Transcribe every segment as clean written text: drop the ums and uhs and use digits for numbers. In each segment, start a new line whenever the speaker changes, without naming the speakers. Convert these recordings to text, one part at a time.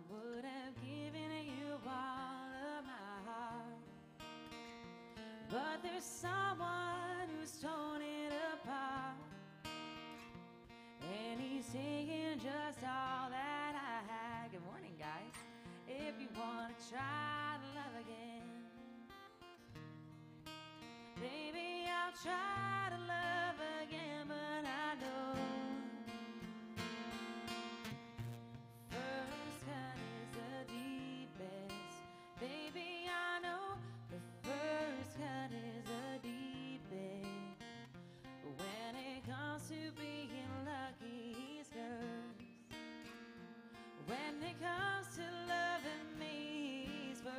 would have given you all of my heart. But there's someone who's torn it apart, and he's taking just all that I had. Good morning, guys. If you want to try to love again, baby, I'll try to love again, but I know first cut is the deepest. Baby, I know the first cut is the deepest. When it comes to being lucky, he's cursed. When it comes to loving me, he's first.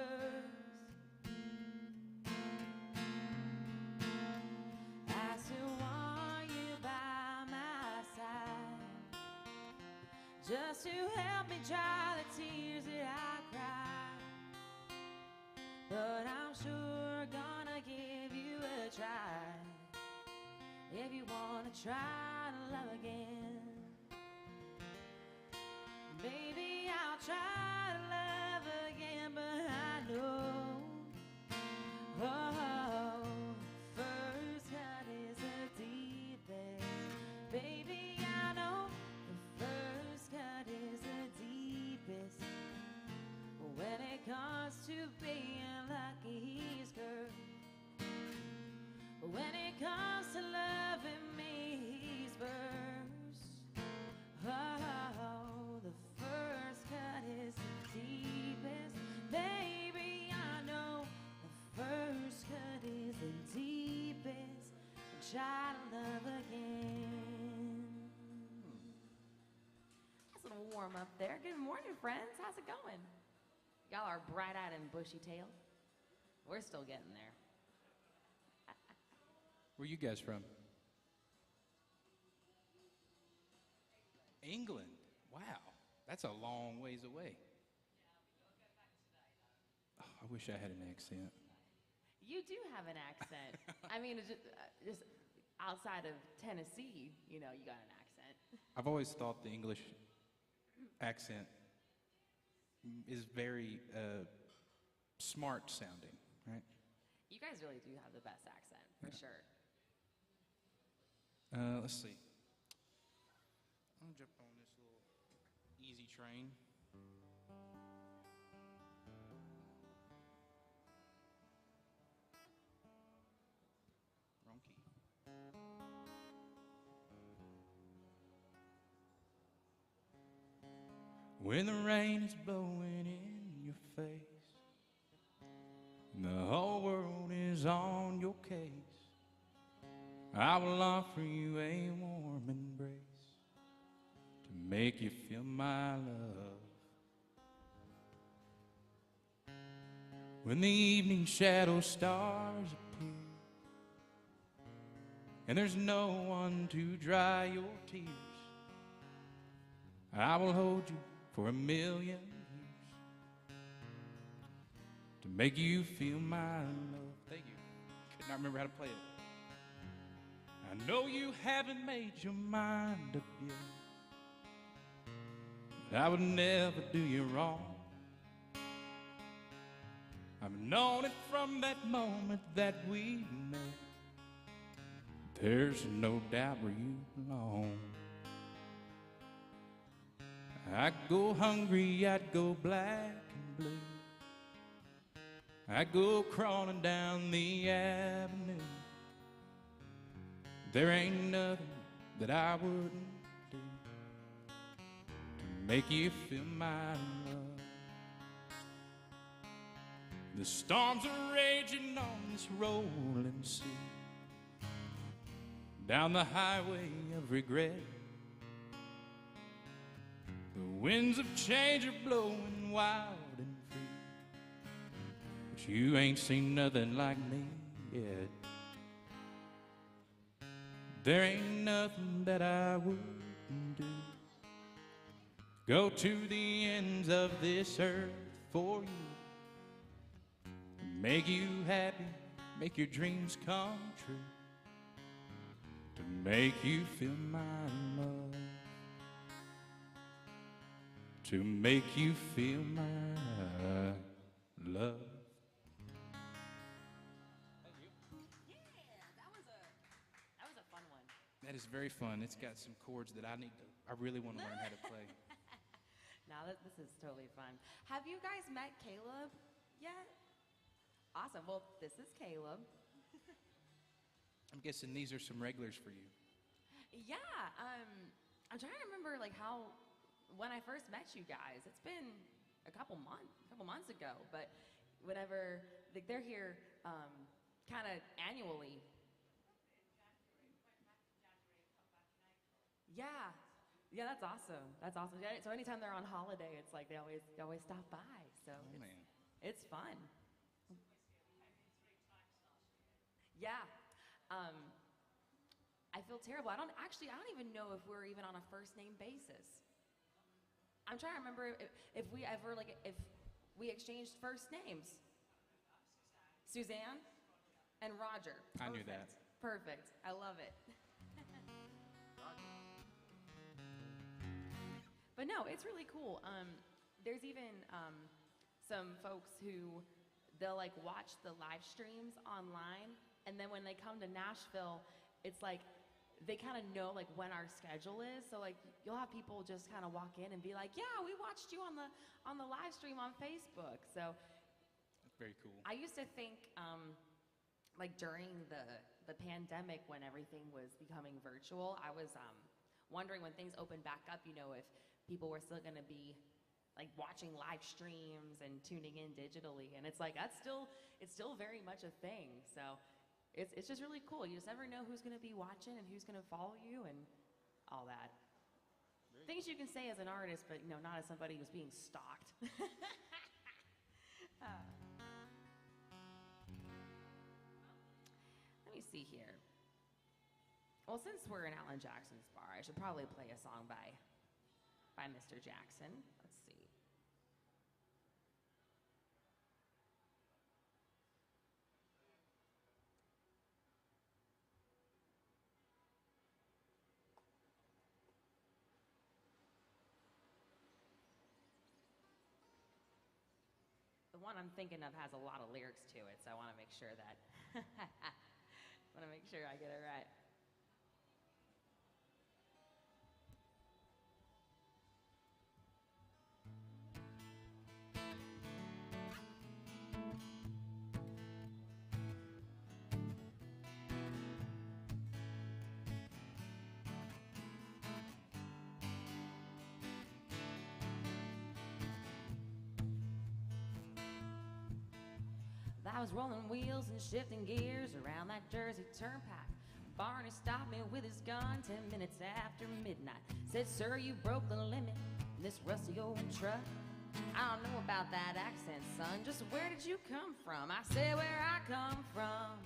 I still want you by my side, just to help me dry the tears that I cry. But I'm sure gonna give you a try. If you wanna try to love again, baby, I'll try to love again, but I know, oh, first cut is the deepest. Baby, I know the first cut is the deepest. When it comes to being lucky, he's cursed. When it comes to loving me, he's first. Oh, the first cut is the deepest. Baby, I know the first cut is the deepest. Try to love again. That's a little warm up there. Good morning, friends. How's it going? Y'all are bright-eyed and bushy-tailed. We're still getting there.
Where you guys from? England. Wow, that's a long ways away. Oh, I wish I had an accent.
You do have an accent. I mean, it's just outside of Tennessee, you know, you got an accent.
I've always thought the English accent is very smart sounding, right?
You guys really do have the best accent, for sure.
Let's see. I'm gonna jump on this little easy train. Wrong key. When the rain is blowing in your face and the whole world is on your case, I will offer you a warm embrace to make you feel my love. When the evening shadow stars appear and there's no one to dry your tears, I will hold you for 1,000,000 years to make you feel my love. Thank you. Could not remember how to play it. I know you haven't made your mind up yet, but I would never do you wrong. I've known it from that moment that we met. There's no doubt where you belong. I'd go hungry, I'd go black and blue, I'd go crawling down the avenue. There ain't nothing that I wouldn't do to make you feel my love. The storms are raging on this rolling sea, down the highway of regret. The winds of change are blowing wild and free, but you ain't seen nothing like me yet. There ain't nothing that I wouldn't do. Go to the ends of this earth for you, make you happy, make your dreams come true, to make you feel my love. to make you feel my love.
That was a fun one.
That is very fun. It's got some chords that I really want to learn how to play.
Now this is totally fun. Have you guys met Caleb yet? Awesome. Well, this is Caleb.
I'm guessing these are some regulars for you.
Yeah. I'm trying to remember like when I first met you guys. It's been a couple months ago, but whenever they're here kind of annually. Yeah. Yeah, that's awesome. That's awesome. Yeah, so anytime they're on holiday, it's like they always stop by. So it's fun. Yeah. I feel terrible. I don't even know if we're even on a first name basis. I'm trying to remember if we exchanged first names. Suzanne and Roger. Perfect.
I knew that.
Perfect. I love it. But no, it's really cool. There's even some folks who they'll like watch the live streams online, and then when they come to Nashville, it's like they kind of know like when our schedule is. So like you'll have people just kind of walk in and be like, "Yeah, we watched you on the live stream on Facebook." So
that's very cool.
I used to think like during the pandemic when everything was becoming virtual, I was wondering when things opened back up, you know, if people were still going to be like watching live streams and tuning in digitally, and it's like it's still very much a thing. So it's just really cool. You just never know who's going to be watching and who's going to follow you and all that. Things you can say as an artist, but you know, not as somebody who's being stalked. Let me see here. Well, since we're in Alan Jackson's bar, I should probably play a song by Mr. Jackson. Let's see. The one I'm thinking of has a lot of lyrics to it, so I want to make sure that I get it right. I was rolling wheels and shifting gears around that Jersey turnpike. Barney stopped me with his gun 10 minutes after midnight. Said, "Sir, you broke the limit in this rusty old truck." "I don't know about that accent, son. Just where did you come from?" I said, "Where I come from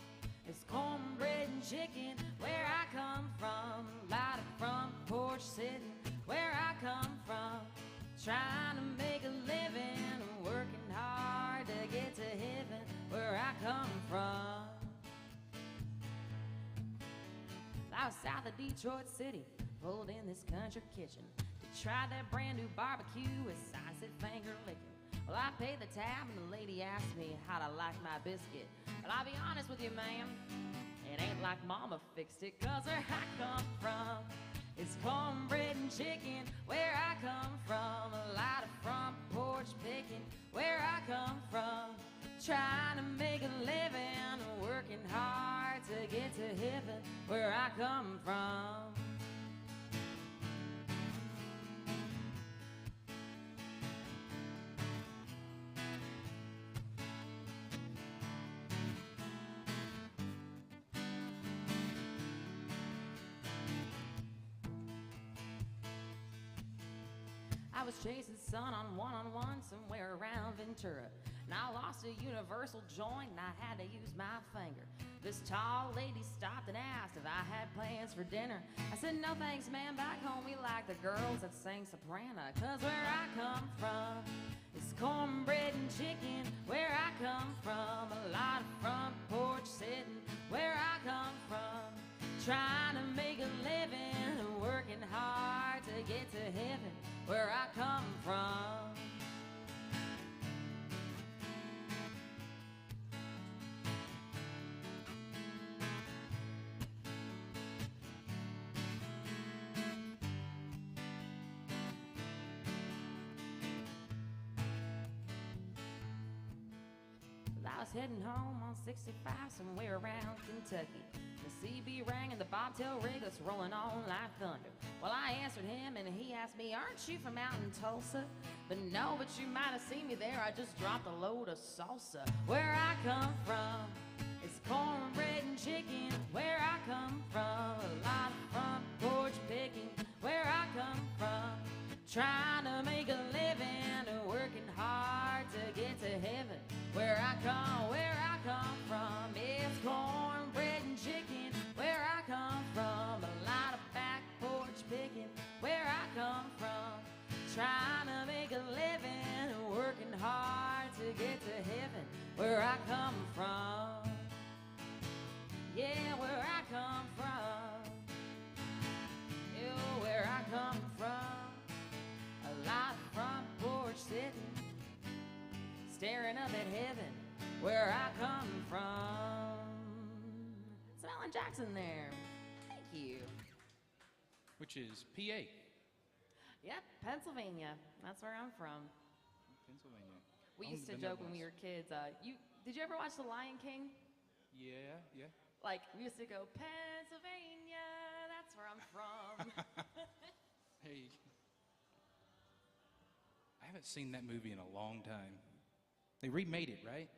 is cornbread and chicken. Where I come from, lot of front porch sitting. Where I come from, trying to make a living, working hard to get to heaven. Where I come from." I was south of Detroit City, pulled in this country kitchen to try that brand new barbecue with science and finger licking. Well, I paid the tab and the lady asked me how'd I like my biscuit. Well, I'll be honest with you, ma'am, it ain't like mama fixed it, 'cause where I come from is cornbread and chicken. Where I come from, a lot of front porch picking. Where I come from, trying to make a living, working hard to get to heaven. Where I come from. I was chasing sun on one somewhere around Ventura, and I lost a universal joint and I had to use my finger. This tall lady stopped and asked if I had plans for dinner. I said, "No thanks, man, back home we like the girls that sing soprano." 'Cause where I come from is cornbread and chicken. Where I come from, a lot of front porch sitting. Where I come from, trying to make a living, working hard to get to heaven. Where I come from. was heading home on 65 somewhere around Kentucky. The CB rang and the bobtail rig was rolling on like thunder. Well, I answered him and he asked me, aren't you from out in Tulsa? But no, but you might have seen me there. I just dropped a load of salsa. Where I come from, it's cornbread and chicken. Where I come from, a lot of front porch picking. Where I come from, trying to make a living, working hard to get to heaven. Where I come from, it's cornbread and chicken. Where I come from, a lot of back porch picking. Where I come from, trying to make a living, working hard to get to heaven. Where I come from, yeah, where I come from, yeah, where I come from, a lot of front porch sitting, staring up at heaven, where I come from. It's Alan Jackson there. Thank you.
Which is PA.
Yep, Pennsylvania. That's where I'm from.
Pennsylvania.
We used to joke when we were kids. Did you ever watch The Lion King?
Yeah.
Like, we used to go, Pennsylvania, that's where I'm from.
Hey. I haven't seen that movie in a long time. They remade it, right?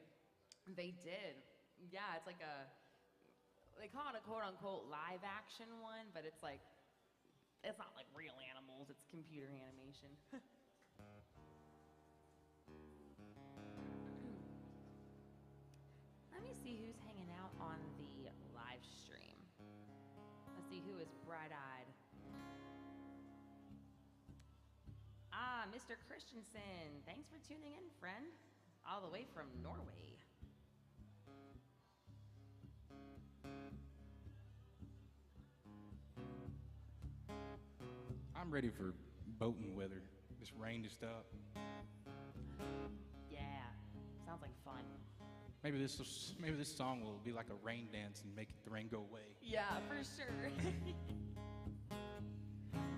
They did. Yeah, it's like they call it a quote-unquote live-action one, but it's like, it's not like real animals, it's computer animation. Let me see who's hanging out on the live stream. Let's see who is bright-eyed. Ah, Mr. Christensen. Thanks for tuning in, friend. All the way from Norway.
I'm ready for boating weather. This rain to stop.
Yeah, sounds like fun.
Maybe this song will be like a rain dance and make the rain go away.
Yeah, for sure.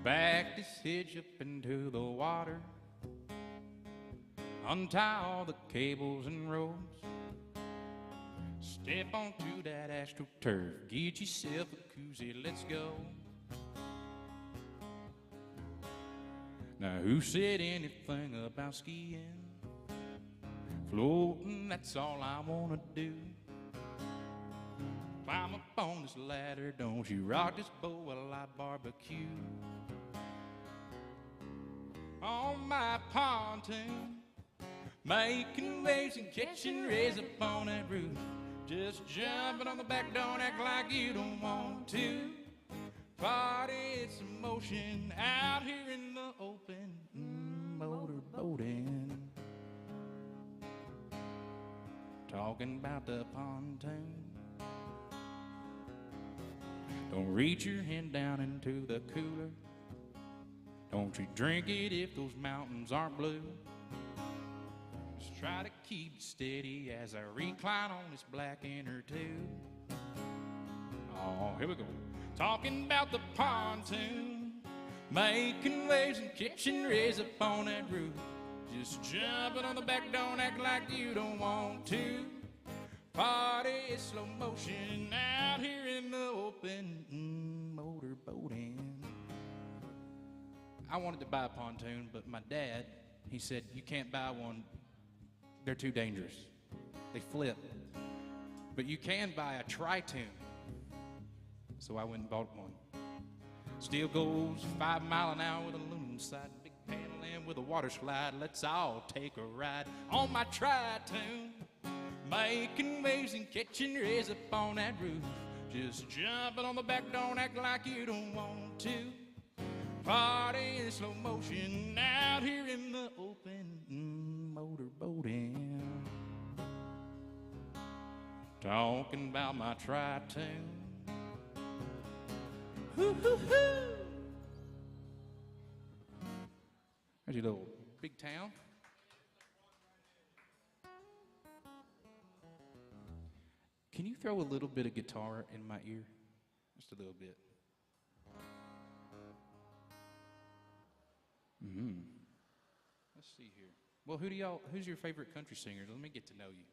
Back this hitch up into the water. Untie all the cables and ropes. Step onto that astroturf. Get yourself a koozie, let's go. Now who said anything about skiing? Floating, that's all I wanna do. Climb up on this ladder, don't you rock this boat while I barbecue. On my pontoon, making waves and catching rays upon that roof. Just jumping on the back, don't act like you don't want to. Party, it's a motion out here in the open, motorboating. Talking about the pontoon. Don't reach your hand down into the cooler. Don't you drink it if those mountains aren't blue. Just try to keep steady as I recline on this black inner tube. Oh, here we go. Talking about the pontoon, making waves and catching rays upon that roof. Just jumping on the back, don't act like you don't want to. Party is slow motion out here in the open, motorboating. I wanted to buy a pontoon, but my dad, he said, you can't buy one. They're too dangerous. They flip. But you can buy a tri-tune. So I went and bought one. Still goes 5 miles an hour with a aluminum side, big paddle in with a water slide. Let's all take a ride on my tri-tune, making waves and catching rays up on that roof. Just jumping on the back, don't act like you don't want to. Party in slow motion out here in the open, motorboating. Talking about my tri-tune. There's your little big town. Can you throw a little bit of guitar in my ear? Just a little bit. Let's see here. Well, who's your favorite country singer? Let me get to know you.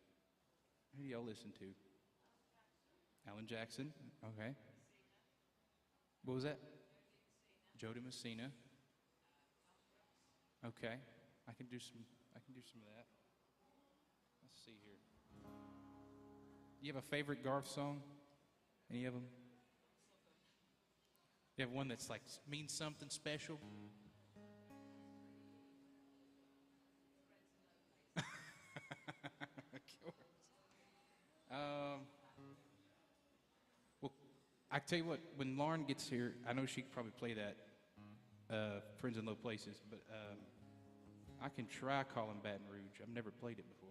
Who do y'all listen to? Alan Jackson. Okay. What was that? Jody Messina. Okay. I can do some of that. Let's see here. You have a favorite Garth song? Any of them? You have one that's like means something special? Well, I tell you what, when Lauren gets here, I know she could probably play that Friends in Low Places, but I can try calling Baton Rouge. I've never played it before.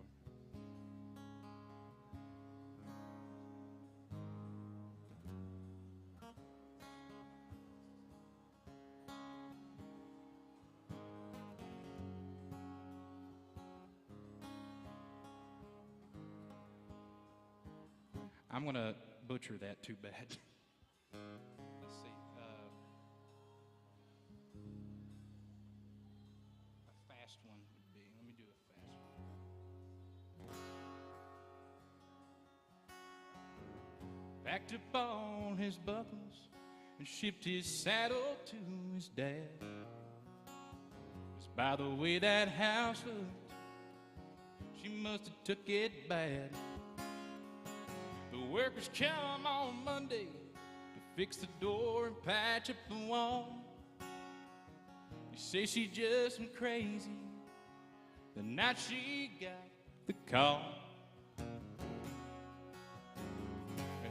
I'm going to butcher that too bad. Let's see. A fast one would be. Let me do a fast one. Packed up on his buckles and shipped his saddle to his dad. 'Cause by the way that house looked, she must have took it bad. The workers come on Monday to fix the door and patch up the wall. You say she just went crazy the night she got the call.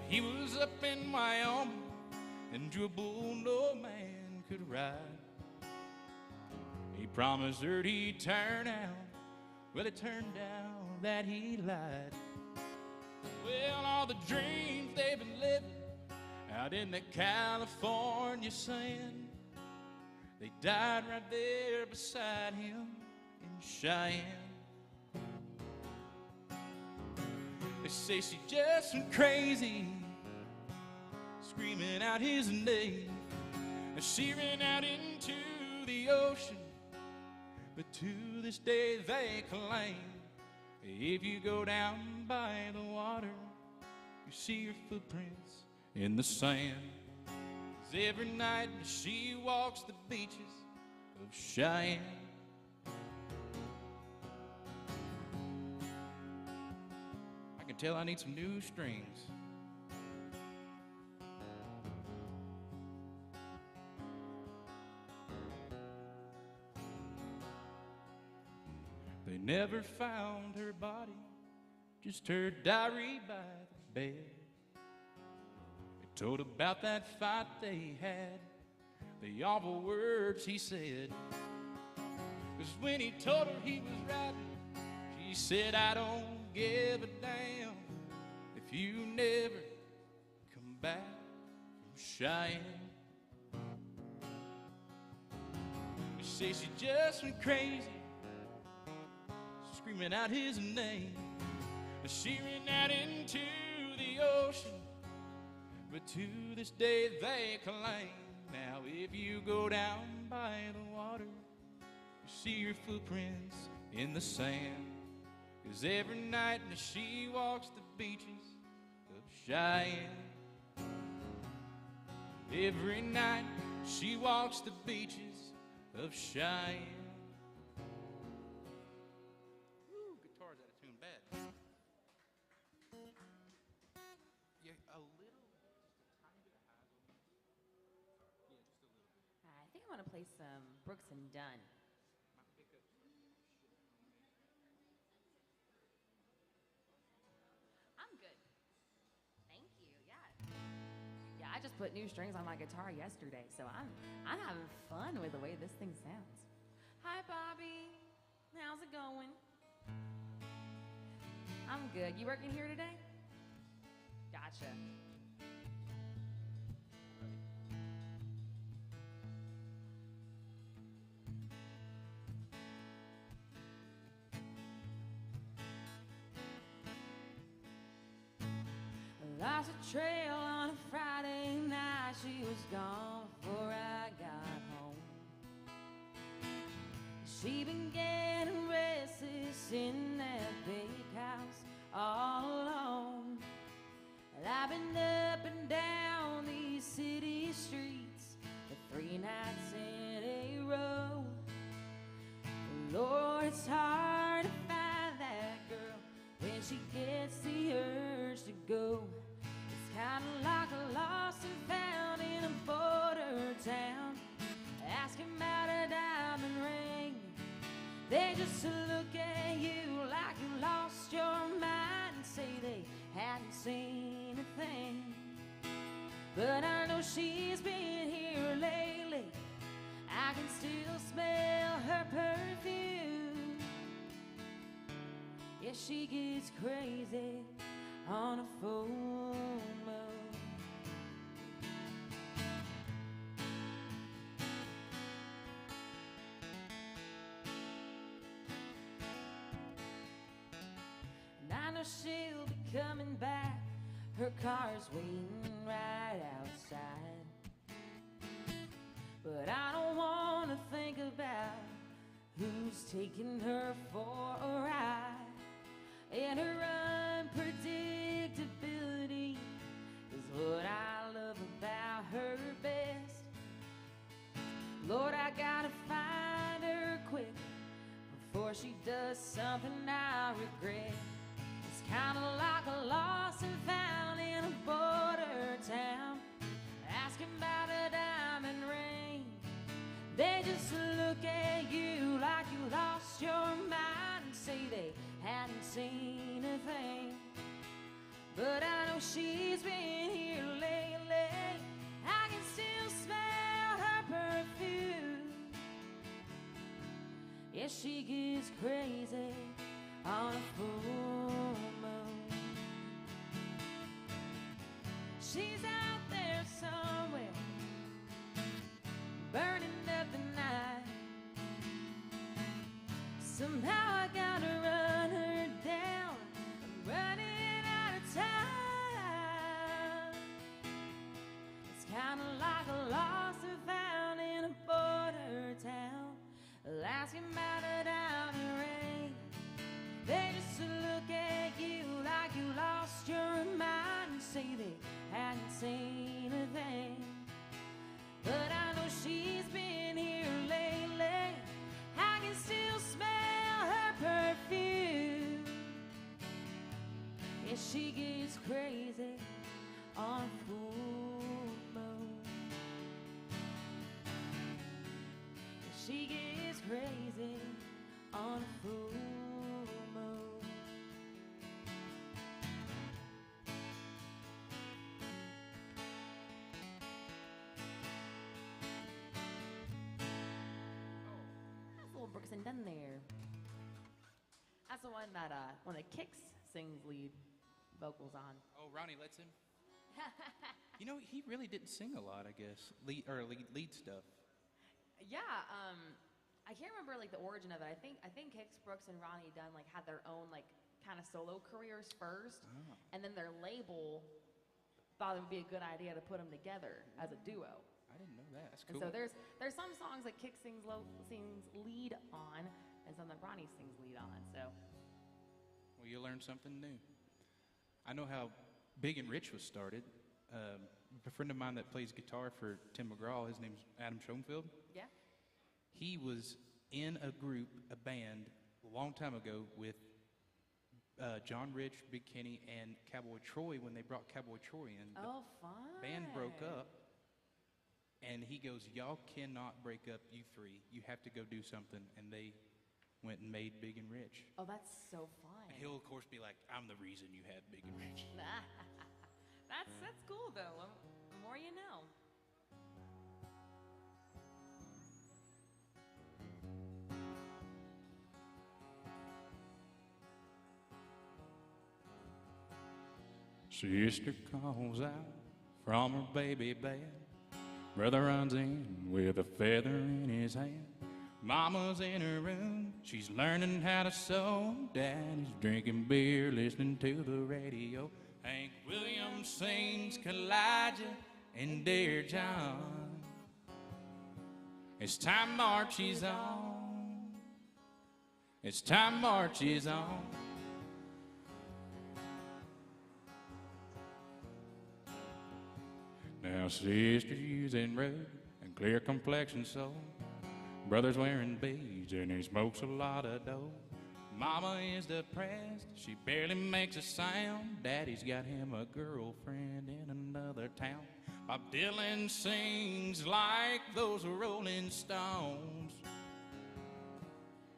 He was up in Wyoming and drew a bull no man could ride. He promised her he'd turn out. Well, it turned out that he lied. Well, all the dreams they've been living out in the California sand, they died right there beside him in Cheyenne. They say she just went crazy, screaming out his name. And she ran out into the ocean, but to this day they claim if you go down by the water, you see your footprints in the sand. 'Cause every night she walks the beaches of Cheyenne. I can tell I need some new strings. They never found her body, just her diary by the bed. They told about that fight they had, the awful words he said. 'Cause when he told her he was riding, she said, I don't give a damn if you never come back from Cheyenne. They say she just went crazy, screaming out his name. She ran out into the ocean, but to this day they claim now if you go down by the water, you see your footprints in the sand. 'Cause every night she walks the beaches of Cheyenne. Every night she walks the beaches of Cheyenne.
I want to play some Brooks and Dunn. I'm good. Thank you. Yeah, I just put new strings on my guitar yesterday, so I'm having fun with the way this thing sounds. Hi, Bobby. How's it going? I'm good. You working here today? Gotcha. Lost a trail on a Friday night. She was gone before I got home. She been getting restless in that big house all alone. Well, I've been up and down these city streets for 3 nights in a row. Lord, it's hard to find that girl when she gets the urge to go. It's kind of like a lost and found in a border town, asking about a diamond ring. They just look at you like you lost your mind and say they hadn't seen a thing. But I know she's been here lately. I can still smell her perfume. Yeah, she gets crazy on a full moon. And I know she'll be coming back. Her car's waiting right outside. But I don't want to think about who's taking her for a ride. And her unpredictability is what I love about her best. Lord, I gotta find her quick before she does something I regret. It's kinda like a lost and found in a border town, asking about a diamond ring. They just look at you like you lost your mind and say they hadn't seen a thing. But I know she's been here lately. I can still smell her perfume. Yeah, she gets crazy on a full moon. She's out there somewhere, burning up the night. Somehow I gotta run her down. I'm running out of time. It's kinda like a lost and found in a border town, asking about a diamond ring. They just look at you like you lost your mind and say they hadn't seen a thing. But I know she's been here lately. I can still smell her perfume. Yeah, she gets crazy on a full moon. Yeah, she gets crazy on a full moon. That's a little Brooks and Dunn there. That's the one that one of Kix sings lead vocals on.
Oh, Ronnie lets him? You know, he really didn't sing a lot, I guess. Lead stuff.
Yeah, I can't remember like the origin of it. I think Kix Brooks and Ronnie Dunn like had their own like kind of solo careers first, and then their label thought it would be a good idea to put them together as a duo.
I didn't know that. That's
And
cool.
so there's some songs that Kix sings lead on, and some that Ronnie sings lead on. So
Well, you learned something new. I know how Big and Rich was started. A friend of mine that plays guitar for Tim McGraw, his name's Adam Schoenfeld.
yeah,
He was in a group, a band, a long time ago with John Rich, Big Kenny, and Cowboy Troy when they brought Cowboy Troy in.
oh fun.
The band broke up, and he goes, y'all cannot break up, you three. You have to go do something. And they went and made Big and Rich.
Oh, that's so fun.
And he'll, of course, be like, I'm the reason you had Big and Rich.
That's cool though. The more you know.
Sister calls out from her baby bed. Brother runs in with a feather in his hand. Mama's in her room, she's learning how to sew. Daddy's drinking beer, listening to the radio. Hank Williams sings Kalijah and Dear John. As time marches on, as time marches on, Now sister using red and clear complexion so. Brother's wearing beads and he smokes a lot of dough. Mama is depressed, she barely makes a sound. Daddy's got him a girlfriend in another town. Bob Dylan sings like those Rolling Stones.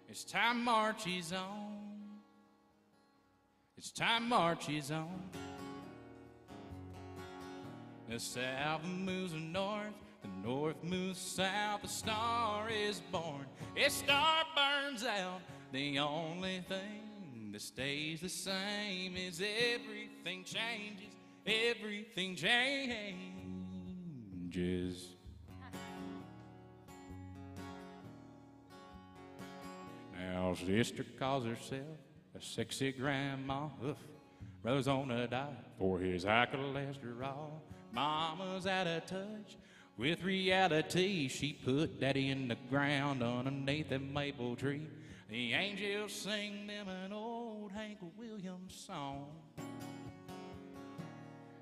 It's time marches on. It's time marches on. The south moves north, the north moves south. The star is born, its star burns out. The only thing that stays the same is everything changes. Everything changes. Now sister calls herself a sexy grandma. Oof. Brother's on a diet for his high cholesterol. Mama's out of touch with reality. She put daddy in the ground underneath that maple tree. The angels sing them an old Hank Williams song.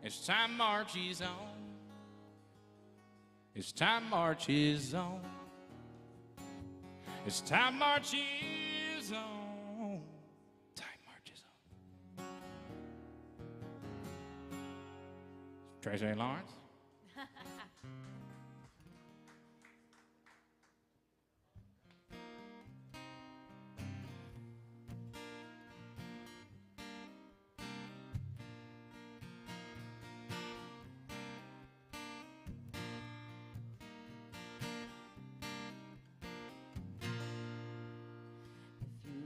As time marches on, as time marches on, as time marches on, time marches on. Tracy Lawrence.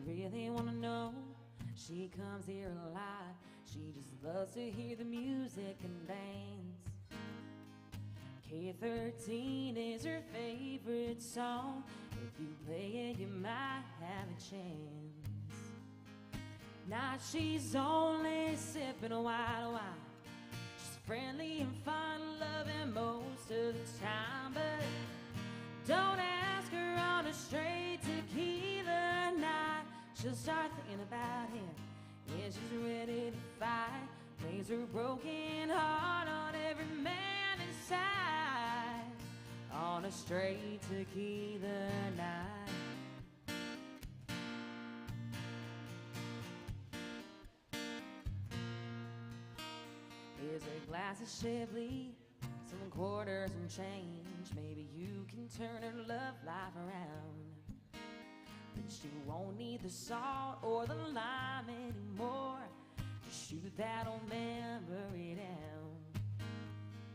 Really wanna know, she comes here a lot. She just loves to hear the music and dance. K13 is her favorite song. If you play it, you might have a chance. Now she's only sipping a white wine. She's friendly and fun loving most of the time, but don't ask her on a straight tequila night. She'll start thinking about him. Yeah, she's ready to fight. Plays her broken heart on every man inside. On a straight tequila night. Here's a glass of Chablis, some quarters and change. Maybe you can turn her love life around. But she won't need the salt or the lime anymore. Just shoot that old memory down.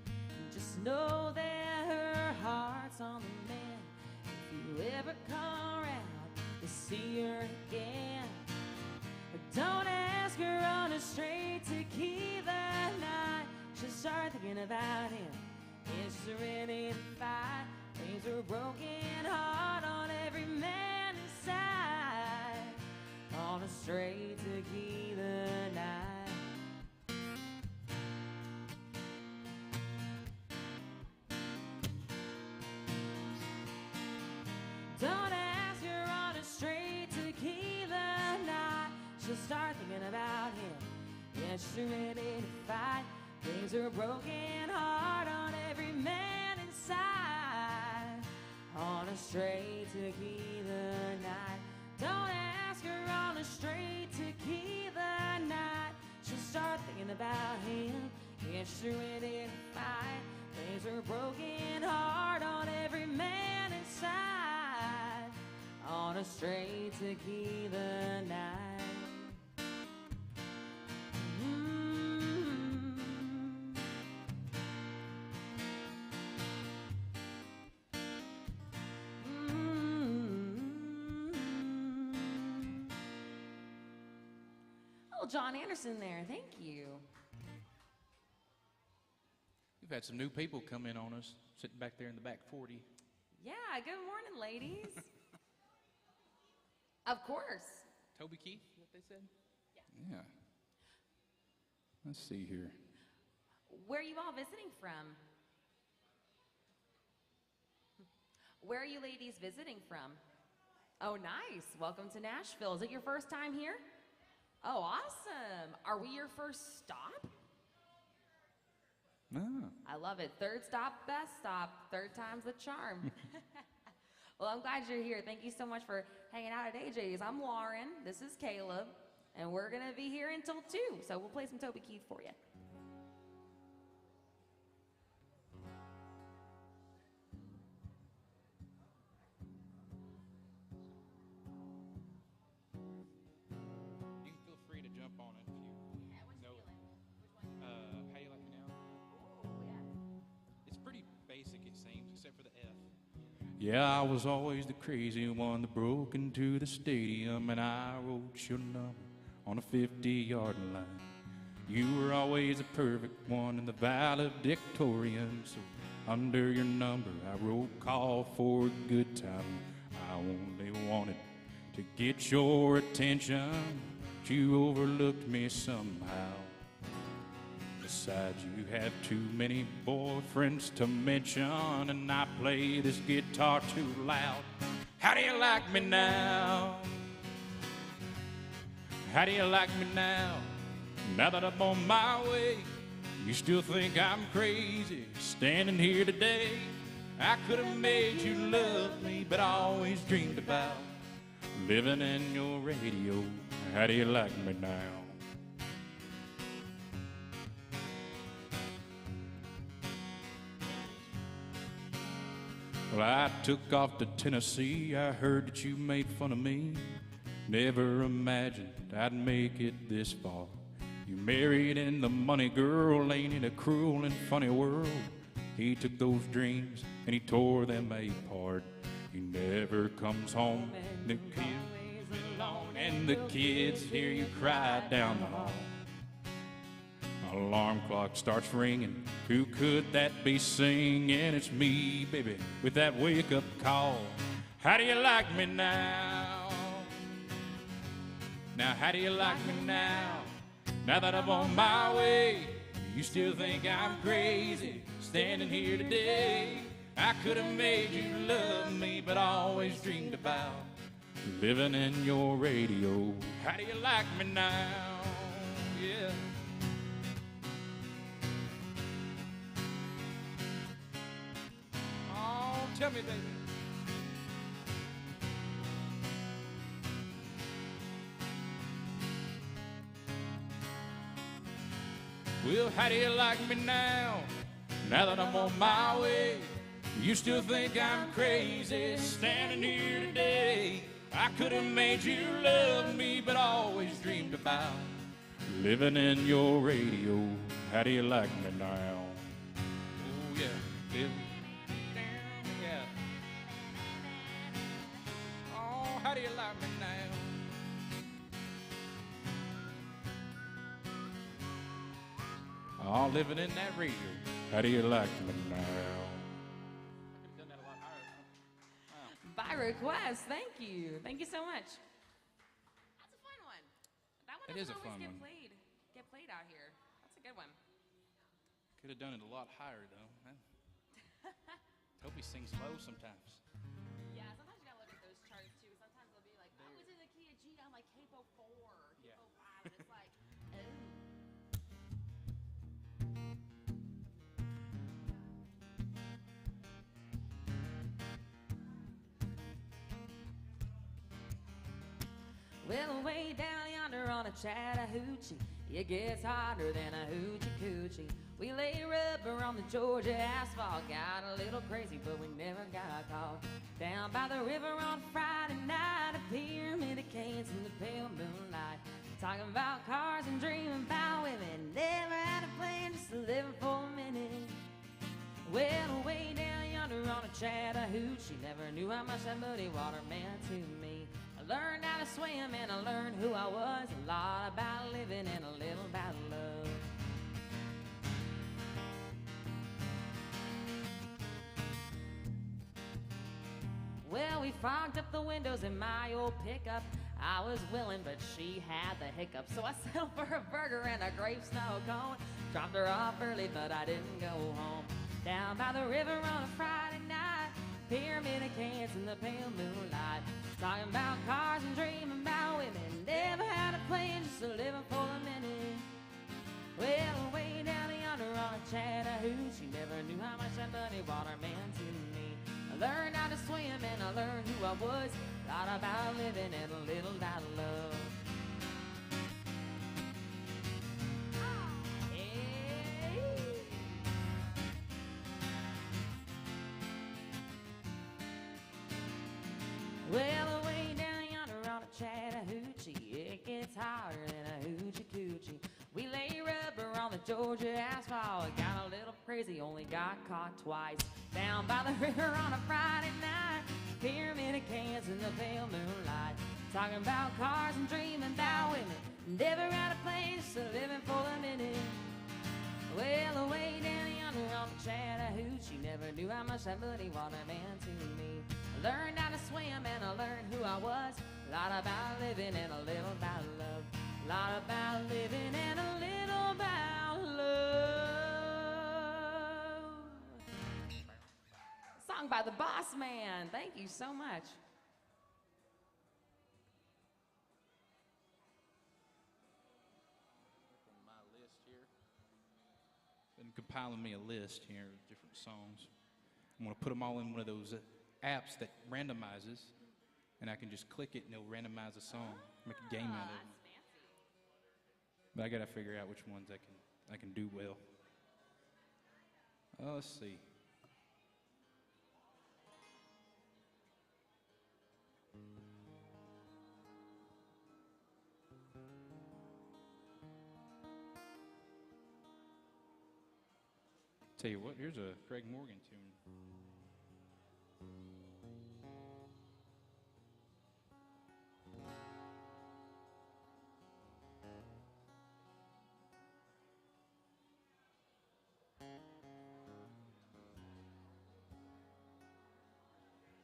And just know that her heart's on the mend. If you ever come around to see her again, but don't ask her on a straight tequila night. She'll start thinking about him. Yeah, she's ready to fight. Plays her broken heart on every man inside. On a straight tequila night. Don't ask her on a straight tequila night. She'll start thinking about him. Yeah, she's ready to fight. Brings her broken heart on every man inside. On a straight tequila night. Don't ask her on a straight tequila night. She'll start thinking about him. Yeah, she's ready to fight. Brings her broken heart on every man inside. On a straight tequila night. John Anderson there, thank you.
We've had some new people come in on us, sitting back there in the back 40.
Yeah, good morning, ladies. Of course.
Toby Keith, what they said? Yeah. Let's see here.
Where are you all visiting from? Where are you ladies visiting from? Oh, nice. Welcome to Nashville. Is it your first time here? Oh, awesome. Are we your first stop?
Ah.
I love it. Third stop, best stop. Third time's the charm. Well, I'm glad you're here. Thank you so much for hanging out at AJ's. I'm Lauren. This is Caleb. And we're going to be here until 2. So we'll play some Toby Keith for you.
You can feel free to jump on it if you know it. How you like me now? It's pretty basic, it seems, except for the F. Yeah, I was always the crazy one that broke into the stadium, and I wrote your number on a 50-yard line. You were always the perfect one in the valedictorian, so under your number I wrote call for a good time. I only wanted to get your attention, but you overlooked me somehow. Besides, you have too many boyfriends to mention, and I play this guitar too loud. How do you like me now? How do you like me now? Now that I'm on my way, you still think I'm crazy standing here today. I could have made you love me, but I always dreamed about living in your radio. How do you like me now? Well, I took off to Tennessee. I heard that you made fun of me. Never imagined I'd make it this far. You married in the money, girl, ain't it a cruel and funny world? He took those dreams and he tore them apart. He never comes home, the kids alone, and the kids hear you cry down the hall. Alarm clock starts ringing. Who could that be singing? It's me, baby, with that wake-up call. How do you like me now? Now, how do you like me now? Now that I'm on my way, you still think I'm crazy standing here today. I could have made you love me, but I always dreamed about living in your radio. How do you like me now? Yeah. Oh, tell me, baby. Well, how do you like me now? Now that I'm on my way, you still think I'm crazy standing here today. I could have made you love me, but I always dreamed about living in your radio. How do you like me now? Oh, yeah, baby. Yeah. Oh, how do you like me now? Oh, living in that radio. How do you like me now? I could have done that a lot higher. Wow.
By request, thank you. Thank you so much. That's a fun one. That one
It is
doesn't
a
always
fun one.
get played out here. That's a good one.
Could have done it a lot higher, though. Toby sings low sometimes.
Yeah, sometimes you gotta look at those charts too. Sometimes they'll be like, oh, it's in the key of G. I'm like, capo 4,
Yeah.
capo 5. And it's like, oh. Well, way down yonder on a Chattahoochee, it gets hotter than a hoochie coochie. We lay rubber on the Georgia asphalt, got a little crazy, but we never got caught. Down by the river on Friday night, a pyramid of cans in the pale moonlight. Talking about cars and dreaming about women, never had a plan, just living for a minute. Well, way down yonder on a Chattahoochee, never knew how much that muddy water meant to me. I learned how to swim and I learned who I was, a lot about living and a little about love. Well, we fogged up the windows in my old pickup. I was willing, but she had the hiccups, so I settled for a burger and a grape snow cone. Dropped her off early, but I didn't go home. Down by the river on a Friday night, pyramid of cans in the pale moonlight. Talking about cars and dreaming about women, never had a plan, just a living for a minute. Well, way down yonder on a Chattahoochee. Never knew how much that muddy water meant to me. I learned how to swim and I learned who I was. Thought about living and a little about love. Well, way down yonder on a Chattahoochee, it gets hotter than a hoochie coochie. We lay rubber on the Georgia asphalt. Got a little crazy, only got caught twice. Down by the river on a Friday night, pyramid of cans in the pale moonlight. Talking about cars and dreaming about women. Never out of place, living for the minute. Well, away down yonder on the Chattahoochee, never knew how much that muddy water meant to me. I learned how to swim and I learned who I was. A lot about living and a little about love. A lot about living and a little about love. Song by the Boss Man. Thank you so much.
Been compiling me a list here of different songs. I'm going to put them all in one of those apps that randomizes, and I can just click it and it'll randomize a song, make a game out of it. But I got to figure out which ones I can do well. Let's see. Tell you what, here's a Craig Morgan tune.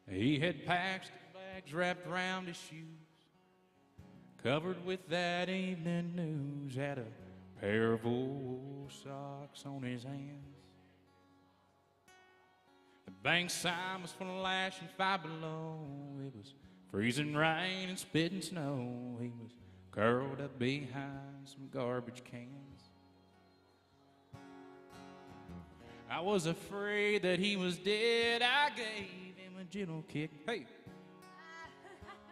He had plastic bags wrapped around his shoes, covered with that evening news, had a pair of old socks on his hands. The bank sign was full of lash and 5 below. It was freezing rain and spitting snow. He was curled up behind some garbage cans. I was afraid that he was dead. I gave him a gentle kick. Hey!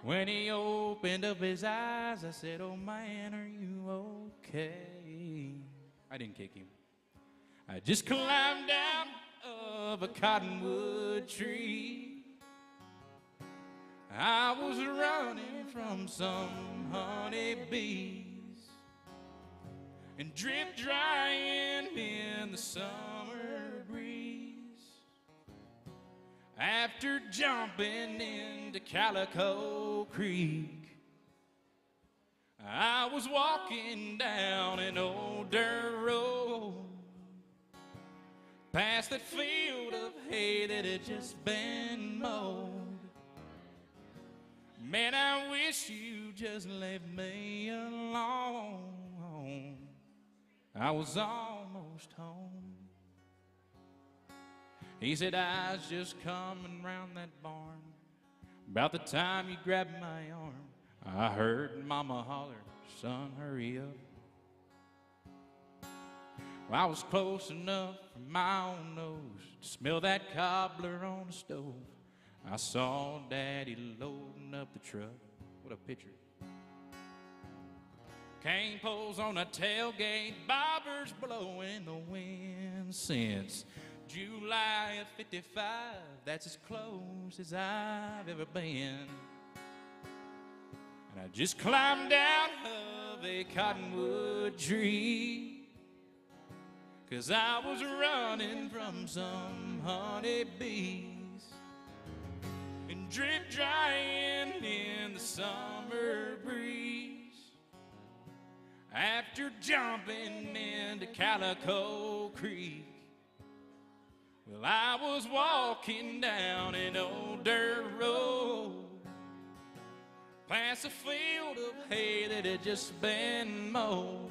When he opened up his eyes, I said, "Oh man, are you okay?" I didn't kick him. I just climbed down of a cottonwood tree. I was running from some honeybees and drip drying in the summer breeze. After jumping into Calico Creek, I was walking down an old dirt road, past that field of hay that had just been mowed. Man, I wish you just left me alone. I was almost home. He said, "I was just coming round that barn. About the time you grabbed my arm, I heard Mama holler, 'Son, hurry up.' Well, I was close enough for my own nose to smell that cobbler on the stove. I saw Daddy loading up the truck." What a picture. Cane poles on a tailgate, bobbers blowing the wind. Since July of '55, that's as close as I've ever been. And I just climbed down of a cottonwood tree, 'cause I was running from some honeybees and drip drying in the summer breeze. After jumping into Calico Creek, well, I was walking down an old dirt road, past a field of hay that had just been mowed.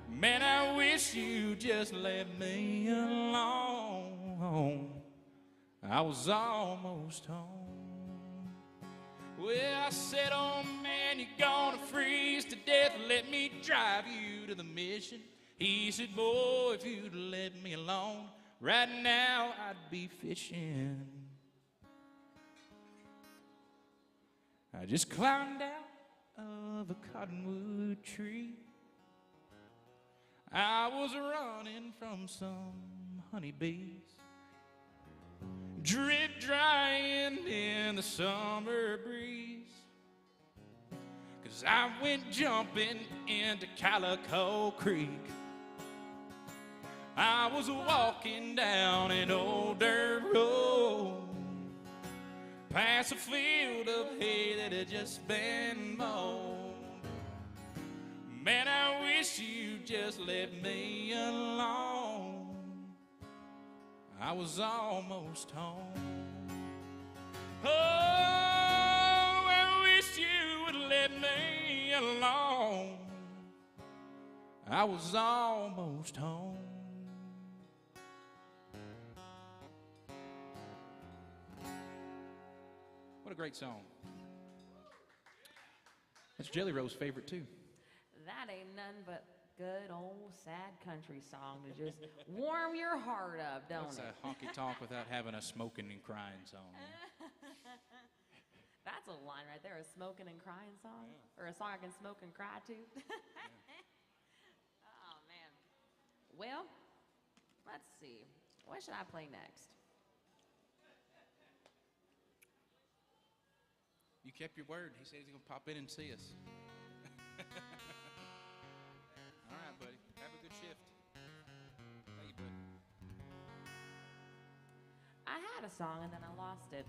Man, I wish you just left me alone. I was almost home. Well, I said, "Oh man, you're gonna freeze to death. Let me drive you to the mission. He said, boy, if you'd let me alone, right now I'd be fishing. I just climbed out of a cottonwood tree. I was running from some honeybees, drip drying in the summer breeze. 'Cause I went jumping into Calico Creek. I was walking down an old dirt road, past a field of hay that had just been mowed. Man, I wish you'd just let me alone. I was almost home. Oh, I wish you would let me alone. I was almost home. What a great song. That's Jelly Roll's favorite too.
That ain't none but good old sad country song to just warm your heart up, don't
What's
it?
a honky tonk without having a smoking and crying song?
That's a line right there, a smoking and crying song? Yeah. Or a song I can smoke and cry to? Oh, man. Well, let's see. What should I play next?
You kept your word. He said he's going to pop in and see us. All right, buddy. Have a good shift. Thank you, buddy.
I had a song and then I lost it.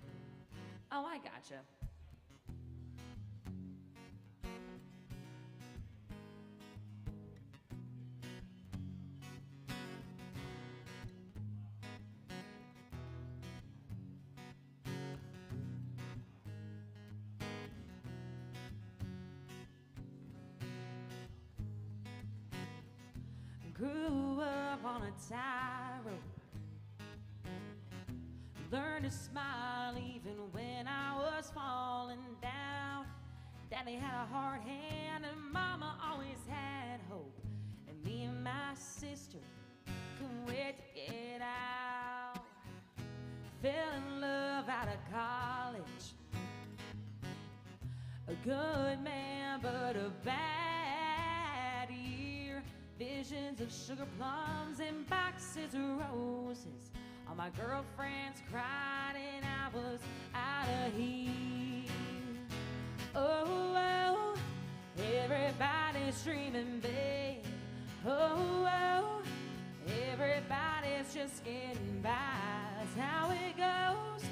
Oh, I gotcha. Grew up on a tightrope, learned to smile even when I was falling down. Daddy had a hard hand and Mama always had hope, and me and my sister couldn't wait to get out. Fell in love out of college, a good man but a bad year. Visions of sugar plums and boxes of roses. All my girlfriends cried and I was out of here. Oh, oh, everybody's dreaming big. Oh, oh, everybody's just getting by. That's how it goes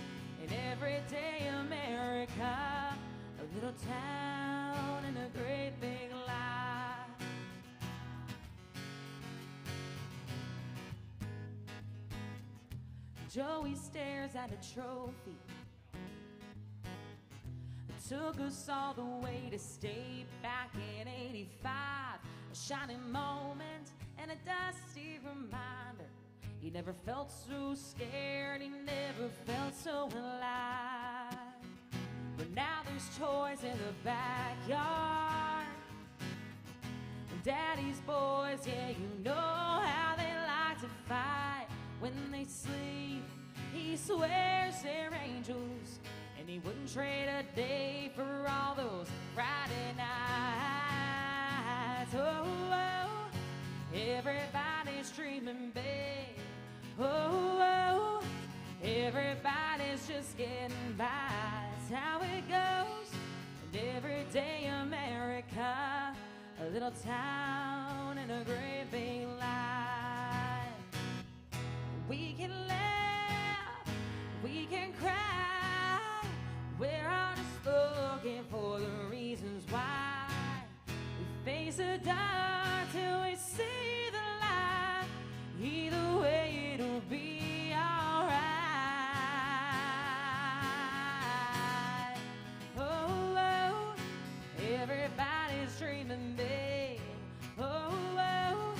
in everyday America. A little town and a great big life. Joey stares at a trophy. It took us all the way to stay back in '85. A shining moment and a dusty reminder. He never felt so scared, he never felt so alive. But now there's toys in the backyard. And Daddy's boys, yeah, you know how they like to fight. When they sleep, he swears they're angels, and he wouldn't trade a day for all those Friday nights. Oh, oh, everybody's dreaming big. Oh, oh, everybody's just getting by. That's how it goes in everyday America. A little town and a great big life. We can laugh, we can cry. We're all just looking for the reasons why. We face the dark till we see the light. Either way, it'll be alright. Oh, oh, everybody's dreaming big. Oh, oh,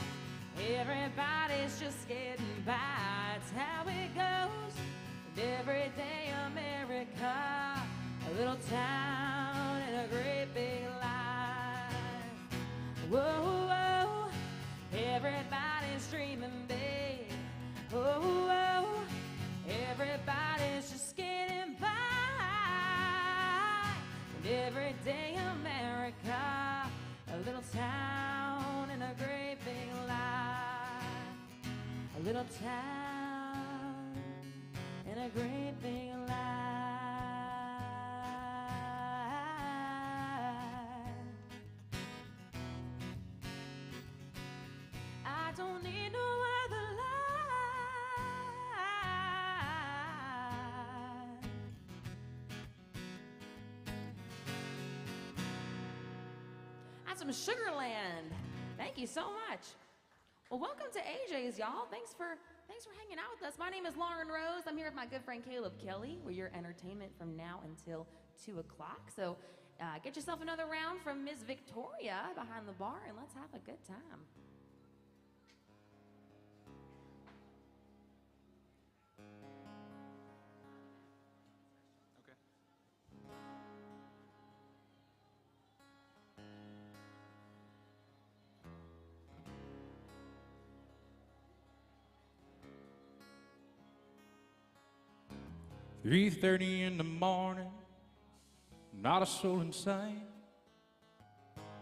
everybody's just getting by. That's how it goes in everyday America. A little town and a great big life. Whoa, whoa, everybody. dreaming, babe. Oh, oh, everybody's just getting by. And every day America, a little town in a great big lie. A little town in a great big lie. I don't need no other life. That's some Sugarland. Thank you so much. Well, welcome to AJ's, y'all. Thanks for hanging out with us. My name is Lauren Rose. I'm here with my good friend Caleb Kelly. We're your entertainment from now until 2 o'clock. So get yourself another round from Miss Victoria behind the bar, and let's have a good time.
Okay. 3:30 in the morning, not a soul in sight.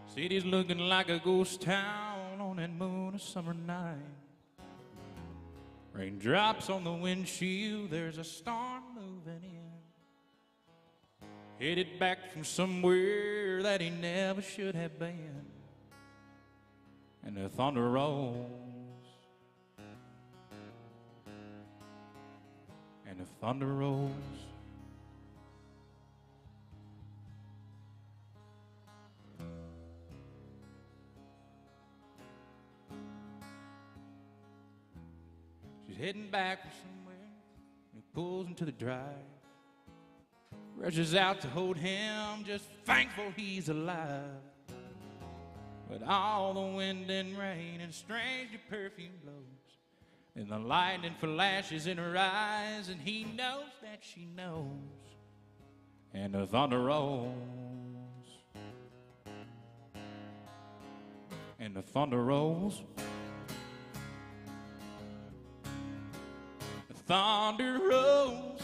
City's looking like a ghost town on that moon a summer night. Raindrops on the windshield, there's a storm moving in. Headed back from somewhere that he never should have been. And the thunder rolls. And the thunder rolls. She's heading back from somewhere. He pulls into the drive. Rushes out to hold him, just thankful he's alive. But all the wind and rain and strange perfume blows. And the lightning flashes in her eyes, and he knows that she knows. And the thunder rolls. And the thunder rolls. The thunder rolls,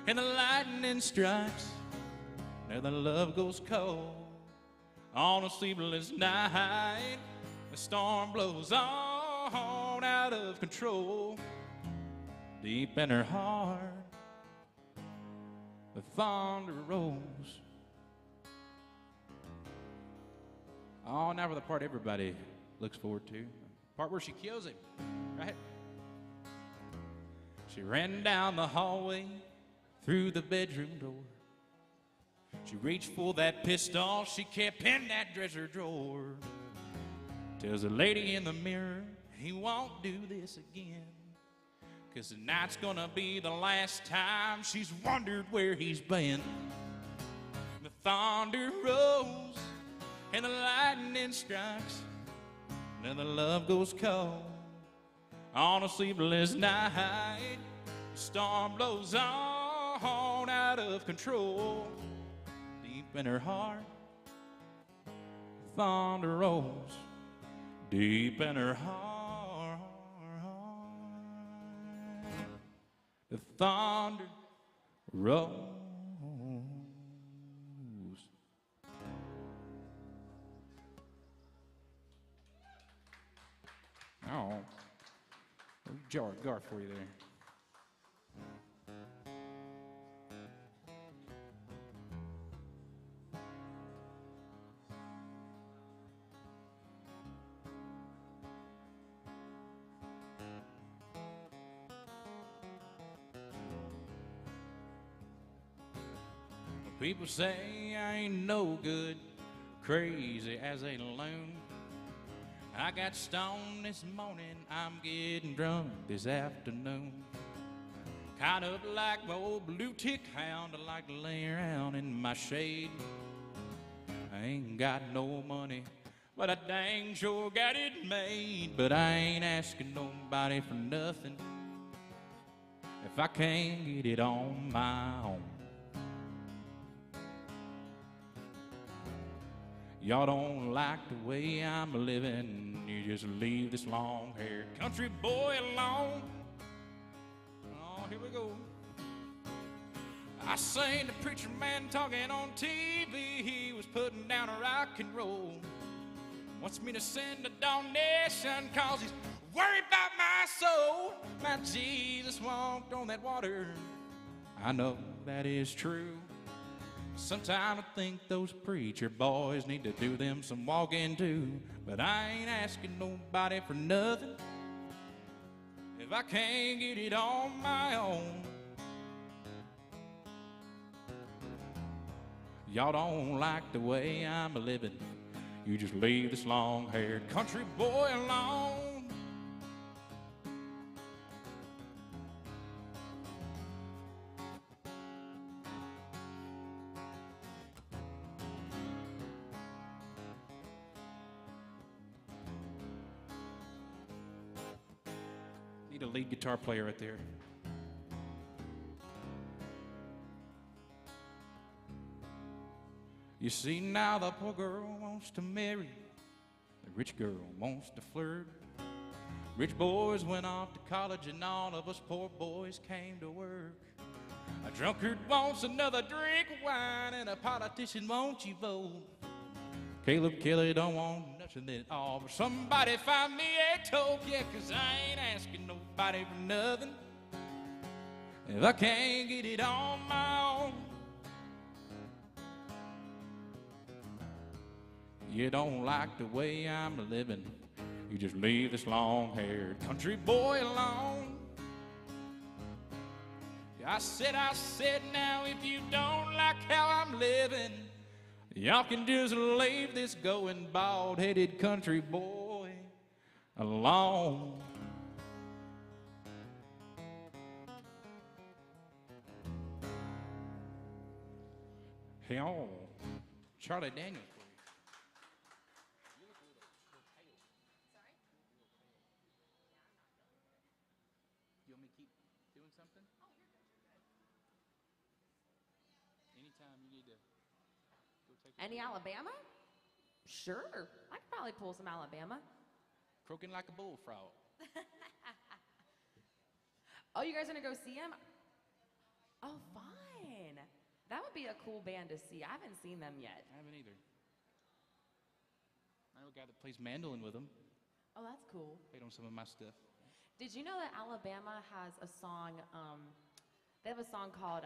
and the lightning strikes. Now the love goes cold on a sleepless night. The storm blows on out of control. Deep in her heart, the thunder rolls. Oh, now for the part everybody looks forward to. Part where she kills him, right? She ran down the hallway through the bedroom door. She reached for that pistol she kept in that dresser drawer. Tells the lady in the mirror he won't do this again, 'cause tonight's gonna be the last time she's wondered where he's been. The thunder rolls and the lightning strikes, and the love goes cold on a sleepless night. The storm blows on out of control. Deep in her heart, the thunder rolls. Deep in her heart, the thunder rolls. Oh, a jar of gar for you there. People say I ain't no good, crazy as a loon. I got stoned this morning, I'm getting drunk this afternoon. Kind of like my old blue tick hound, I like to lay around in my shade. I ain't got no money, but I dang sure got it made. But I ain't asking nobody for nothing if I can't get it on my own. Y'all don't like the way I'm living, you just leave this long-haired country boy alone. Oh, here we go. I seen the preacher man talking on TV. He was putting down a rock and roll. Wants me to send a donation cause he's worried about my soul. My Jesus walked on that water. I know that is true. Sometimes I think those preacher boys need to do them some walking too. But I ain't asking nobody for nothing if I can't get it on my own. Y'all don't like the way I'm living. You just leave this long-haired country boy alone. Need a lead guitar player right there. You see now the poor girl wants to marry, the rich girl wants to flirt. Rich boys went off to college and all of us poor boys came to work. A drunkard wants another drink of wine and a politician wants you vote. Caleb Kelly don't want nothing at all, but somebody find me a toke, yeah, 'cause I ain't asking nobody for nothing if I can't get it on my own. You don't like the way I'm living, you just leave this long-haired country boy alone. I said, now if you don't like how I'm living, y'all can just leave this going bald-headed country boy alone. Hey, oh, Charlie Daniels.
Any Alabama? Sure. I could probably pull some Alabama.
Croaking like a bullfrog.
Oh, you guys are gonna go see him? Oh, fine. That would be a cool band to see. I haven't seen them yet.
I haven't either. I know a guy that plays mandolin with them.
Oh, that's cool.
Played on some of my stuff.
Did you know that Alabama has a song, they have a song called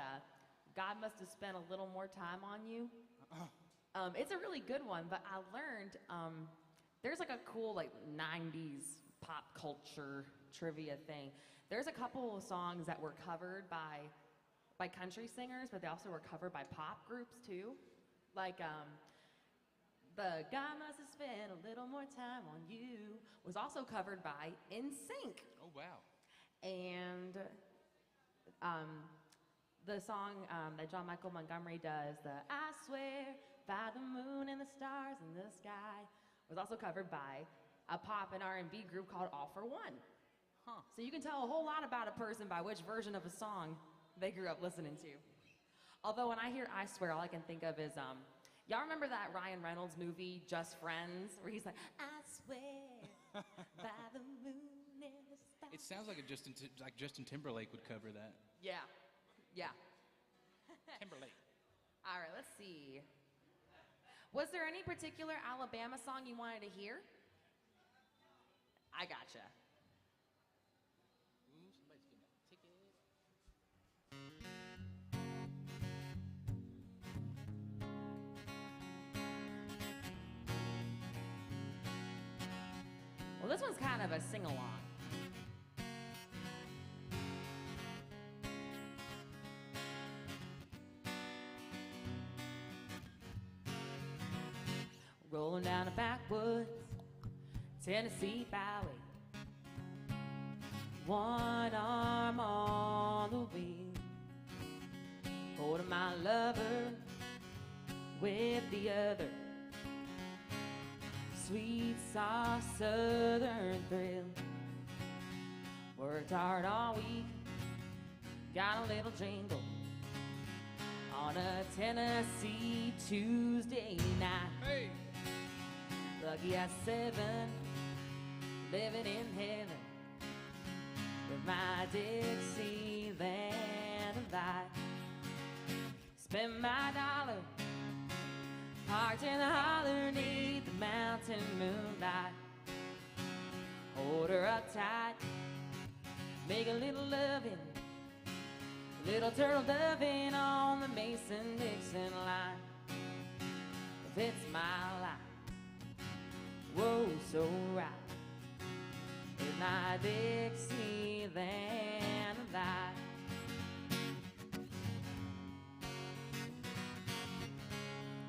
God Must Have Spent a Little More Time on You? It's a really good one, but I learned there's like a cool like 90s pop culture trivia thing. There's a couple of songs that were covered by country singers, but they also were covered by pop groups too. Like the God Must Have Spent a Little More Time on You was also covered by NSYNC.
Oh, wow.
And the song that John Michael Montgomery does, the I Swear by the Moon and the Stars in the Sky, was also covered by a pop and R&B group called All for One.
Huh.
So you can tell a whole lot about a person by which version of a song they grew up listening to. Although when I hear I Swear, all I can think of is, y'all remember that Ryan Reynolds movie, Just Friends, where he's like, I swear by the moon and the stars.
It sounds like Justin Timberlake would cover that.
Yeah, yeah.
Timberlake.
All right, let's see. Was there any particular Alabama song you wanted to hear? I gotcha.
Ooh, somebody's getting a ticket.
Well, this one's kind of a sing-along. Rolling down the backwoods, Tennessee byway. One arm on the wheel, holding my lover with the other. Sweet, soft, southern thrill. Worked hard all week, got a little jingle on a Tennessee Tuesday night.
Hey!
Lucky at 7, living in heaven with my Dixieland light. Spend my dollar parked in the holler 'neath the mountain moonlight. Hold her up tight, make a little loving, little turtle doving on the Mason-Dixon line. If it's my life, whoa, so right, with my Dixieland light.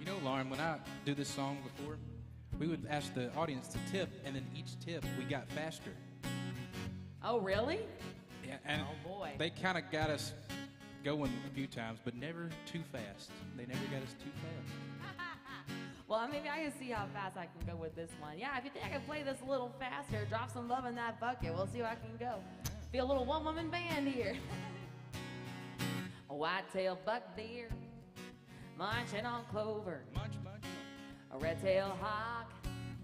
You know, Lauren, when I do this song before, we would ask the audience to tip, and then each tip we got faster.
Oh, really?
Yeah, and
Oh, boy.
they kind of got us going a few times, but never too fast. They never got us too fast.
Well, maybe I can see how fast I can go with this one. Yeah, if you think I can play this a little faster, drop some love in that bucket. We'll see how I can go. Be a little one-woman band here. A white-tailed buck deer munching on clover.
Munch, munch, munch.
A red-tailed hawk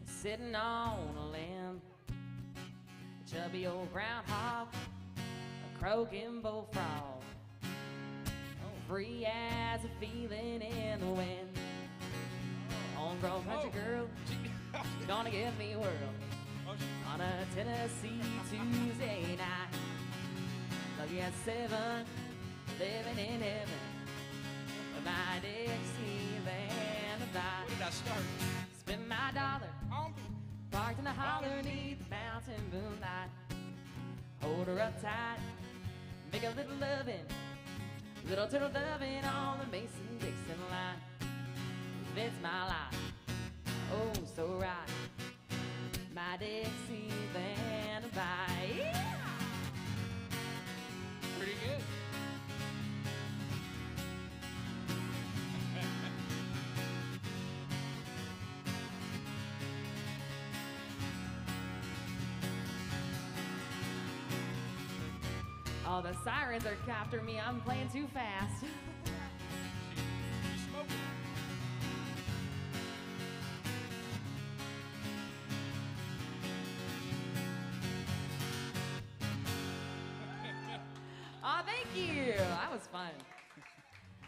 sitting on a limb. A chubby old groundhog, a croaking bullfrog, free as a feeling in the wind. Homegrown country girl, gonna give me a whirl on a Tennessee Tuesday night. Lucky at 7, living in heaven with my Dixieland light.
Where did I start?
Spend my dollar parked in the holler 'neath the mountain moonlight. Hold her up tight, make a little loving, little turtle doving on the Mason-Dixon line. It's my life, oh so right, my Dixieland light. Yeah!
Pretty good.
Oh, the sirens are after me. I'm playing too fast.
She's smoking.
Oh, thank you. That was fun.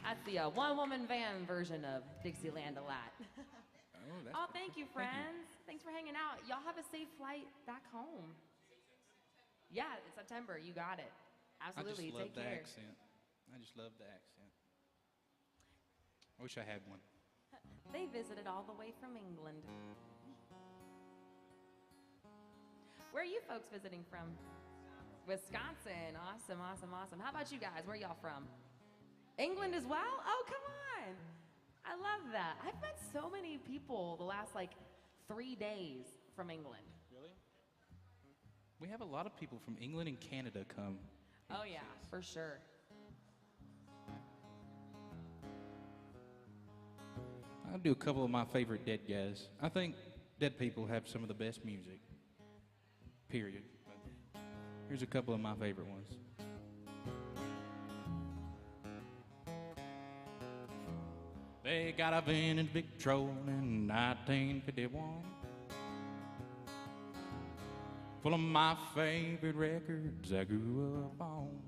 That's the one-woman band version of Dixieland a lot. Oh, thank you, friends. Thanks for hanging out. Y'all have a safe flight back home. Yeah, it's September. You got it. Absolutely.
I just love
Take
the
care.
accent. I just love the accent. I wish I had one.
They visited all the way from England. Where are you folks visiting from? Wisconsin. Awesome, awesome, awesome. How about you guys? Where are y'all from? England as well? Oh, come on. I love that. I've met so many people the last, 3 days from England.
Really? We have a lot of people from England and Canada come.
Oh, yeah, for sure.
I'll do a couple of my favorite dead guys. I think dead people have some of the best music. Period. But here's a couple of my favorite ones. They got a vintage Victrola in 1951, full of my favorite records I grew up on.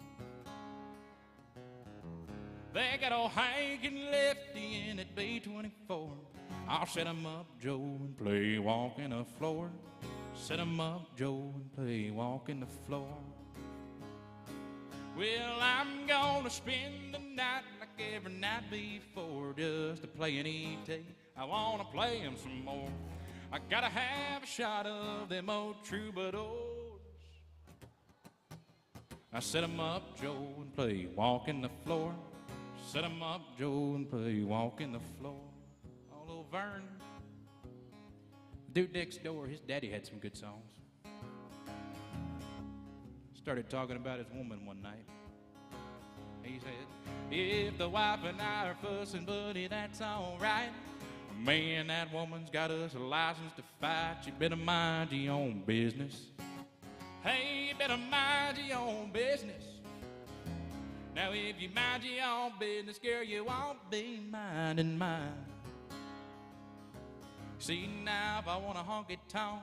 They got old Hank and Lefty in at B24. I'll set 'em up, Joe, and play Walking the Floor. Set 'em up, Joe, and play Walking the Floor. Well, I'm gonna spend the night like every night before, just to play an E.T. I wanna play 'em some more. I gotta have a shot of them old troubadours. I set 'em up, Joe, and play Walking the Floor. Set 'em up, Joe, and play Walking the Floor. Oh, little Vern. Dude next door, his daddy had some good songs. Started talking about his woman one night. He said, if the wife and I are fussing, buddy, that's all right. Man, that woman's got us a license to fight. You better mind your own business. Hey, you better mind your own business. Now, if you mind your own business, girl, you won't be minding mine. See, now, if I want a honky-tonk,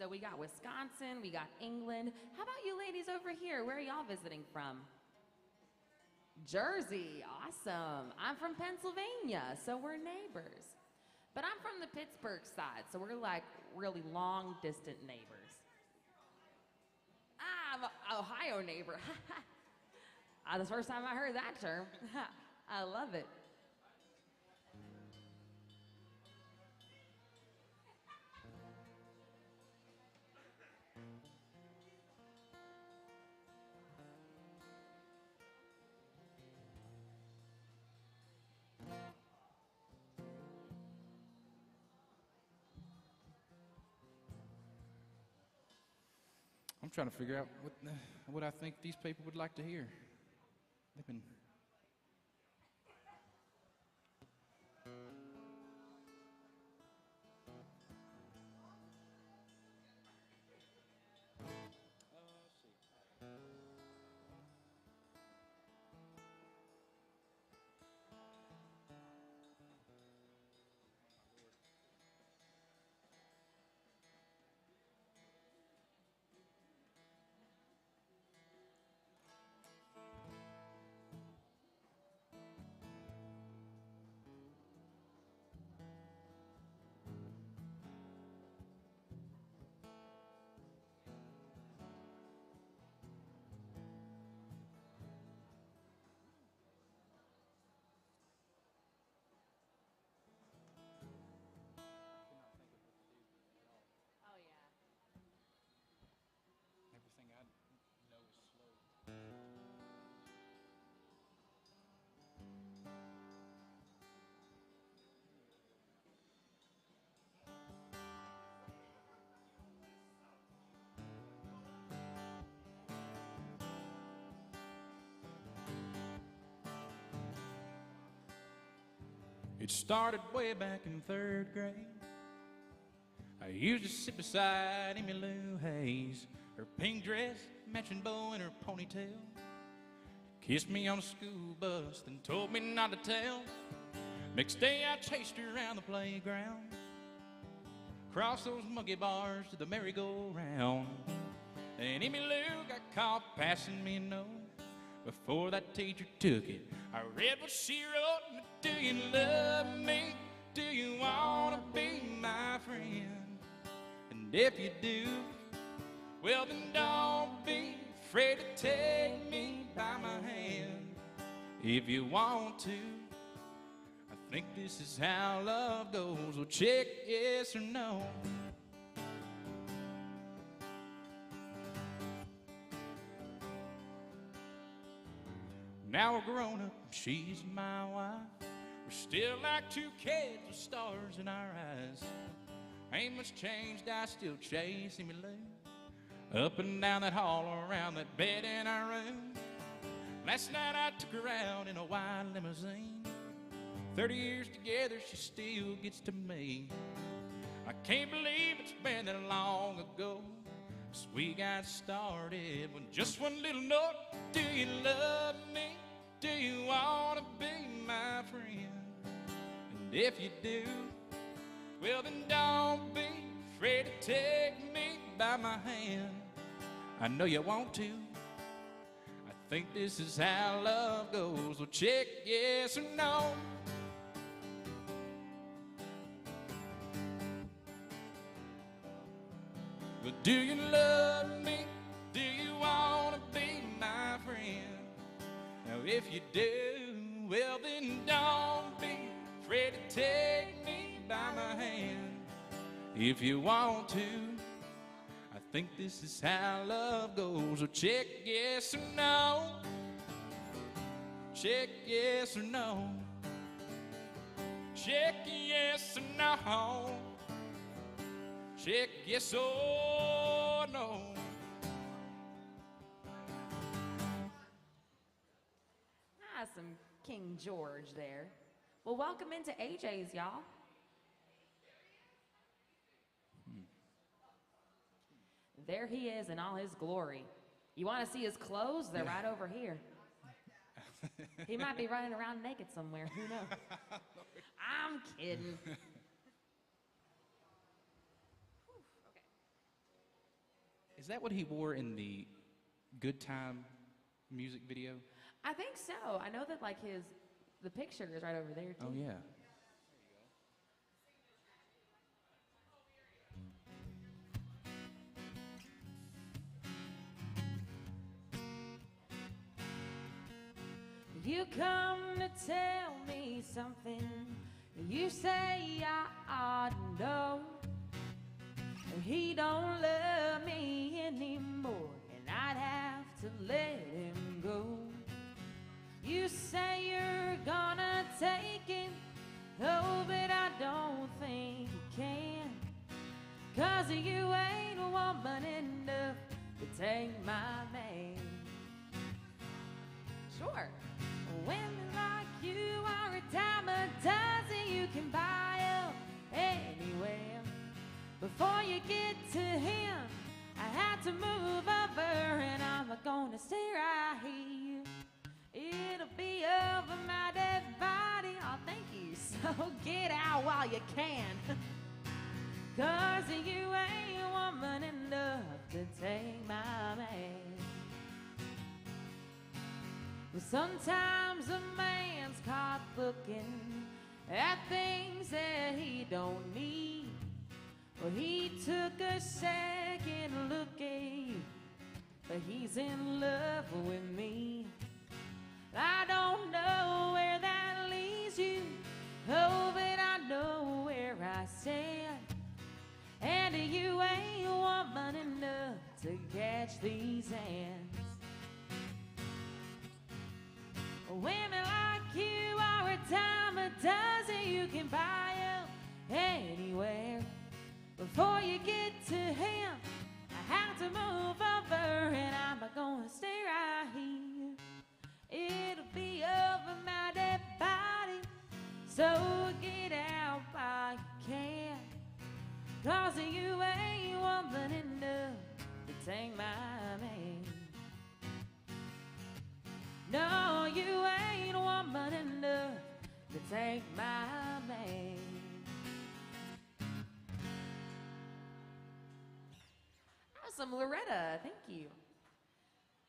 So we got Wisconsin, we got England. How about you ladies over here? Where are y'all visiting from? Jersey, awesome. I'm from Pennsylvania, so we're neighbors. But I'm from the Pittsburgh side, so we're like really long distant neighbors. I'm an Ohio neighbor. That's the first time I heard that term. I love it.
I'm trying to figure out what I think these people would like to hear. They've been.
Oh, yeah.
Everything I know is slow. It started way back in third grade. I used to sit beside Emmy Lou Hayes, her pink dress, matching bow, and her ponytail. Kissed me on a school bus, then told me not to tell. Next day I chased her around the playground, across those monkey bars to the merry-go-round. And Emmy Lou got caught passing me a note. Before that teacher took it, I read what she wrote. Do you love me? Do you want to be my friend? And if you do, well then don't be afraid to take me by my hand. If you want to, I think this is how love goes. Well, check yes or no. Now we're grown up, she's my wife. We're still like two kids with stars in our eyes. Ain't much changed, I still chase Emmy Lou up and down that hall, around that bed in our room. Last night I took her out in a white limousine. 30 years together, she still gets to me. I can't believe it's been that long ago since we got started with just one little note. Do you love me? Do you want to be my friend? And if you do, well then don't be afraid to take me by my hand. I know you want to. I think this is how love goes. Well, check yes or no. Well, do you love me? Do you want to be my friend? Now if you do, well then don't be afraid to take me by my hand. If you want to, I think this is how love goes. So check yes or no. Check yes or no. Check yes or no. Check yes or no.
Some King George there. Well, welcome into AJ's, y'all. There he is in all his glory. You want to see his clothes? They're right over here. He might be running around naked somewhere. Who knows? I'm kidding. Okay.
Is that what he wore in the Good Time music video?
I think so. I know that like the picture is right over there too.
Oh, yeah.
You come to tell me something. You say I ought to know. He don't love me anymore, and I'd have to let him go. You say you're gonna take him, oh, but I don't think you can. 'Cause you ain't a woman enough to take my man. Sure. Women like you are a dime a dozen. You can buy them anywhere. Before you get to him, I have to move over, and I'm gonna stay right here. It'll be over my dead body. Oh, thank you. So get out while you can. 'Cause you ain't a woman enough to take my man. Sometimes a man's caught looking at things that he don't need. Well, he took a second look at you, but he's in love with me. I don't know where that leads you, oh, but I know where I stand. And you ain't a woman enough to catch these hands. Women like you are a dime a dozen. You can buy them anywhere. Before you get to him, I have to move over, and I'm gonna stay right here. It'll be over my dead body, so get out while you can. 'Cause you ain't woman enough to take my man. No, you ain't a woman enough to take my man. Awesome, Loretta, thank you.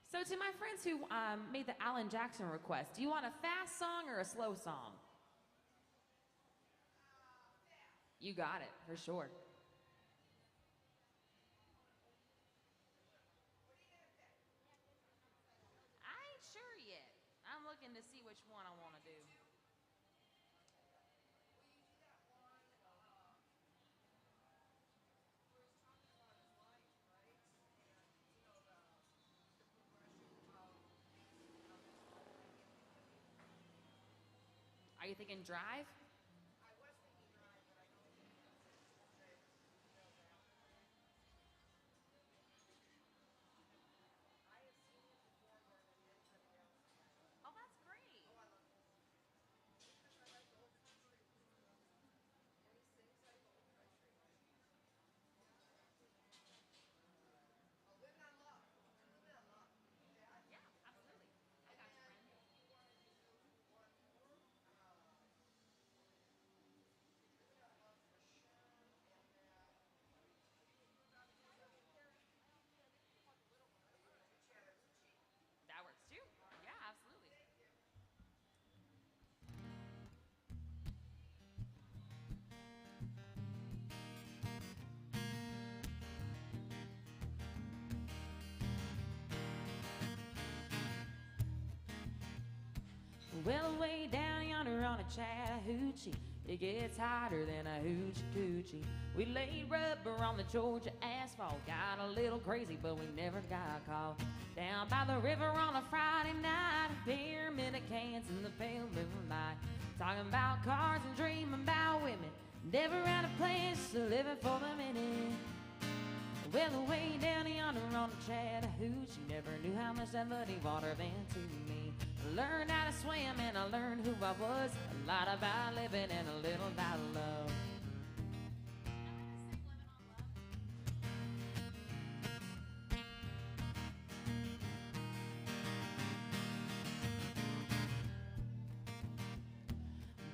So to my friends who made the Alan Jackson request, do you want a fast song or a slow song? You got it, for sure. To see which one I want to do. Are you thinking Drive? Well, way down yonder on a Chattahoochee, it gets hotter than a hoochie coochie. We laid rubber on the Georgia asphalt, got a little crazy, but we never got caught. Down by the river on a Friday night, beer, minute cans in the pale moonlight, talking about cars and dreaming about women, never had a place to living for the minute. Well, way down yonder on the Chattahoochee, never knew how much that muddy water meant to me. I learned how to swim and I learned who I was, a lot about living and a little about love.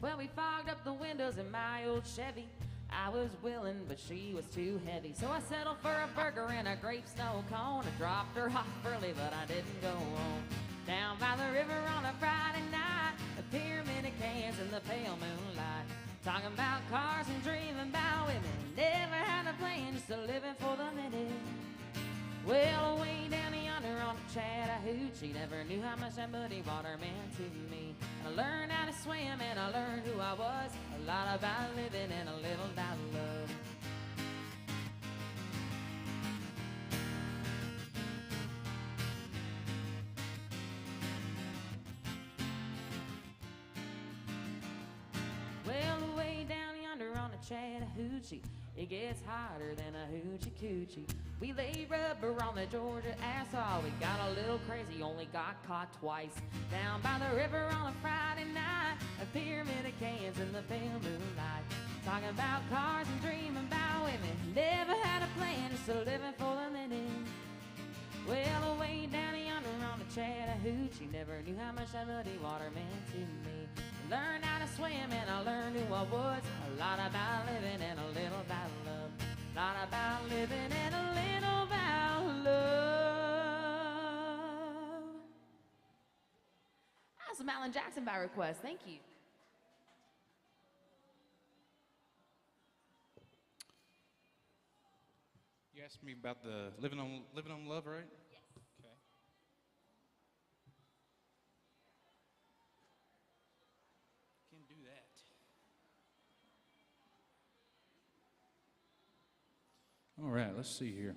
Well, we fogged up the windows in my old Chevy. I was willing, but she was too heavy. So I settled for a burger and a grape snow cone. I dropped her off early, but I didn't go home. Down by the river on a Friday night, a pyramid of cans in the pale moonlight. Talking about cars and dreaming about women. Never had a plan, just a living for the minute. Well, way down yonder on the Chattahoochee, never knew how much that muddy water meant to me. I learned how to swim and I learned who I was. A lot about living and a little about love. Well, way down yonder on the Chattahoochee, it gets hotter than a hoochie coochie. We laid rubber on the Georgia asphalt. We got a little crazy, only got caught twice. Down by the river on a Friday night, a pyramid of cans in the pale moonlight. Talking about cars and dreaming about women. Never had a plan, just a living for the minute. Well, way down yonder on the Chattahoochee, never knew how much that muddy water meant to me. Learned how to swim and I learned who I was. A lot about living and a little about love. A lot about living and a little about love. That's some Alan Jackson by request. Thank you.
You asked me about the living on love, right?
Yes.
Okay. Can do that. All right, let's see here.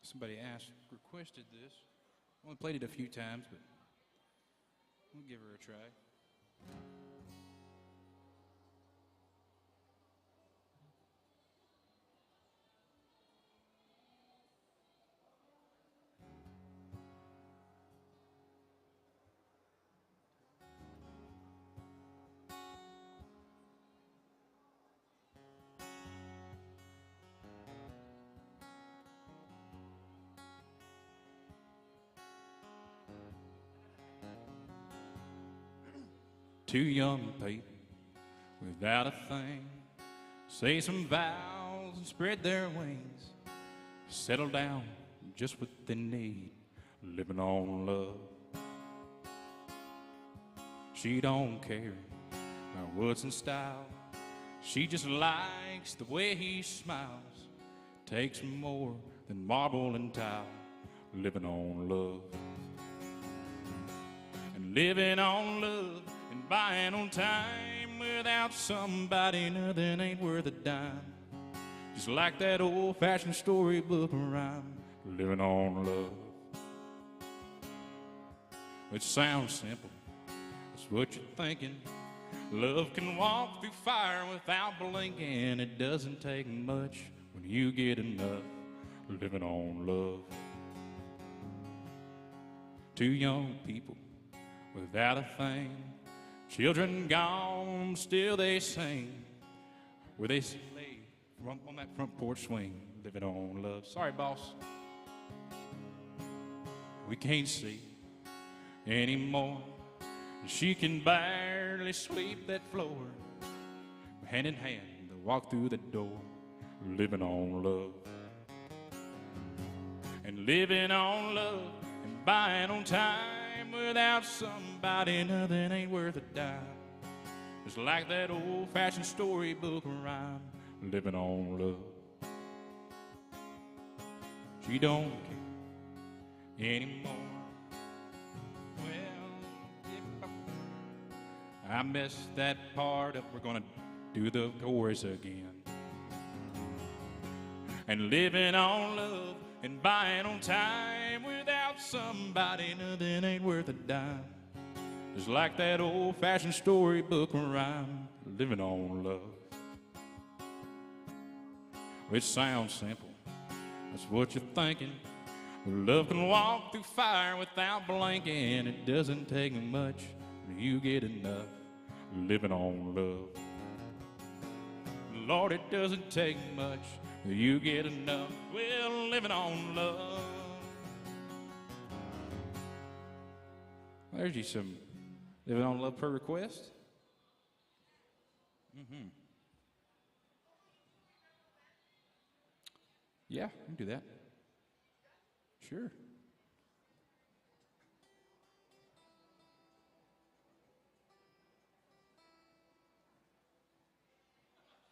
Somebody requested this. I only played it a few times, but we'll give her a try. Two young people without a thing say some vows and spread their wings, settle down just what they need, living on love. She don't care about what's in style, she just likes the way he smiles. Takes more than marble and tile, living on love. And living on love and buying on time, without somebody nothing ain't worth a dime. Just like that old-fashioned storybook rhyme, living on love. It sounds simple, that's what you're thinking. Love can walk through fire without blinking. It doesn't take much when you get enough, living on love. Two young people without a thing, children gone, still they sing, where they lay on that front porch swing, living on love. Sorry, boss. We can't see anymore. She can barely sweep that floor. Hand in hand, they walk through the door, living on love. And living on love and buying on time, without somebody nothing ain't worth a dime. Just like that old-fashioned storybook rhyme, living on love. She don't care anymore. Well, I messed that part up. We're gonna do the chorus again. And living on love and buying on time, without somebody nothing ain't worth a dime. just like that old-fashioned storybook rhyme, living on love. It sounds simple, that's what you're thinking. Love can walk through fire without blinking. It doesn't take much, you get enough, living on love. Lord, it doesn't take much, you get enough, well, living on love. There's you some living on love per request. Yeah, we can do that. Sure.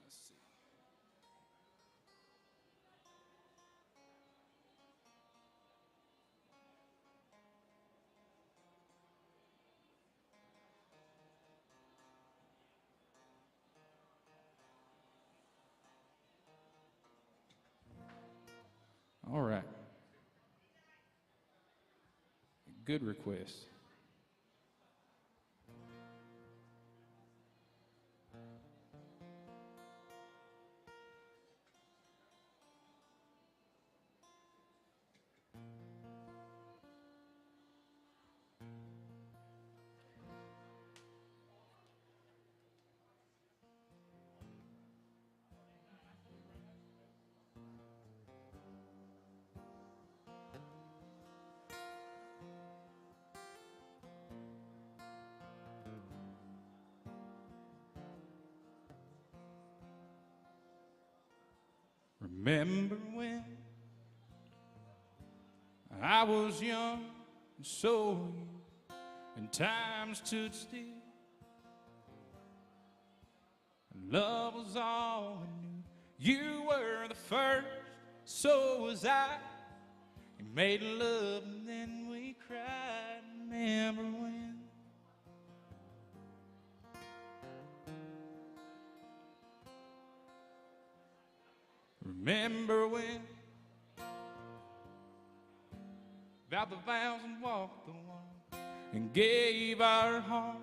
Let's see. All right. Good request. Remember when I was young and so were you, and time stood still, and love was all we knew. You were the first, so was I. You made love and then we cried. Remember when? Remember when? Vowed the vows and walked the walk and gave our heart.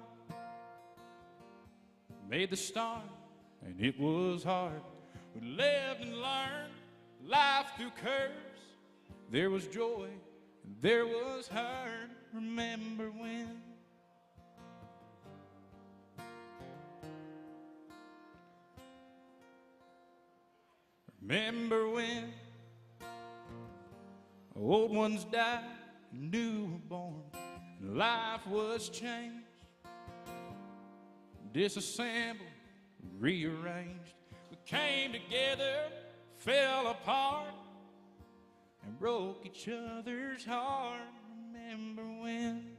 Made the start and it was hard. We lived and learned life through curves. There was joy and there was hurt. Remember when? Remember when old ones died, new were born, and life was changed, disassembled, rearranged. We came together, fell apart, and broke each other's heart. Remember when?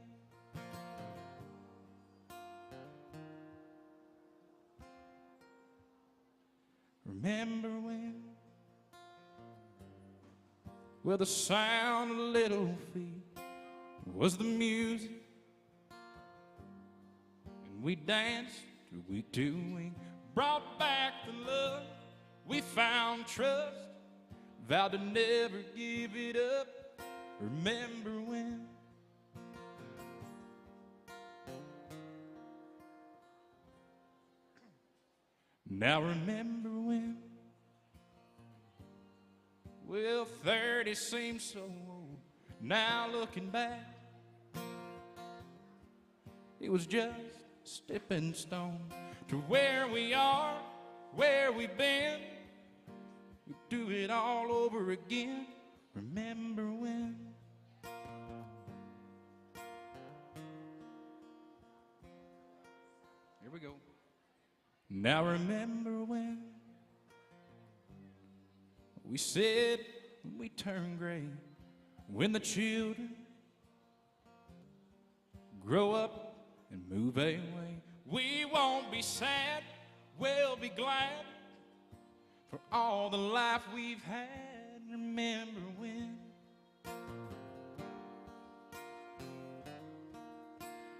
Remember when? Well, the sound of little feet was the music, and we danced through week to week, brought back the love, we found trust, vowed to never give it up. Remember when? Now remember when? Well, 30 seems so old. Now looking back, it was just a stepping stone to where we are, where we've been. We do it all over again. Remember when? Here we go. Now remember when? We said when we turn gray, when the children grow up and move away, we won't be sad, we'll be glad for all the life we've had. Remember when?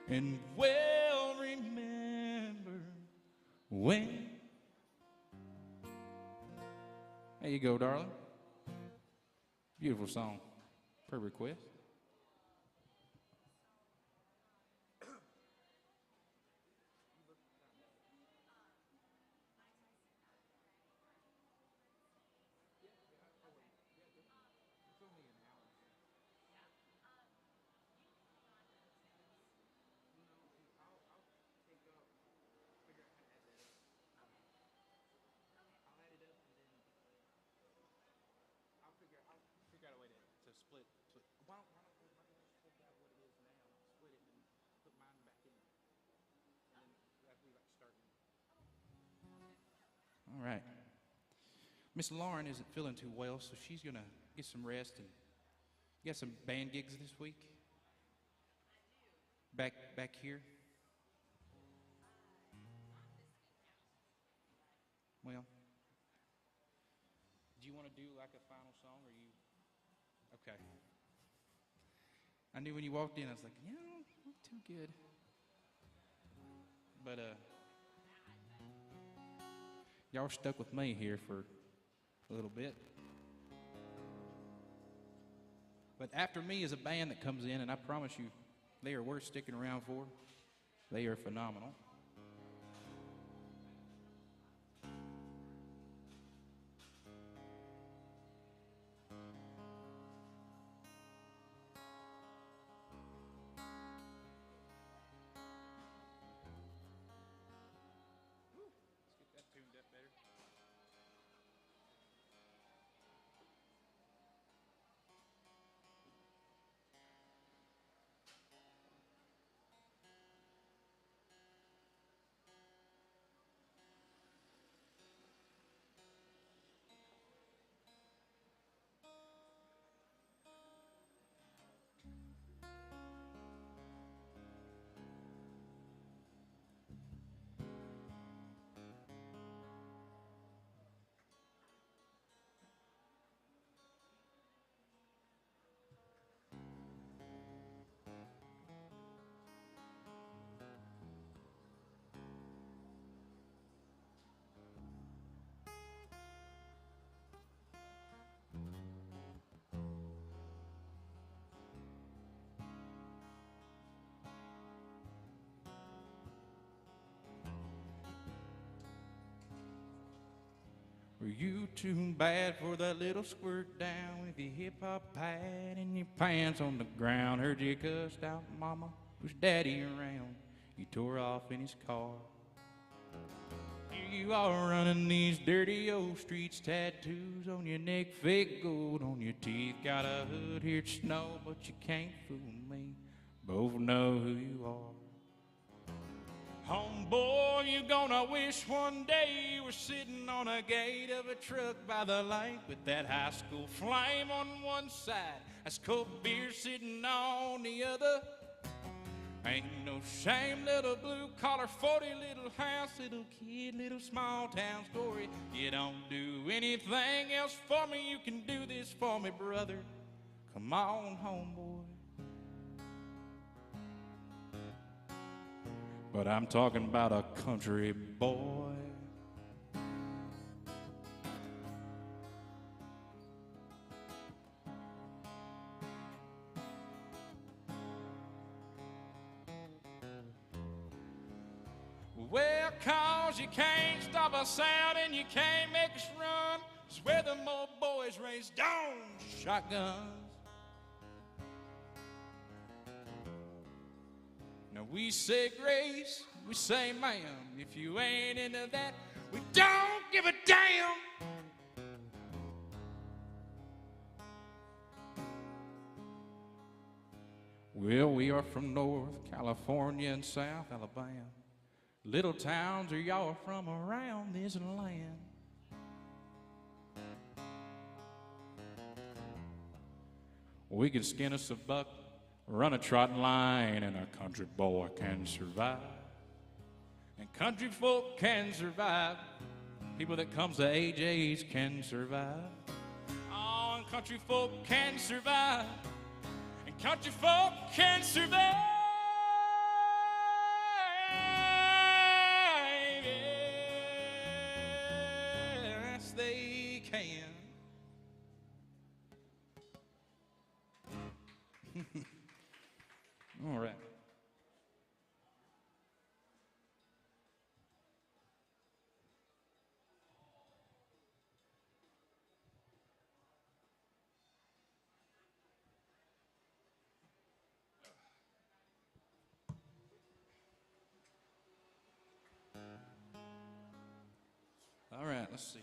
And we'll remember when. There you go, darling. Beautiful song, per request. All right. Miss Lauren isn't feeling too well, so she's going to get some rest. And you got some band gigs this week? Back here? Well, do you want to do like a final song, or you? Okay. I knew when you walked in, I was like, yeah, not too good. But y'all are stuck with me here for a little bit. But after me is a band that comes in, and I promise you, they are worth sticking around for. They are phenomenal. Were you too bad for that little squirt down with your hip-hop pad and your pants on the ground? Heard you cussed out mama, was daddy around? You tore off in his car. Here you are running these dirty old streets, tattoos on your neck, fake gold on your teeth. Got a hood here to snow, but you can't fool me. Both know who you are. Homeboy, you're gonna wish one day you were sitting on a gate of a truck by the lake with that high school flame on one side, that's cold beer sitting on the other. Ain't no shame, little blue-collar 40 little house, little kid, little small-town story. You don't do anything else for me, you can do this for me, brother. Come on, homeboy. But I'm talking about a country boy. Well, 'cause you can't stop us out and you can't make us run. It's where the old boys raise down shotguns. Now we say grace, we say ma'am. If you ain't into that, we don't give a damn. Well, we are from North California and South Alabama. Little towns, are y'all from around this land? We can skin us a buck, run a trotting line, and a country boy can survive. And country folk can survive. People that comes to AJ's can survive. Oh, and country folk can survive. And country folk can survive. Yes, they can. All right. All right, let's see.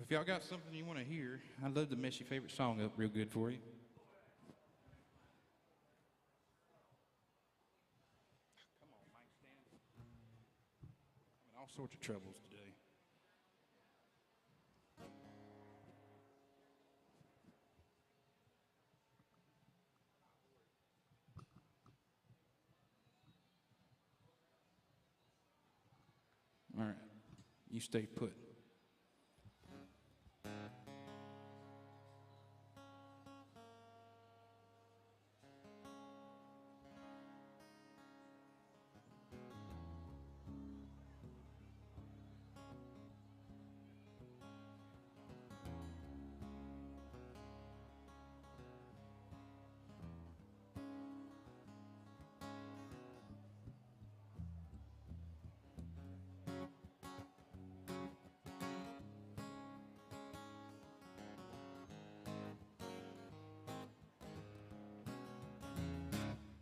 If y'all got something you want to hear, I'd love to mess your favorite song up real good for you. All sorts of troubles today. All right, you stay put.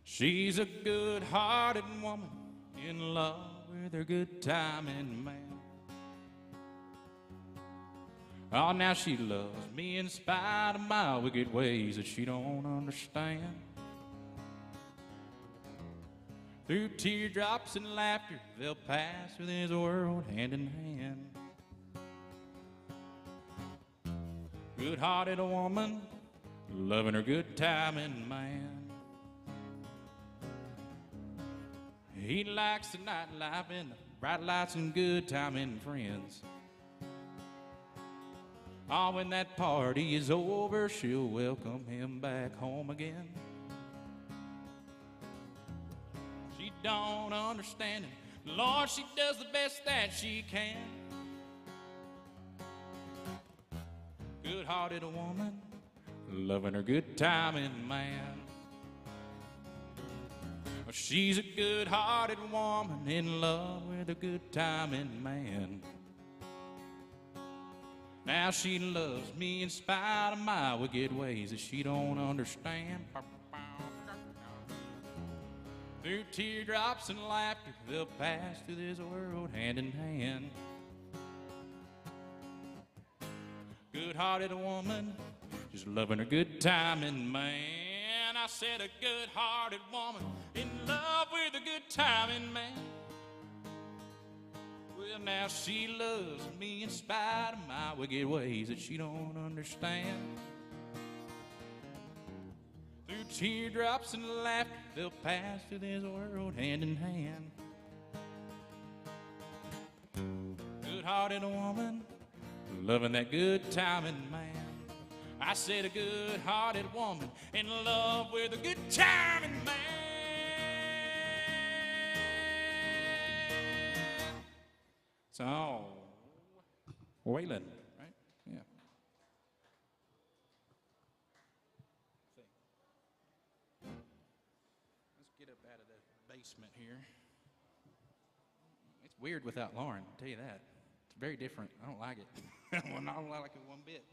She's a good-hearted woman in love with her good-timing man. Oh, now she loves me in spite of my wicked ways that she don't understand. Through teardrops and laughter, they'll pass through this world hand in hand. Good-hearted woman, loving her good-timing man. He likes the nightlife and the bright lights and good timing friends. Oh, when that party is over, she'll welcome him back home again. She don't understand it. Lord, she does the best that she can. Good-hearted woman, loving her good timing man. She's a good-hearted woman in love with a good-timing man. Now she loves me in spite of my wicked ways that she don't understand. Through teardrops and laughter, they'll pass through this world hand in hand. Good-hearted woman, just loving her good-timing man. I said a good-hearted woman in love with a good-timing man. Well, now she loves me in spite of my wicked ways that she don't understand. Through teardrops and laughter, they'll pass through this world hand in hand. Good-hearted woman, loving that good-timing man. I said a good-hearted woman in love with a good-timing man. So, Waylon, right? Yeah. Let's get up out of the basement here. It's weird without Lauren, I'll tell you that. It's very different. I don't like it. Well, I don't like it one bit.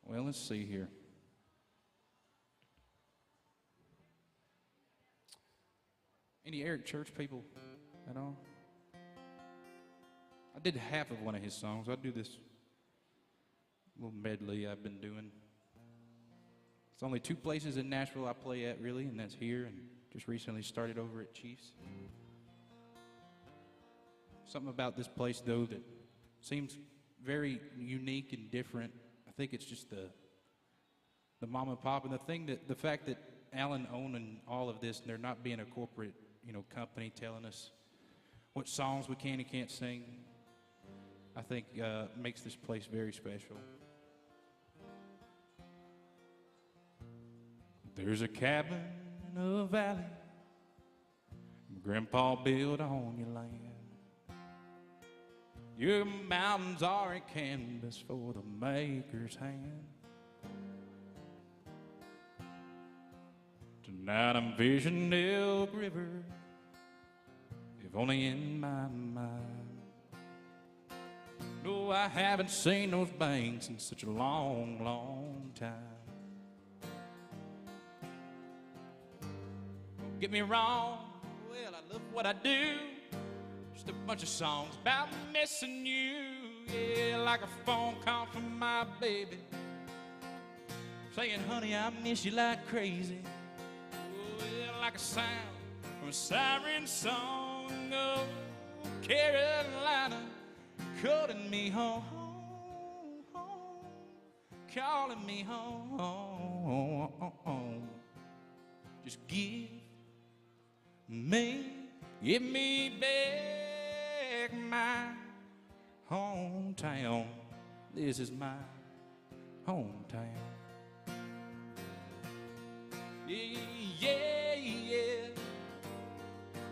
Well, let's see here. Any Eric Church people at all? I did half of one of his songs. I'll do this little medley I've been doing. It's only 2 places in Nashville I play at, really, and that's here, and just recently started over at Chiefs. Something about this place, though, that seems very unique and different. I think it's just the mom and pop, and the fact that Alan owning all of this, and there not being a corporate, company telling us what songs we can and can't sing, I think makes this place very special. There's a cabin in a valley Grandpa built on your land. Your mountains are a canvas for the maker's hand. Tonight I'm fishing Elk River, if only in my mind. No, I haven't seen those banks in such a long, long time. Don't get me wrong, well, I love what I do. Just a bunch of songs about missing you. yeah, like a phone call from my baby, saying, honey, I miss you like crazy. Oh, yeah, like a sound from a siren song. Oh, Carolina, calling me home, home, calling me home. Just give me back my hometown. This is my hometown. Yeah, yeah, yeah.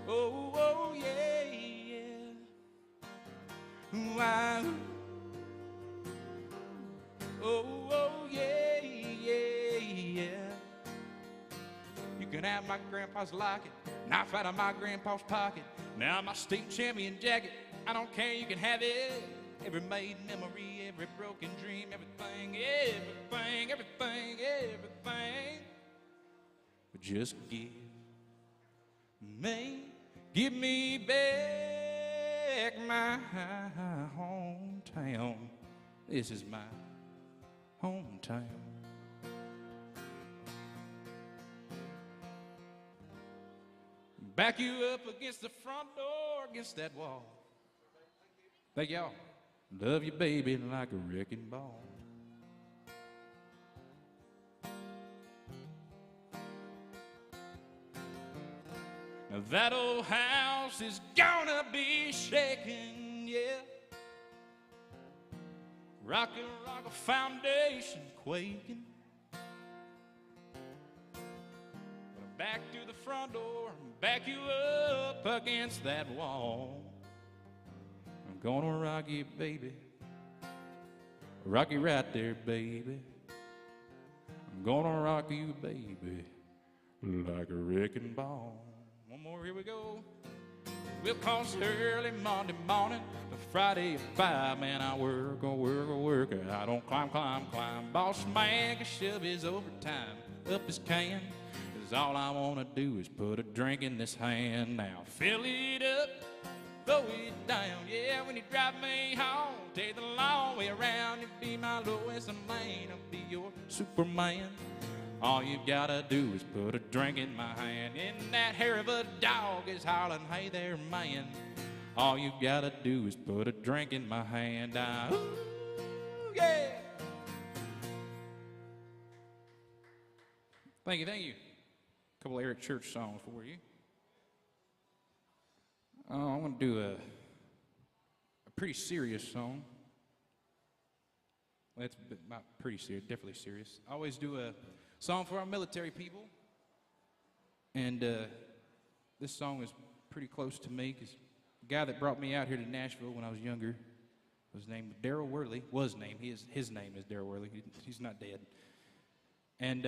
Oh, oh, yeah, yeah. Wow. Oh, oh, yeah, yeah, yeah. You can have my grandpa's locket, knife out of my grandpa's pocket. Now my state champion jacket, I don't care, you can have it. Every made memory, every broken dream, everything, everything, everything, everything. But just give me back my hometown. This is my hometown. Back you up against the front door, against that wall. Thank y'all. Love you, baby, like a wrecking ball. Now that old house is gonna be shaking, yeah. Rocking like a foundation quaking. Back through the front door, back you up against that wall. I'm gonna rock you, baby. Rock you right there, baby. I'm gonna rock you, baby, like a wrecking ball. One more, here we go. We'll cross early Monday morning to Friday at 5. Man, I work, I don't climb. Boss man can shove his overtime up his can. All I want to do is put a drink in this hand. Now fill it up, throw it down. Yeah, when you drive me home, take the long way around. You be my Lois Lane, I'll be your Superman. All you gotta do is put a drink in my hand. And that hair of a dog is howling, hey there, man. All you gotta do is put a drink in my hand. Ooh, yeah. Thank you, thank you. Couple Eric Church songs for you. I'm going to do a pretty serious song. Well, it's not pretty serious, definitely serious. I always do a song for our military people. And this song is pretty close to me because the guy that brought me out here to Nashville when I was younger was named Daryl Worley. His name is Daryl Worley. He's not dead. And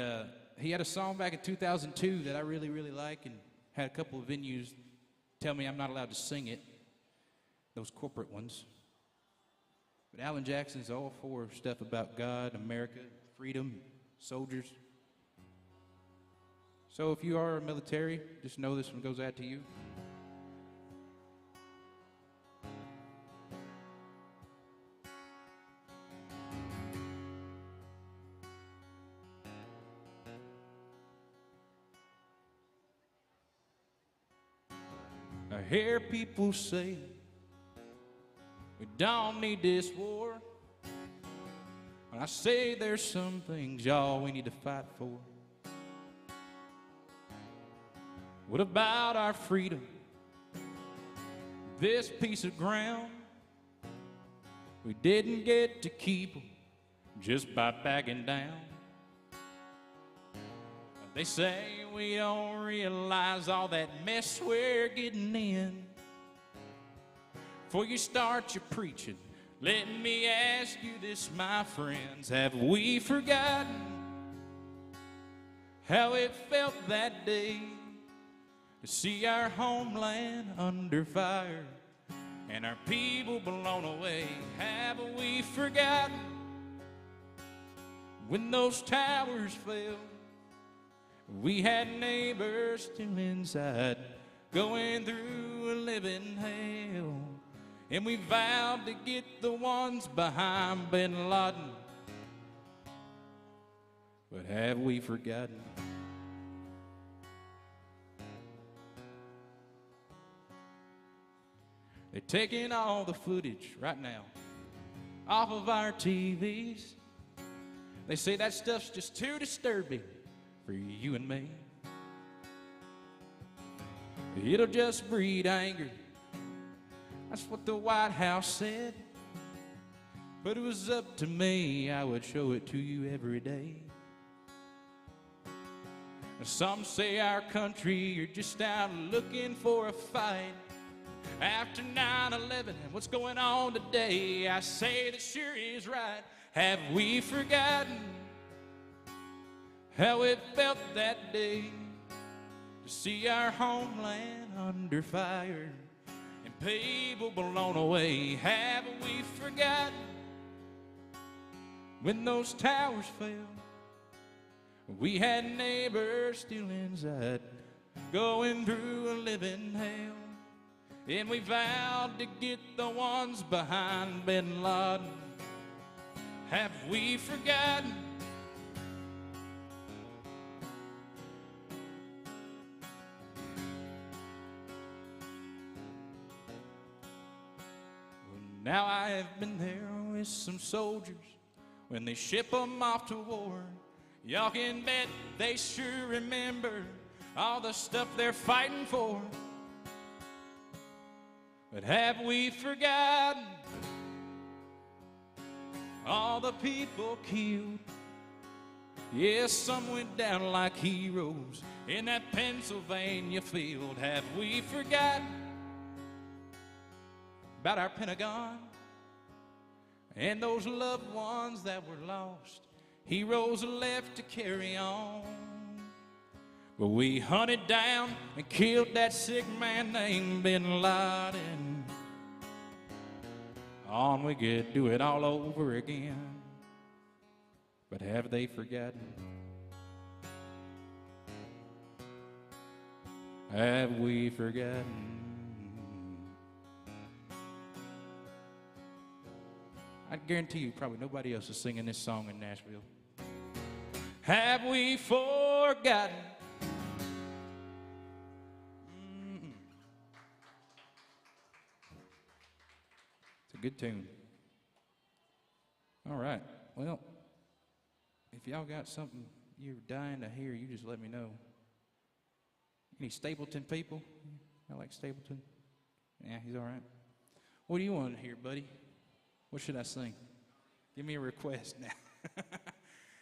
he had a song back in 2002 that I really, really like, and had a couple of venues tell me I'm not allowed to sing it, those corporate ones. But Alan Jackson's all for stuff about God, America, freedom, soldiers. So if you are a military, just know this one goes out to you. I hear people say we don't need this war. And I say there's some things, y'all, we need to fight for. What about our freedom? This piece of ground we didn't get to keep just by backing down. They say we don't realize all that mess we're getting in. Before you start your preaching, let me ask you this, my friends. Have we forgotten how it felt that day to see our homeland under fire and our people blown away? Have we forgotten when those towers fell? We had neighbors still inside, going through a living hell. and we vowed to get the ones behind Bin Laden. But have we forgotten? They're taking all the footage right now off of our TVs. They say that stuff's just too disturbing for you and me. It'll just breed anger. That's what the White House said. But it was up to me, I would show it to you every day. Some say our country are just out looking for a fight. After 9/11 and what's going on today, I say that sure is right. Have we forgotten how it felt that day to see our homeland under fire and people blown away? Have we forgotten when those towers fell? We had neighbors still inside, going through a living hell. And we vowed to get the ones behind Bin Laden. Have we forgotten? Well, now I have been there with some soldiers when they ship them off to war. Y'all can bet they sure remember all the stuff they're fighting for. But have we forgotten all the people killed? Yes, some went down like heroes in that Pennsylvania field. Have we forgotten about our Pentagon and those loved ones that were lost? Heroes left to carry on. But we hunted down and killed that sick man named Bin Laden. On we get, do it all over again. But have they forgotten? Have we forgotten? I guarantee you probably nobody else is singing this song in Nashville. Have we forgotten? It's a good tune. All right. Well, if y'all got something you're dying to hear, you just let me know. Any Stapleton people? I like Stapleton. Yeah, he's all right. What do you want to hear, buddy? What should I sing? Give me a request now.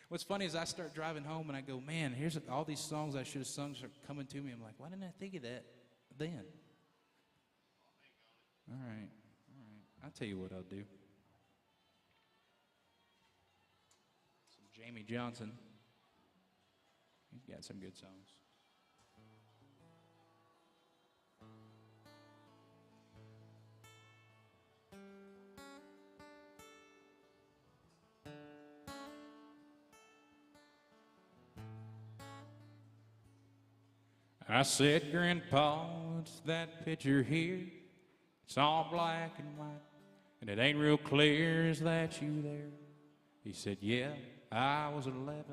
What's funny is I start driving home and I go, man, here's all these songs I should have sung are coming to me. I'm like, why didn't I think of that then? All right. I'll tell you what I'll do. Some Jamie Johnson. He's got some good songs. I said, Grandpa, it's that picture here. It's all black and white, and it ain't real clear. Is that you there? He said, yeah, I was 11.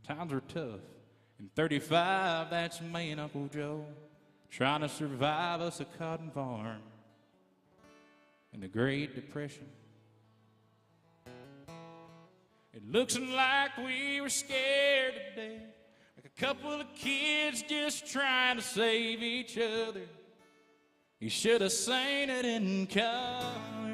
Times were tough. In 35, that's me and Uncle Joe trying to survive us a cotton farm in the Great Depression. It looks like we were scared to death, like a couple of kids just trying to save each other. You should have seen it in color.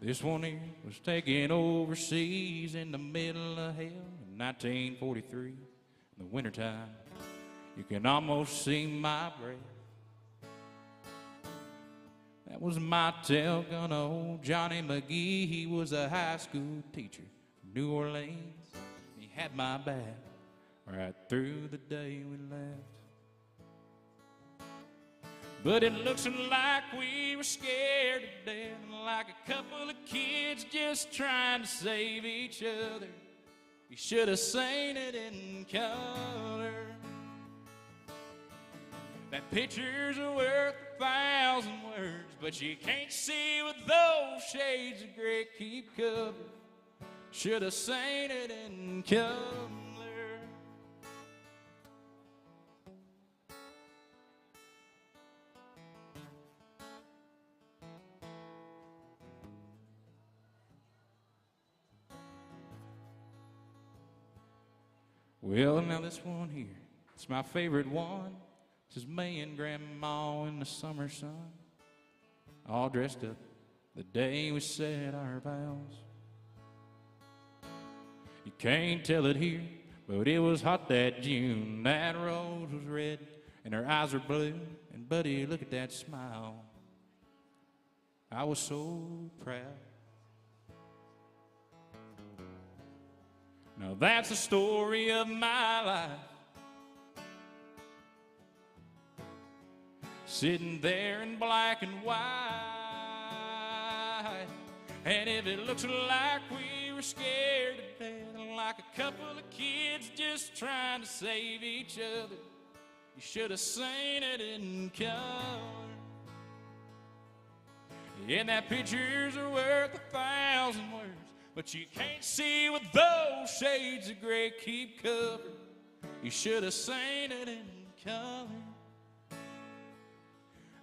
This one here was taken overseas in the middle of hell in 1943. In the wintertime, you can almost see my breath. That was my tail gun, old Johnny McGee. He was a high school teacher from New Orleans. He had my back right through the day we left. But it looks like we were scared to death, like a couple of kids just trying to save each other. You should have seen it in color. That pictures are worth 1,000 words, but you can't see what those shades of gray keep covered. Should have seen it in color. Well, now this one here, it's my favorite one. This is me and Grandma in the summer sun, all dressed up the day we said our vows. You can't tell it here, but it was hot that June. That rose was red and her eyes were blue. And buddy, look at that smile. I was so proud. Now that's the story of my life. Sitting there in black and white. And if it looks like we were scared to death, like a couple of kids just trying to save each other, you should have seen it in color. Yeah, that pictures are worth 1,000 words, but you can't see what those shades of gray keep covered. You should have seen it in color.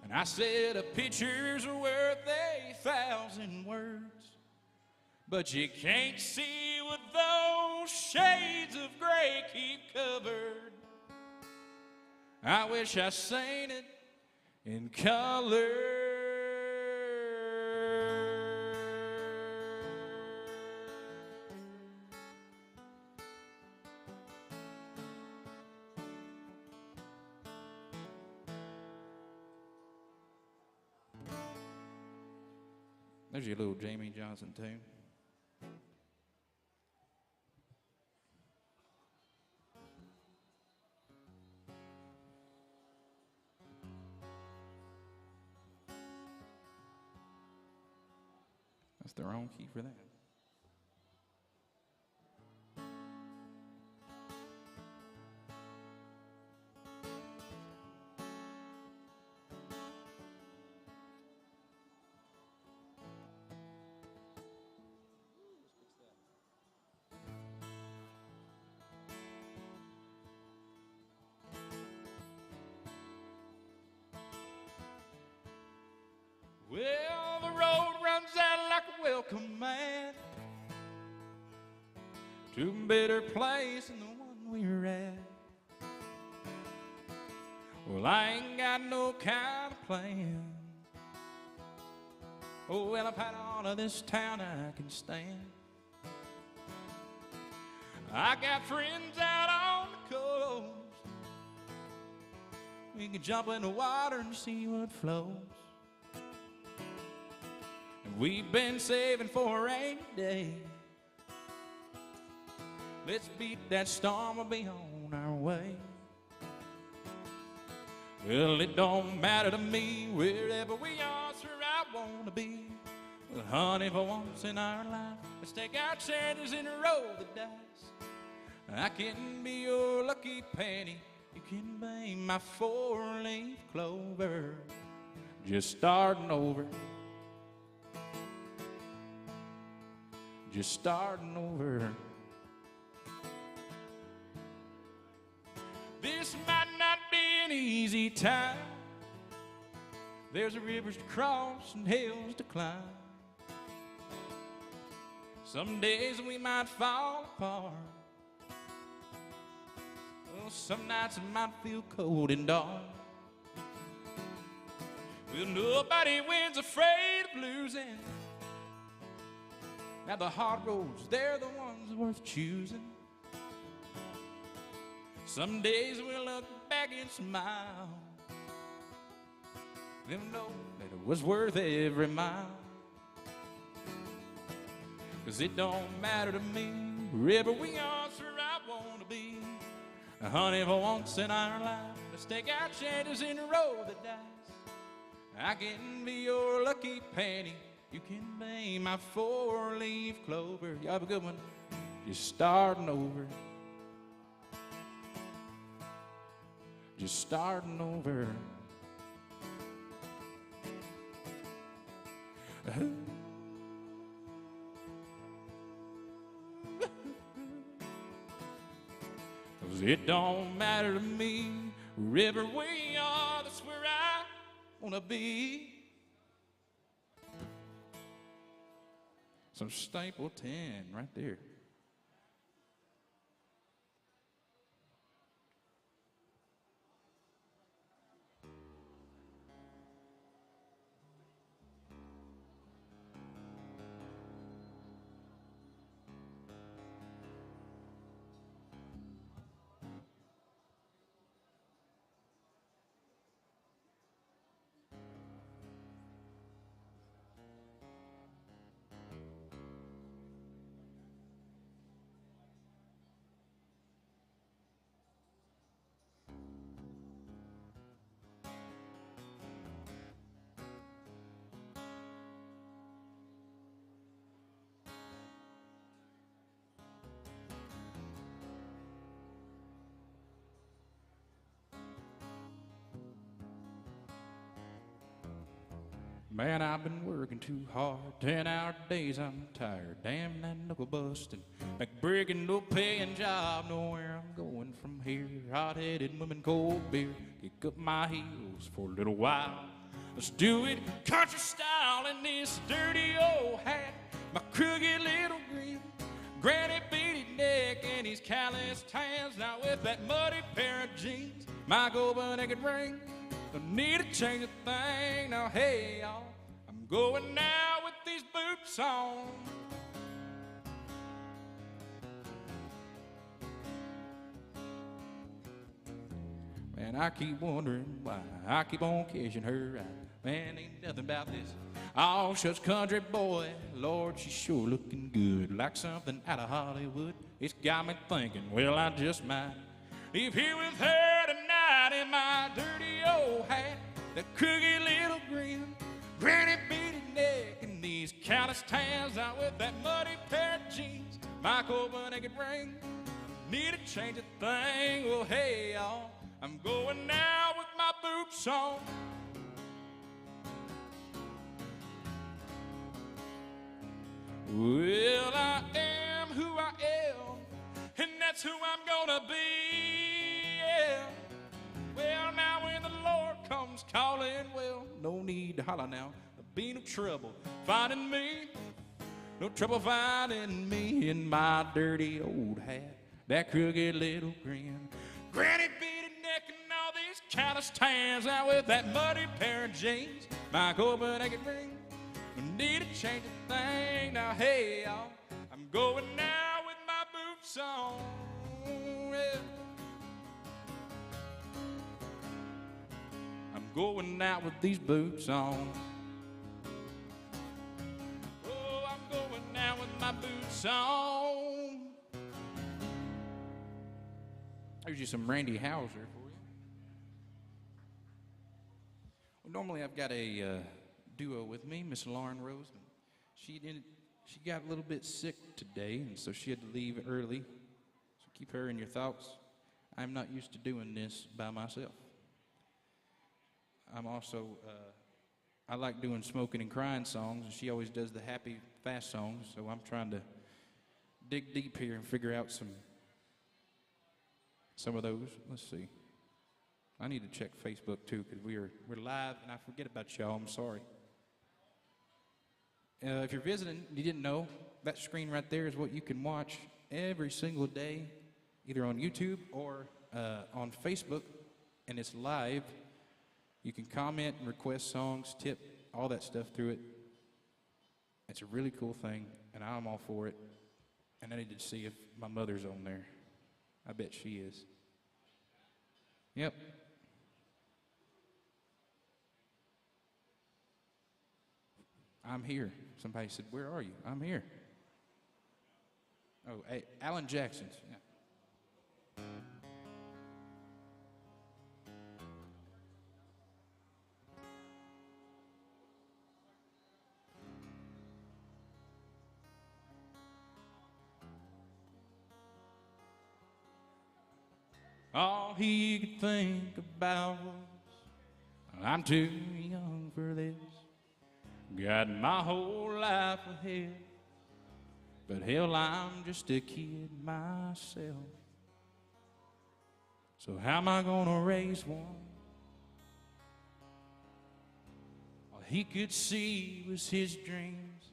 And I said, a pictures are worth 1,000 words, but you can't see what those shades of gray keep covered. I wish I seen it in color. There's your little Jamie Johnson tune. That's the wrong key for that. Well, the road runs out like a welcome mat to a better place than the one we were at. Well, I ain't got no kind of plan. Oh, well, I've had all of this town I can stand. I got friends out on the coast. We can jump in the water and see what flows. We've been saving for a rainy day. Let's beat that storm, we'll be on our way. Well, it don't matter to me wherever we are, it's where I want to be. Well, honey, for once in our life, let's take our chances and roll the dice. I can be your lucky penny, you can be my four-leaf clover. Just starting over. Just starting over. This might not be an easy time. There's rivers to cross and hills to climb. Some days we might fall apart. Well, some nights it might feel cold and dark. Well, nobody wins afraid of losing. Now the hard roads, they're the ones worth choosing. Some days we'll look back and smile, then know that it was worth every mile. 'Cause it don't matter to me, wherever we are, it's where I want to be. Now, honey, for once in our life, let's take our chances and roll the dice. I can be your lucky penny, you can be my four-leaf clover. Y'all have a good one. just starting over. Just starting over. 'Cause it don't matter to me, wherever we are, that's where I wanna be. Some Stapleton right there. Man, I've been working too hard, 10-hour days, I'm tired. Damn that knuckle busting, back breaking, no paying job. Know where I'm going from here. Hot-headed women, cold beer. Kick up my heels for a little while. Let's do it country style in this dirty old hat, my crooked little grin, granny beady neck, and these calloused hands. Now with that muddy pair of jeans, my gold-naked ring. Don't need to change a thing. Now, hey, y'all, I'm going now with these boots on. Man, I keep wondering why I keep on catching her eye. Man, ain't nothing about this. Oh, shucks, country boy, Lord, she's sure looking good, like something out of Hollywood. It's got me thinking, well, I just might leave here with her tonight in my dirty old hat, that crooked little grin, granny beady neck, and these calloused hands. Out with that muddy pair of jeans, my gold-naked ring. Need to change a thing. Well, hey, y'all, I'm going now with my boots on. Well, I am who I am, and that's who I'm gonna be. Yeah. Well, now when the Lord comes calling, well, no need to holler now. There'll be no trouble finding me. No trouble finding me in my dirty old hat, that crooked little grin, granny beady neck, and all these calloused hands. Out with that muddy pair of jeans, my gold-naked ring. Need to change a thing. Now, hey, y'all, I'm going now with my boots on. Yeah. I'm going out with these boots on. Oh, I'm going now with my boots on. There's you some Randy Houser for you. Well, normally I've got a duo with me, Miss Lauren Rose. She got a little bit sick today, and so she had to leave early. So keep her in your thoughts. I'm not used to doing this by myself. I'm also, I like doing smoking and crying songs, and she always does the happy, fast songs, so I'm trying to dig deep here and figure out some of those. Let's see. I need to check Facebook, too, because we're live, and I forget about y'all. I'm sorry. If you're visiting, you didn't know, that screen right there is what you can watch every single day, either on YouTube or on Facebook, and it's live. You can comment and request songs, tip, all that stuff through it. It's a really cool thing, and I'm all for it. And I need to see if my mother's on there. I bet she is. Yep. I'm here. Somebody said, where are you? I'm here. Oh, hey, Alan Jackson's. Yeah. All he could think about was, I'm too young for this. Got my whole life ahead, but hell, I'm just a kid myself. So how am I gonna raise one? All he could see was his dreams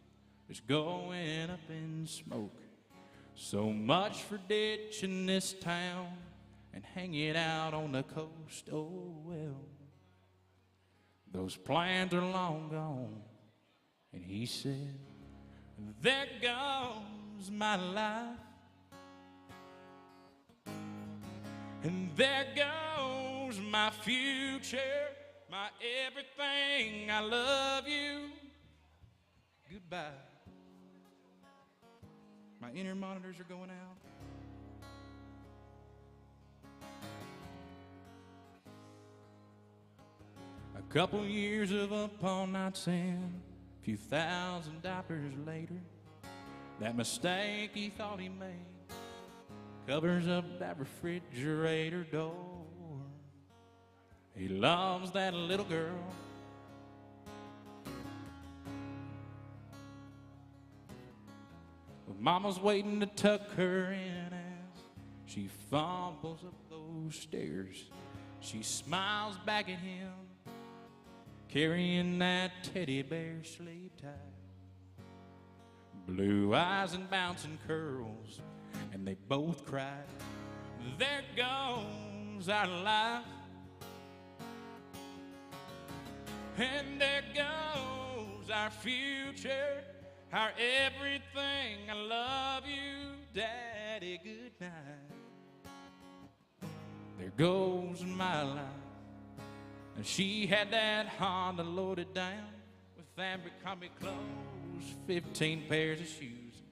just going up in smoke. So much for ditching this town and hanging out on the coast. Oh well, those plans are long gone. And he said, there goes my life, and there goes my future, my everything. I love you. Goodbye. My inner monitors are going out. A couple years of up all night sin, a few thousand diapers later, that mistake he thought he made covers up that refrigerator door. He loves that little girl, but Mama's waiting to tuck her in as she fumbles up those stairs. She smiles back at him, carrying that teddy bear sleeve tied. Blue eyes and bouncing curls, and they both cried, there goes our life, and there goes our future, our everything. I love you, Daddy, good night. There goes my life. And she had that Honda loaded down with Abercrombie clothes, 15 pairs of shoes,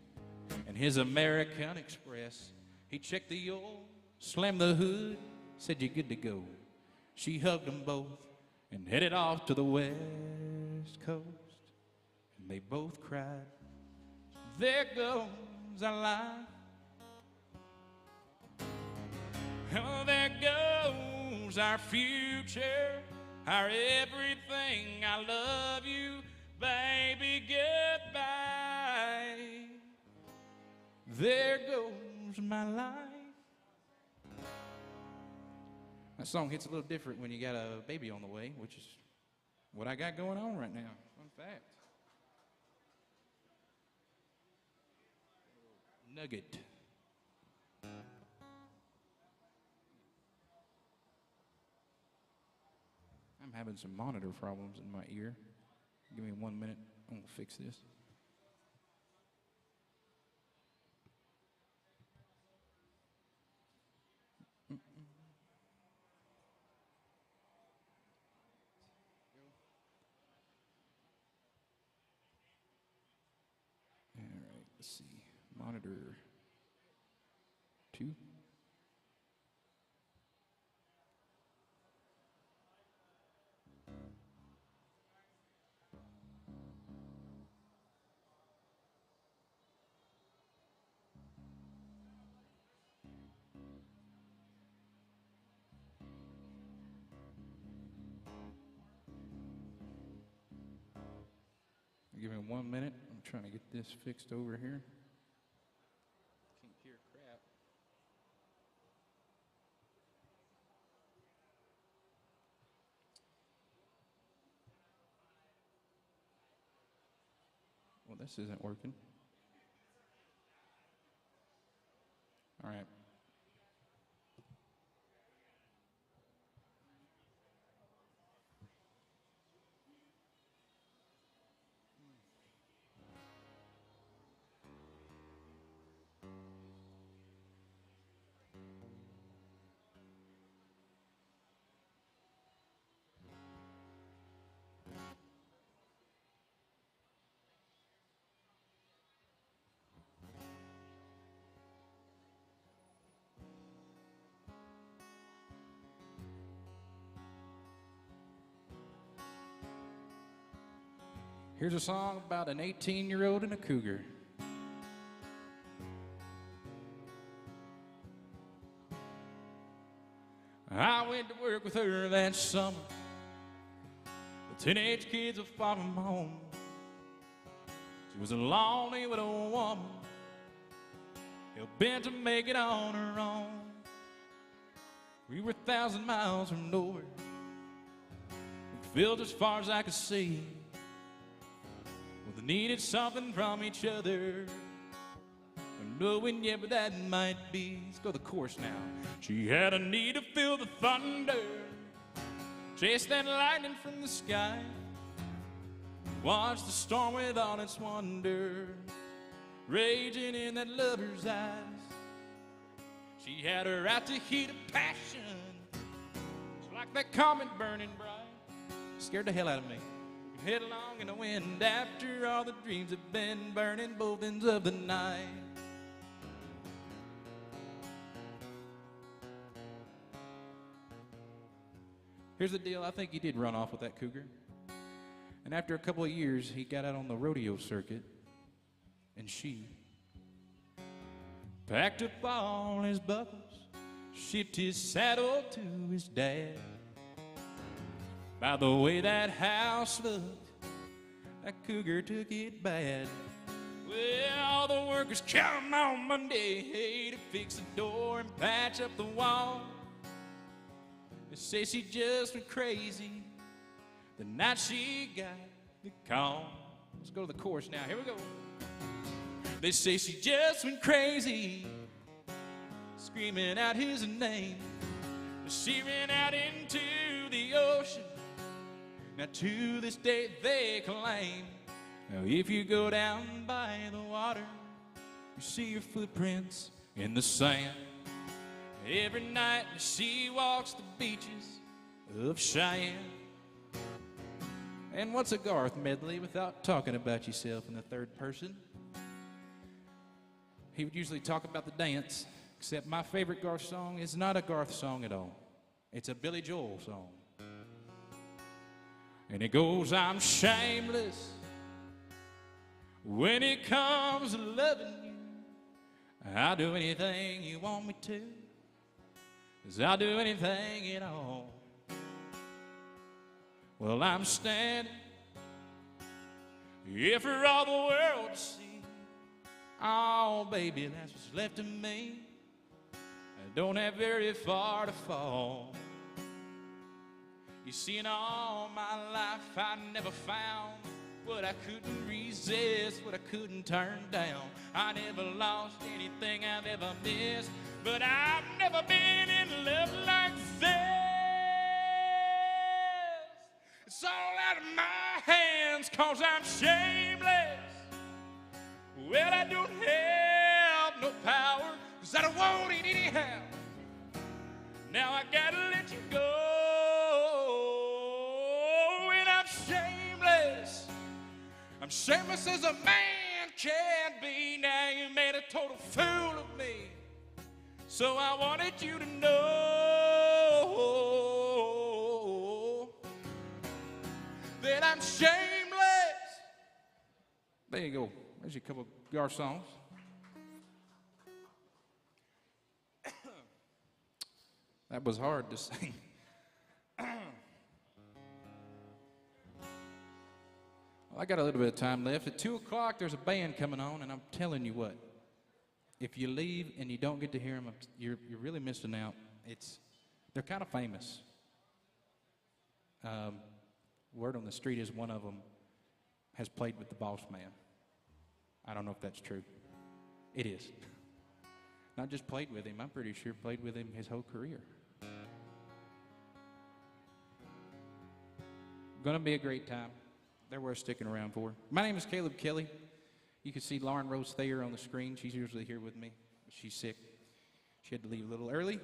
and his American Express. He checked the oil, slammed the hood, said, you're good to go. She hugged them both and headed off to the West Coast. And they both cried, there goes our life. Oh, there goes our future, our everything. I love you, baby, goodbye. There goes my life. That song hits a little different when you got a baby on the way, which is what I got going on right now. Fun fact. Nugget. I'm having some monitor problems in my ear. Give me 1 minute. I'm going to fix this. All right, let's see. Monitor 2. Give me 1 minute. I'm trying to get this fixed over here. Can't hear crap. Well, this isn't working. All right. Here's a song about an 18-year-old and a cougar. I went to work with her that summer. The teenage kids were far from home. She was a lonely widow woman, hell-bent to make it on her own. We were 1,000 miles from nowhere, filled as far as I could see. We needed something from each other, and knowing, yeah, but that might be. Let's go to the chorus now. She had a need to feel the thunder, chase that lightning from the sky, watch the storm with all its wonder, raging in that lover's eyes. She had her out to heat a passion, it's like that comet burning bright. Scared the hell out of me. Headlong in the wind after all the dreams have been burning both ends of the night. Here's the deal, I think he did run off with that cougar. And after a couple of years, he got out on the rodeo circuit, and she packed up all his buckles, shipped his saddle to his dad. By the way that house looked, that cougar took it bad. Well, the workers come on Monday to fix the door and patch up the wall. They say she just went crazy the night she got the call. Let's go to the chorus now. Here we go. They say she just went crazy, screaming out his name. She ran out into the ocean. Now to this day they claim, now if you go down by the water, you see your footprints in the sand. Every night she walks the beaches of Cheyenne. And what's a Garth medley without talking about yourself in the third person? He would usually talk about the dance, except my favorite Garth song is not a Garth song at all. It's a Billy Joel song. And it goes, I'm shameless when it comes to loving you. I'll do anything you want me to, 'cause I'll do anything at all. Well, I'm standing here for all the world to see. Oh, baby, that's what's left of me. I don't have very far to fall. You see, in all my life I never found what I couldn't resist, what I couldn't turn down. I never lost anything I've ever missed, but I've never been in love like this. It's all out of my hands 'cause I'm shameless. Well, I don't have no power 'cause I don't want it anyhow. Now I gotta let you go. I'm shameless as a man can be. Now you made a total fool of me, so I wanted you to know that I'm shameless. There you go. There's a couple of Garth songs. That was hard to sing. I got a little bit of time left. At 2 o'clock, there's a band coming on, and I'm telling you what, if you leave and you don't get to hear them, you're really missing out. They're kind of famous. Word on the street is one of them has played with the Boss Man. I don't know if that's true. It is. Not just played with him, I'm pretty sure played with him his whole career. Gonna be a great time. They're worth sticking around for. My name is Caleb Kelly. You can see Lauren Rose Thayer on the screen. She's usually here with me. She's sick. She had to leave a little early.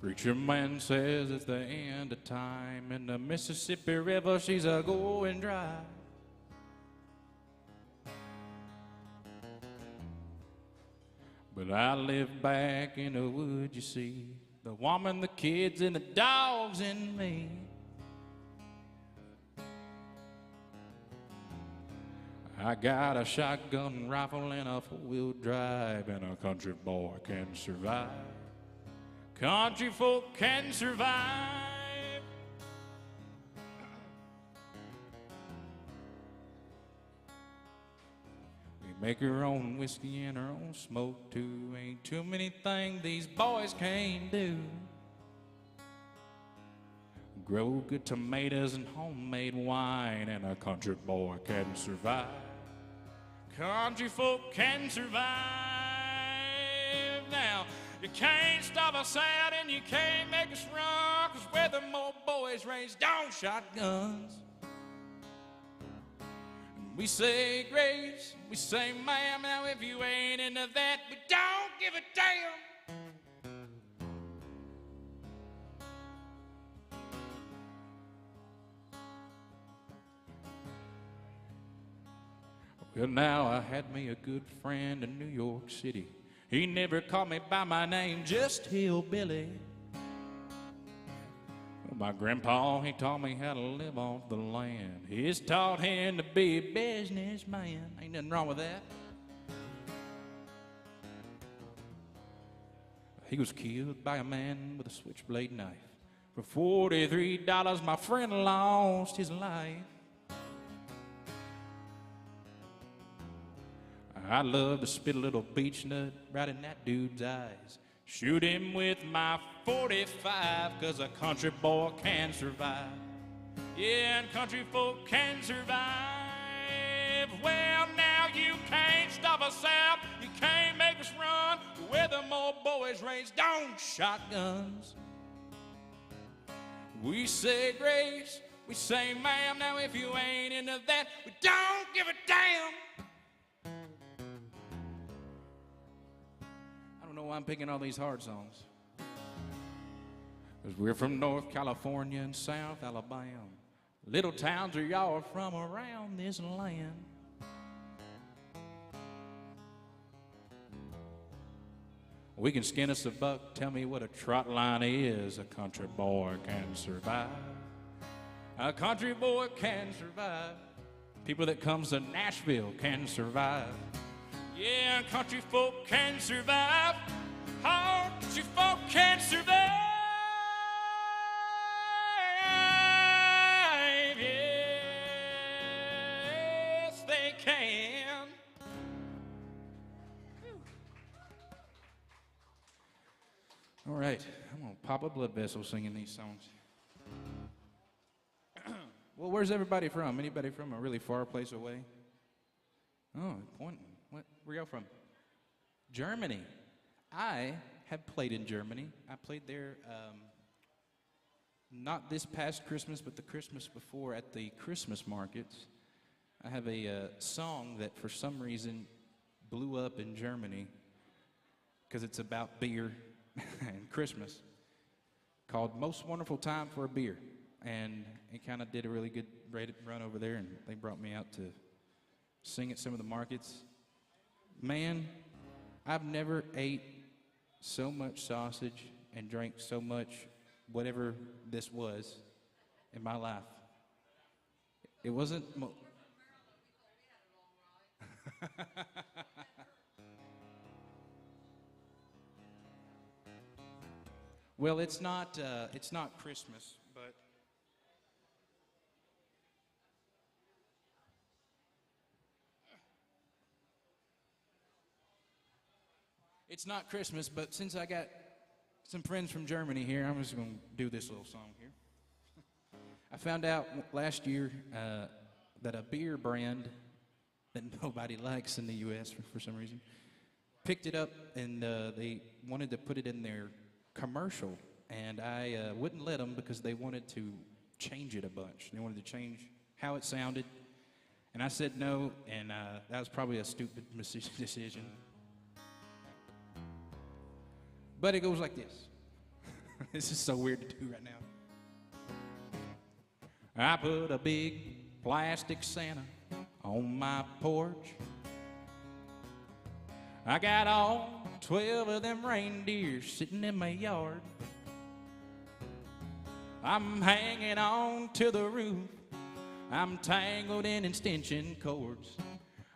Preacher man says it's the end of time, and the Mississippi River, she's a-going dry. But I live back in the woods, you see, the woman, the kids, and the dogs in me. I got a shotgun rifle and a four-wheel drive, and a country boy can survive. Country folk can survive. We make our own whiskey and our own smoke too. Ain't too many things these boys can't do. Grow good tomatoes and homemade wine, and a country boy can survive. Country folk can survive. Now, you can't stop us out and you can't make us run, 'cause we're the old boys raised on shotguns. And we say grace, we say ma'am. Now if you ain't into that, we don't give a damn. Well, now I had me a good friend in New York City. He never called me by my name, just Hillbilly. Well, my grandpa, he taught me how to live off the land. He's taught him to be a businessman. Ain't nothing wrong with that. He was killed by a man with a switchblade knife. For $43, my friend lost his life. I'd love to spit a little beech nut right in that dude's eyes. Shoot him with my 45, 'cause a country boy can survive. Yeah, and country folk can survive. Well, now you can't stop us out. You can't make us run. We're the old boys raised on shotguns. We say grace, we say ma'am. Now if you ain't into that, we don't give a damn. I don't know why I'm picking all these hard songs. 'Cause we're from North California and South Alabama. Little towns where y'all are from around this land. We can skin us a buck, tell me what a trot line is. A country boy can survive. A country boy can survive. People that comes to Nashville can survive. Yeah, country folk can survive. Oh, country folk can survive. Yes, they can. All right, I'm gonna pop a blood vessel singing these songs. Well, where's everybody from? Anybody from a really far place away? Oh, pointing. Where y'all from? Germany. I have played in Germany. I played there not this past Christmas, but the Christmas before at the Christmas markets. I have a song that for some reason blew up in Germany because it's about beer and Christmas, called Most Wonderful Time for a Beer. And it kind of did a really good run over there, and they brought me out to sing at some of the markets. Man, I've never ate so much sausage and drank so much whatever this was in my life. It wasn't... Well, it's not Christmas, but it's not Christmas, but since I got some friends from Germany here, I'm just going to do this little song here. I found out last year that a beer brand that nobody likes in the U.S. for some reason picked it up, and they wanted to put it in their commercial, and I wouldn't let them because they wanted to change it a bunch. They wanted to change how it sounded, and I said no, and that was probably a stupid decision. But it goes like this. This is so weird to do right now. I put a big plastic Santa on my porch. I got all 12 of them reindeers sitting in my yard. I'm hanging on to the roof. I'm tangled in extension cords.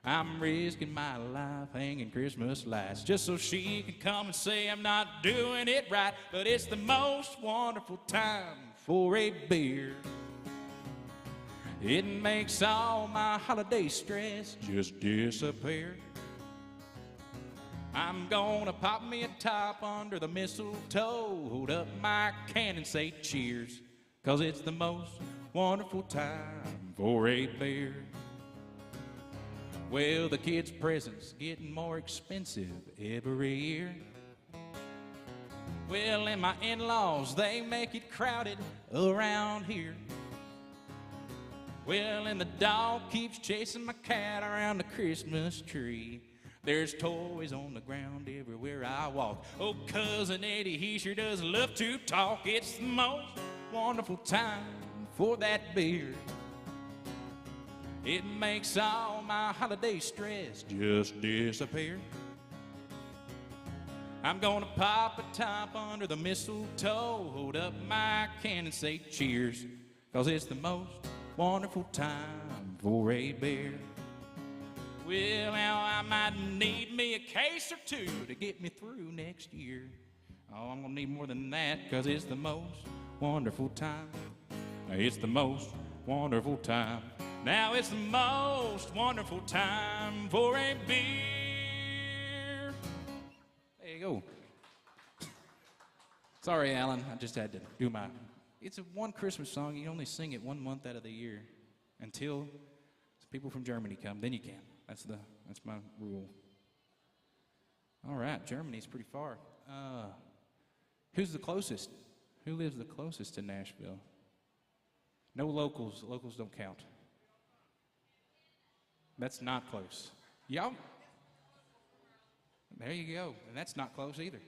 I'm risking my life hanging Christmas lights just so she can come and say I'm not doing it right. But it's the most wonderful time for a beer. It makes all my holiday stress just disappear. I'm gonna pop me a top under the mistletoe, hold up my can and say cheers, 'cause it's the most wonderful time for a beer. Well, the kids' presents getting more expensive every year. Well, and my in-laws, they make it crowded around here. Well, and the dog keeps chasing my cat around the Christmas tree. There's toys on the ground everywhere I walk. Oh, Cousin Eddie, he sure does love to talk. It's the most wonderful time for that beer. It makes all my holiday stress just disappear. I'm gonna pop a top under the mistletoe, hold up my can and say cheers, 'cause it's the most wonderful time for a beer. Well, now I might need me a case or two to get me through next year. Oh, I'm gonna need more than that, 'cause it's the most wonderful time. It's the most wonderful time. Now it's the most wonderful time for a beer. There you go. Sorry, Alan, I just had to do my... It's a one Christmas song. You only sing it 1 month out of the year until people from Germany come. Then you can. That's my rule. All right, Germany's pretty far. Who's the closest? Who lives the closest to Nashville? No locals. Locals don't count. That's not close. Y'all? There you go. And that's not close either.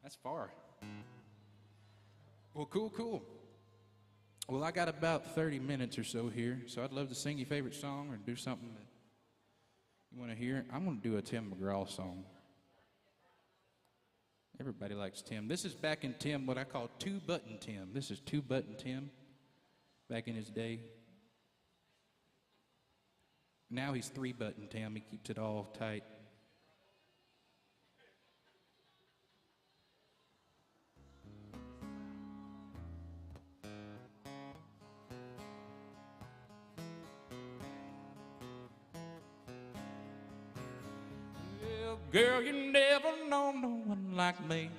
That's far. Well, cool. Well, I got about 30 minutes or so here, so I'd love to sing your favorite song or do something that you want to hear. I'm going to do a Tim McGraw song. Everybody likes Tim. This is back in Tim, what I call two-button Tim. This is two-button Tim back in his day. Now he's three-button Tim. He keeps it all tight. Well, girl, you never known no one like me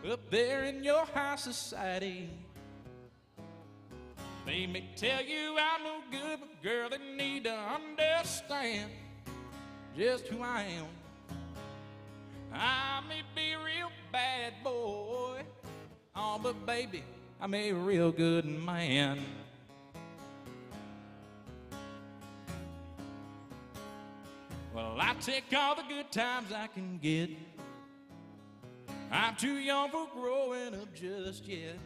up there in your high society. They may tell you I'm no good, but girl, they need to understand just who I am. I may be a real bad boy, oh, but baby, I'm a real good man. Well, I take all the good times I can get. I'm too young for growing up just yet.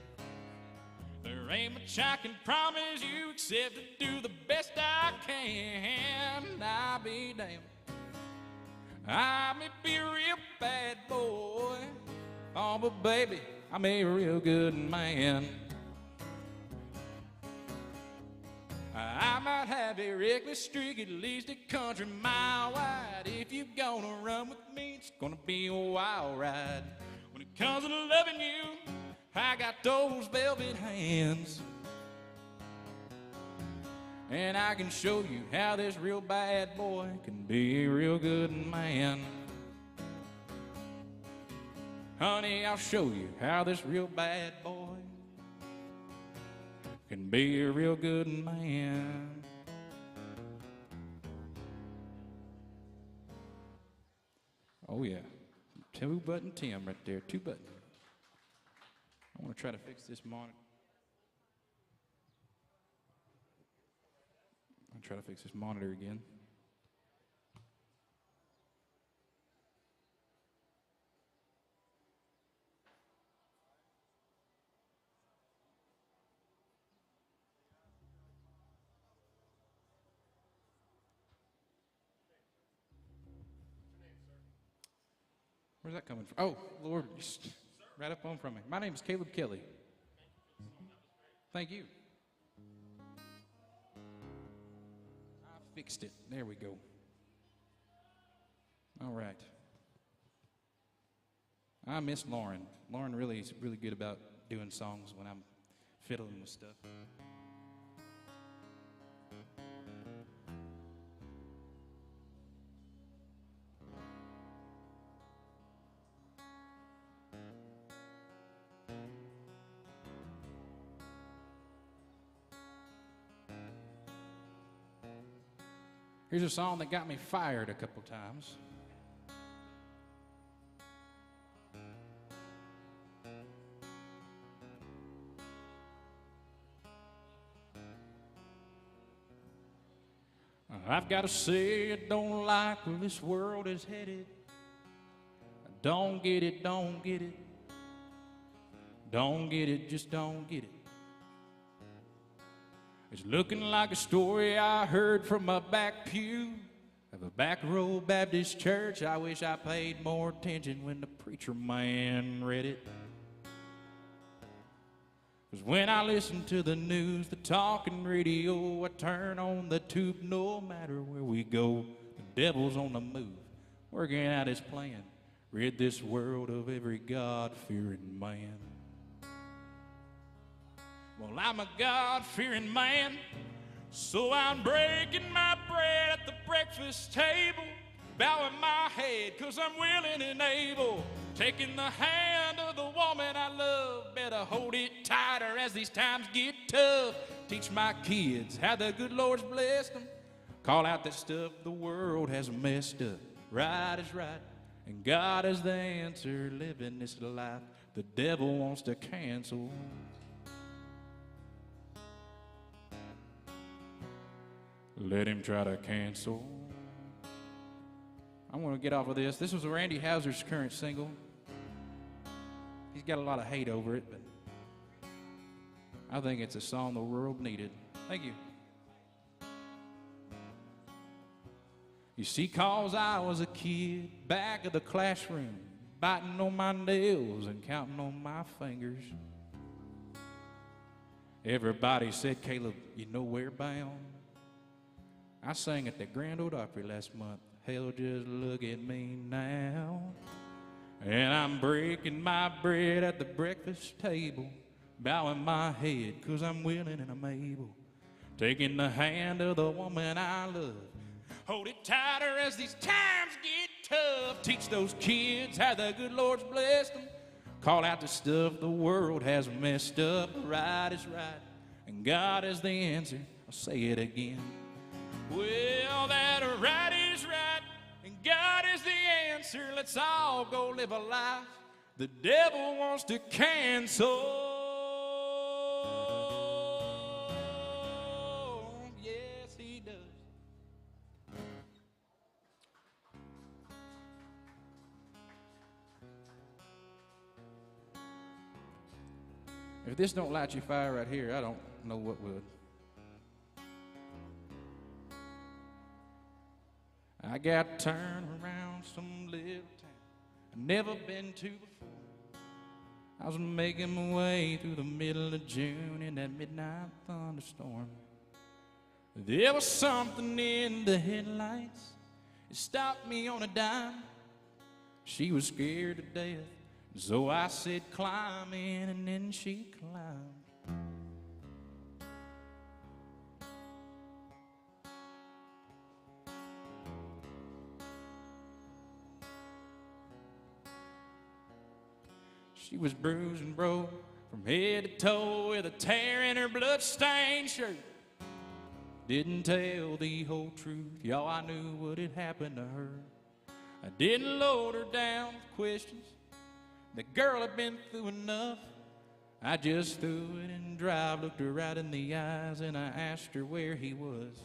There ain't much I can promise you except to do the best I can. I'll be damned. I may be a real bad boy, oh, but baby, I'm a real good man. I might have a reckless streak, at least a country mile wide. If you're gonna run with me, it's gonna be a wild ride. When it comes to loving you, I got those velvet hands, and I can show you how this real bad boy can be a real good man. Honey, I'll show you how this real bad boy can be a real good man. Oh yeah, two-button Tim right there, two-button. I want to try to fix this monitor. I'll try to fix this monitor again. Where's that coming from? Oh, Lord, right up on from me. My name is Caleb Kelly. Thank you. I fixed it. There we go. All right. I miss Lauren. Lauren really is really good about doing songs when I'm fiddling with stuff. Here's a song that got me fired a couple times. I've got to say I don't like where this world is headed. I don't get it, don't get it. Don't get it, just don't get it. It's looking like a story I heard from my back pew of a back row Baptist church. I wish I paid more attention when the preacher man read it. 'Cause when I listen to the news, the talking radio, I turn on the tube no matter where we go. The devil's on the move, working out his plan. Rid this world of every God-fearing man. Well, I'm a God-fearing man, so I'm breaking my bread at the breakfast table, bowing my head 'cause I'm willing and able, taking the hand of the woman I love. Better hold it tighter as these times get tough. Teach my kids how the good Lord's blessed them. Call out that stuff the world has messed up. Right is right, and God is the answer. Living this life the devil wants to cancel. Let him try to cancel. I'm going to get off of this. This was Randy Houser's current single. He's got a lot of hate over it, but I think it's a song the world needed. Thank you. You see, 'cause I was a kid back of the classroom, biting on my nails and counting on my fingers. Everybody said, Caleb, you know where bound? I sang at the Grand Ole Opry last month. Hell, just look at me now. And I'm breaking my bread at the breakfast table, bowing my head 'cause I'm willing and I'm able, taking the hand of the woman I love. Hold it tighter as these times get tough. Teach those kids how the good Lord's blessed them. Call out the stuff the world has messed up. Right is right, and God is the answer. I'll say it again. Well, that right is right, and God is the answer. Let's all go live a life the devil wants to cancel. Yes, he does. If this don't light your fire right here, I don't know what would. I got turned around some little town I've never been to before. I was making my way through the middle of June in that midnight thunderstorm. There was something in the headlights. It stopped me on a dime. She was scared to death, so I said, climb in, and then she climbed. She was bruised and broke from head to toe with a tear in her blood-stained shirt. Didn't tell the whole truth, y'all, I knew what had happened to her. I didn't load her down with questions. The girl had been through enough. I just threw it in drive, looked her right in the eyes, and I asked her where he was.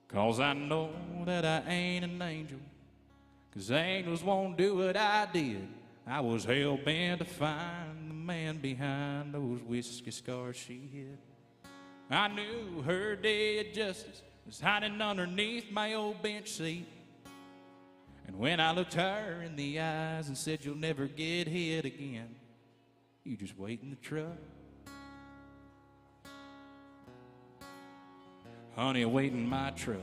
'Cause I know that I ain't an angel, 'cause angels won't do what I did. I was hell-bent to find the man behind those whiskey scars she hid. I knew her day of justice was hiding underneath my old bench seat. And when I looked her in the eyes and said, you'll never get hit again, you just wait in the truck. Honey, wait in my truck.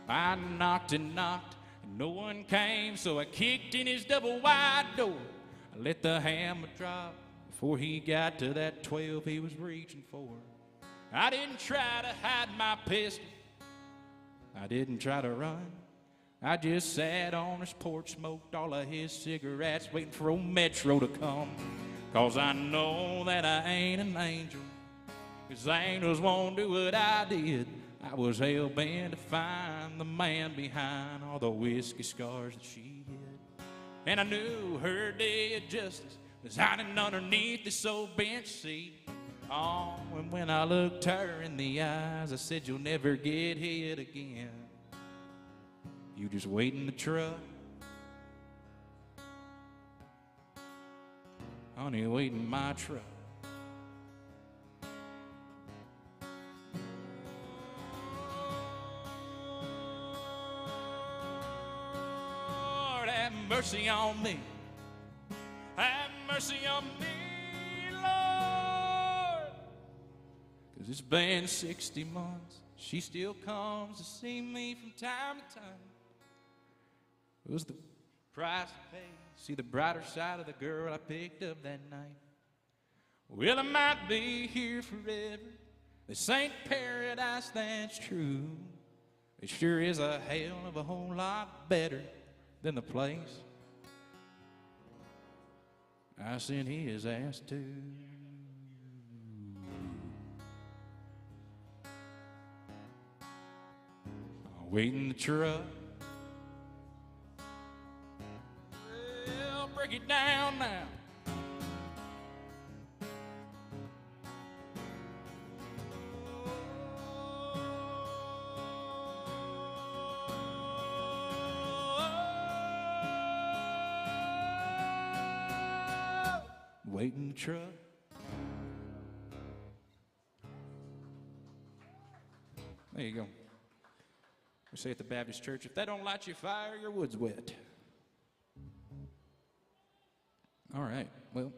I knocked and knocked, and no one came, so I kicked in his double wide door. I let the hammer drop before he got to that 12 he was reaching for. I didn't try to hide my pistol. I didn't try to run. I just sat on his porch, smoked all of his cigarettes, waiting for old Metro to come. 'Cause I know that I ain't an angel, 'cause angels won't do what I did. I was hell-bent to find the man behind all the whiskey scars that she hid. And I knew her day of justice was hiding underneath this old bench seat. Oh, and when I looked her in the eyes, I said, you'll never get hit again. You just wait in the truck. Honey, wait in my truck. Lord, have mercy on me. Have mercy on me, Lord. 'Cause it's been 60 months. She still comes to see me from time to time. It was the price I paid. See the brighter side of the girl I picked up that night. Well, I might be here forever. This ain't paradise, that's true. It sure is a hell of a whole lot better than the place I sent his ass to. I'll wait in the truck. Well, break it down now. Wait in the truck. There you go. We say at the Baptist Church, if that don't light your fire, your wood's wet. All right. Well,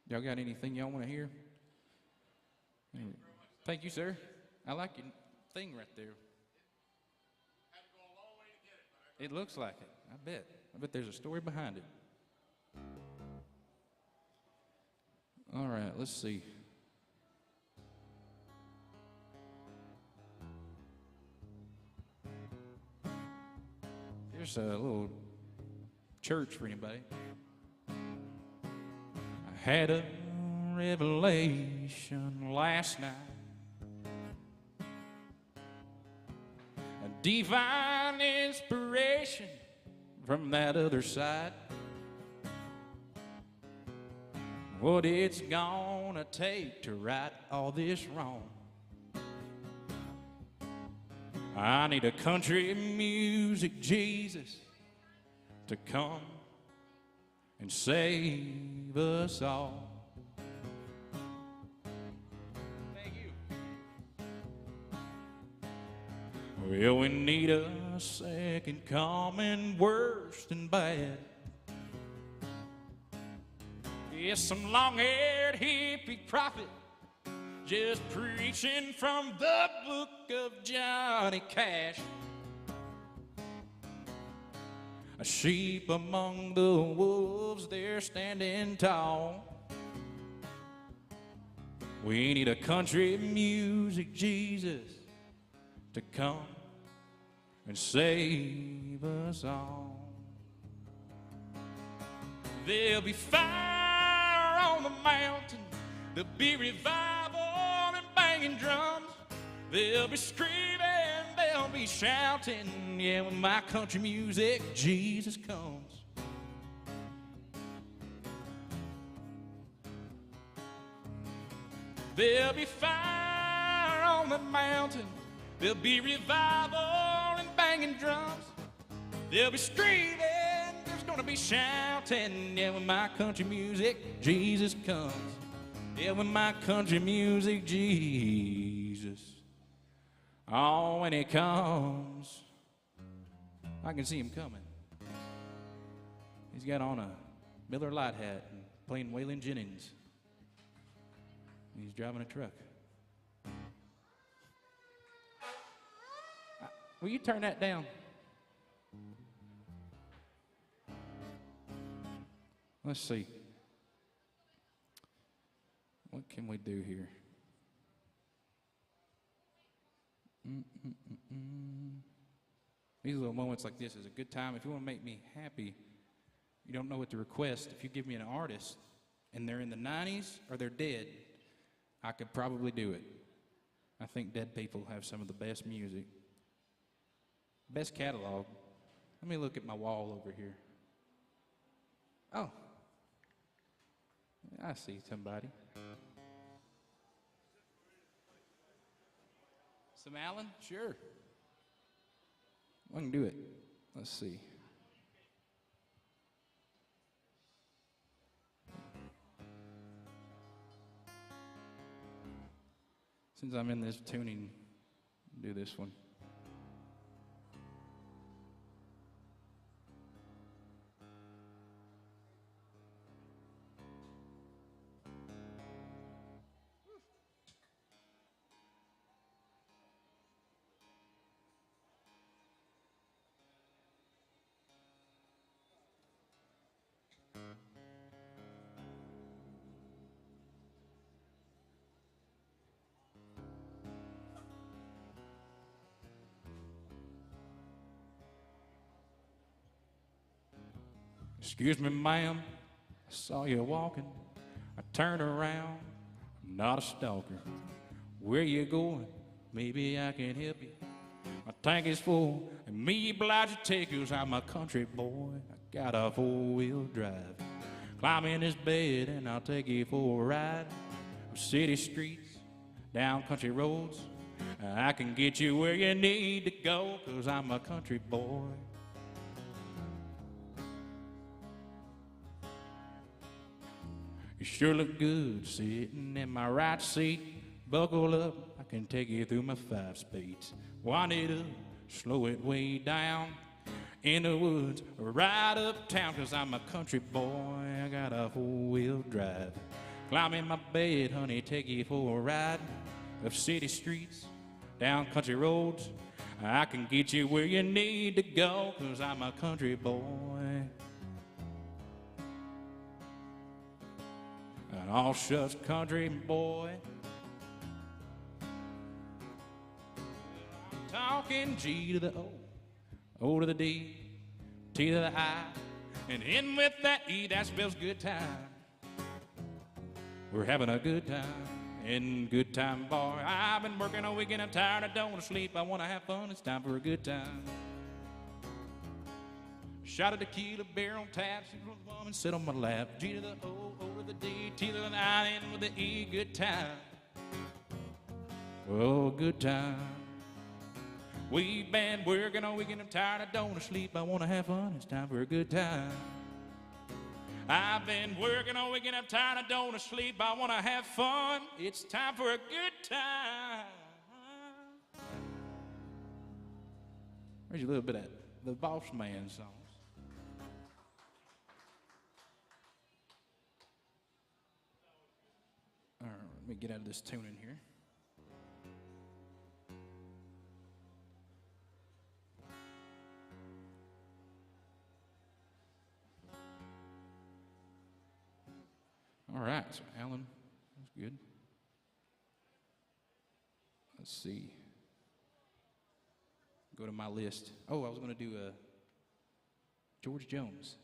y'all got anything y'all want to hear? Thank you, sir. I like your thing right there. It looks like it. I bet. I bet there's a story behind it. All right, let's see. Here's a little church for anybody. I had a revelation last night. A divine inspiration from that other side. What it's gonna take to right all this wrong. I need a country music Jesus to come and save us all. Thank you. Well, we need a second coming, worse than bad. Yes, some long-haired hippie prophet just preaching from the book of Johnny Cash. A sheep among the wolves, they're standing tall. We need a country music Jesus to come and save us all. There'll be fire on the mountain, there'll be revival and banging drums, there'll be screaming, they'll be shouting, yeah, when my country music Jesus comes. There'll be fire on the mountain, there'll be revival and banging drums, there'll be screaming, gonna be shouting, yeah, when my country music Jesus comes. Yeah, when my country music Jesus. Oh, when he comes, I can see him coming. He's got on a Miller Lite hat and playing Waylon Jennings. He's driving a truck. Will you turn that down? Let's see. What can we do here? These little moments like this is a good time. If you want to make me happy, you don't know what to request. If you give me an artist and they're in the 90s or they're dead, I could probably do it. I think dead people have some of the best music. Best catalog. Let me look at my wall over here. Oh, I see somebody. Some Allen? Sure. I can do it. Let's see. Since I'm in this tuning, do this one. Excuse me, ma'am, I saw you walking. I turned around, I'm not a stalker. Where you going? Maybe I can help you. My tank is full, and me obliged to take you. I'm a country boy, I got a four-wheel drive. Climb in this bed and I'll take you for a ride. City streets, down country roads. I can get you where you need to go, 'cause I'm a country boy. You sure look good sitting in my right seat. Buckle up, I can take you through my 5 speeds. Wind it up, slow it way down. In the woods, right uptown, 'cause I'm a country boy, I got a four-wheel drive. Climb in my bed, honey, take you for a ride. Up city streets, down country roads. I can get you where you need to go, 'cause I'm a country boy. An all shucks country boy. I'm talking G to the O, O to the D, T to the I, and in with that E, that spells good time. We're having a good time in Good Time Bar. I've been working all weekend, I'm tired, I don't want to sleep, I want to have fun, it's time for a good time. Shot of tequila, beer on tap, she was a woman, sit on my lap. G to the O, O to the D, T to the I, in with the E, good time. Oh, good time. We've been working all weekend, I'm tired, I don't want to sleep, I want to have fun, it's time for a good time. I've been working all weekend, I'm tired, I don't want to sleep, I want to have fun, it's time for a good time. There's a little bit of the Boss Man songs. All right, let me get out of this tuning here. All right, so Alan, that's good. Let's see. Go to my list. Oh, I was going to do George Jones.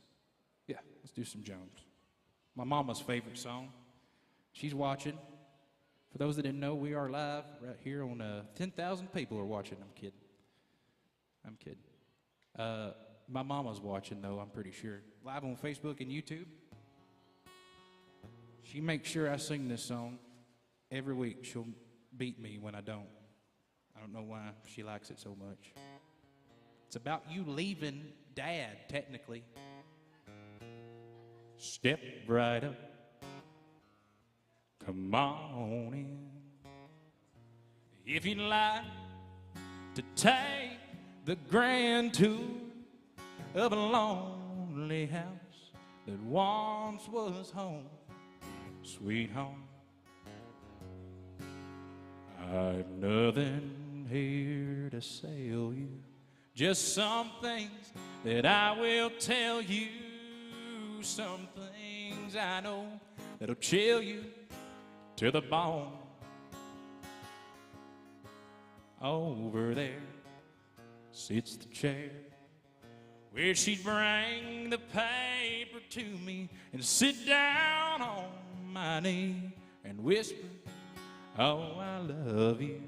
Yeah, let's do some Jones. My mama's favorite song. She's watching. For those that didn't know, we are live right here on 10,000 people are watching. I'm kidding. My mama's watching, though, I'm pretty sure. Live on Facebook and YouTube. She makes sure I sing this song every week. She'll beat me when I don't. I don't know why she likes it so much. It's about you leaving Dad, technically. Step right up. Come on in. If you like to take the grand tour of a lonely house that once was home, sweet home. I've nothing here to sell you, just some things that I will tell you, some things I know that'll chill you to the bone. Over there sits the chair where she'd bring the paper to me and sit down on my knee and whisper, oh, I love you.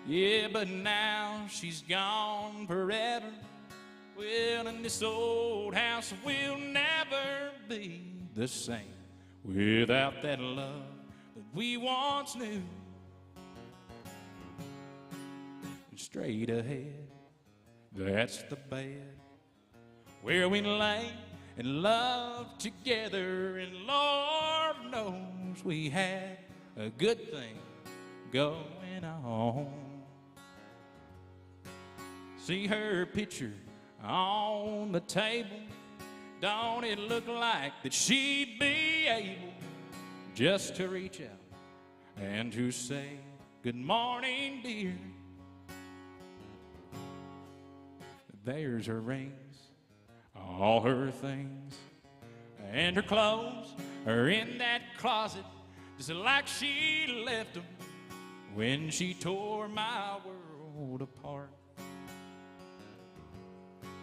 Yeah, but now she's gone forever. Well, and this old house will never be the same without that love that we once knew. And straight ahead, that's the bed where we lay and love together, and Lord knows we had a good thing going on. See her picture on the table, don't it look like that she'd be able just to reach out and to say, good morning, dear. There's her rings, all her things, and her clothes are in that closet just like she left them when she tore my world apart.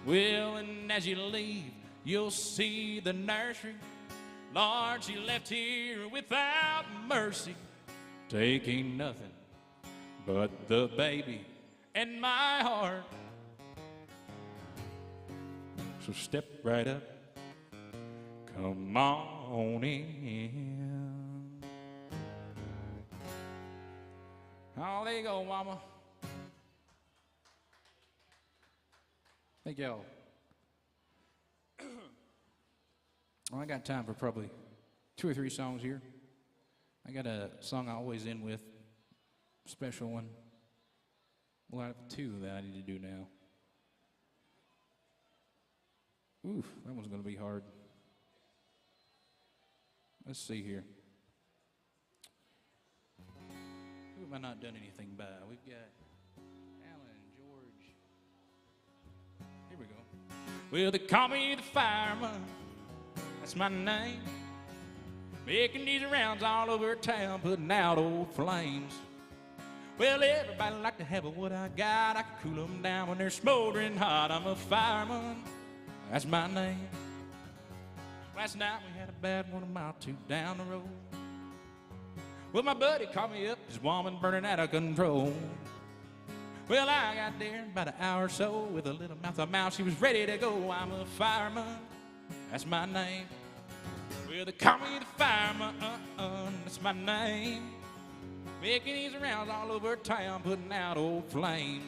Well, and as you leave, you'll see the nursery. Lord, she left here without mercy, taking nothing but the baby and my heart. So step right up, come on in. Oh, there you go, Mama. Thank y'all. Well, I got time for probably 2 or 3 songs here. I got a song I always end with, special one. Well, I have 2 that I need to do now. Oof, that one's going to be hard. Let's see here. Who have I not done anything by? We've got Alan, George. Here we go. Well, they call me the fireman. That's my name. Making these rounds all over town, putting out old flames. Well, everybody like to have what I got. I can cool them down when they're smoldering hot. I'm a fireman. That's my name. Last night we had a bad one a mile or 2 down the road. Well, my buddy called me up, his woman burning out of control. Well, I got there in about an hour or so with a little mouth of mouth. She was ready to go. I'm a fireman. That's my name. Well, they call me the fireman. That's my name. Making these rounds all over town, putting out old flames.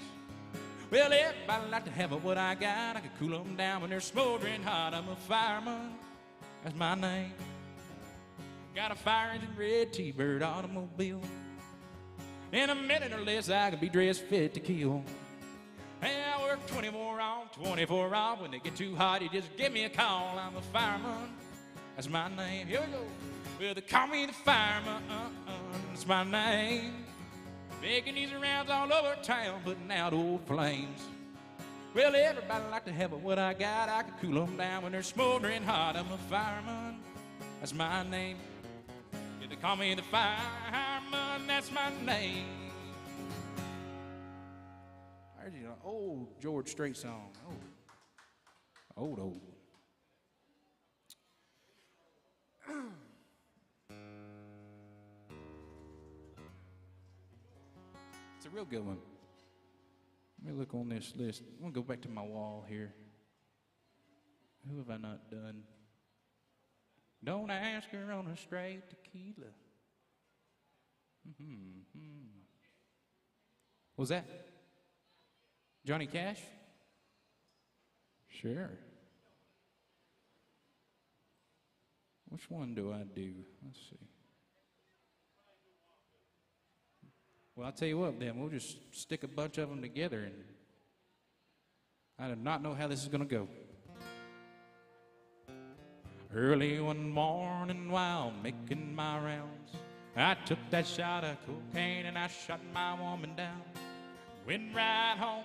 Well, everybody like to have what I got. I can cool them down when they're smoldering hot. I'm a fireman. That's my name. Got a fire engine, red T-Bird automobile. In a minute or less, I could be dressed fit to kill. Hey, I work 24 on, 24 off. When they get too hot, you just give me a call. I'm a fireman. That's my name. Here we go. Well, they call me the fireman. That's my name. Making these rounds all over town, putting out old flames. Well, everybody like to have what I got. I can cool them down when they're smoldering hot. I'm a fireman. That's my name. Yeah, they call me the fireman. That's my name. I heard you an old George Strait song. Old. It's a real good one. Let me look on this list. I'm going to go back to my wall here. Who have I not done? Don't ask her on a straight tequila. What was that? Johnny Cash? Sure. Which one do I do? Let's see. Well, I'll tell you what, then. We'll just stick a bunch of them together, and I do not know how this is going to go. Early one morning while making my rounds, I took that shot of cocaine and I shot my woman down. Went right home,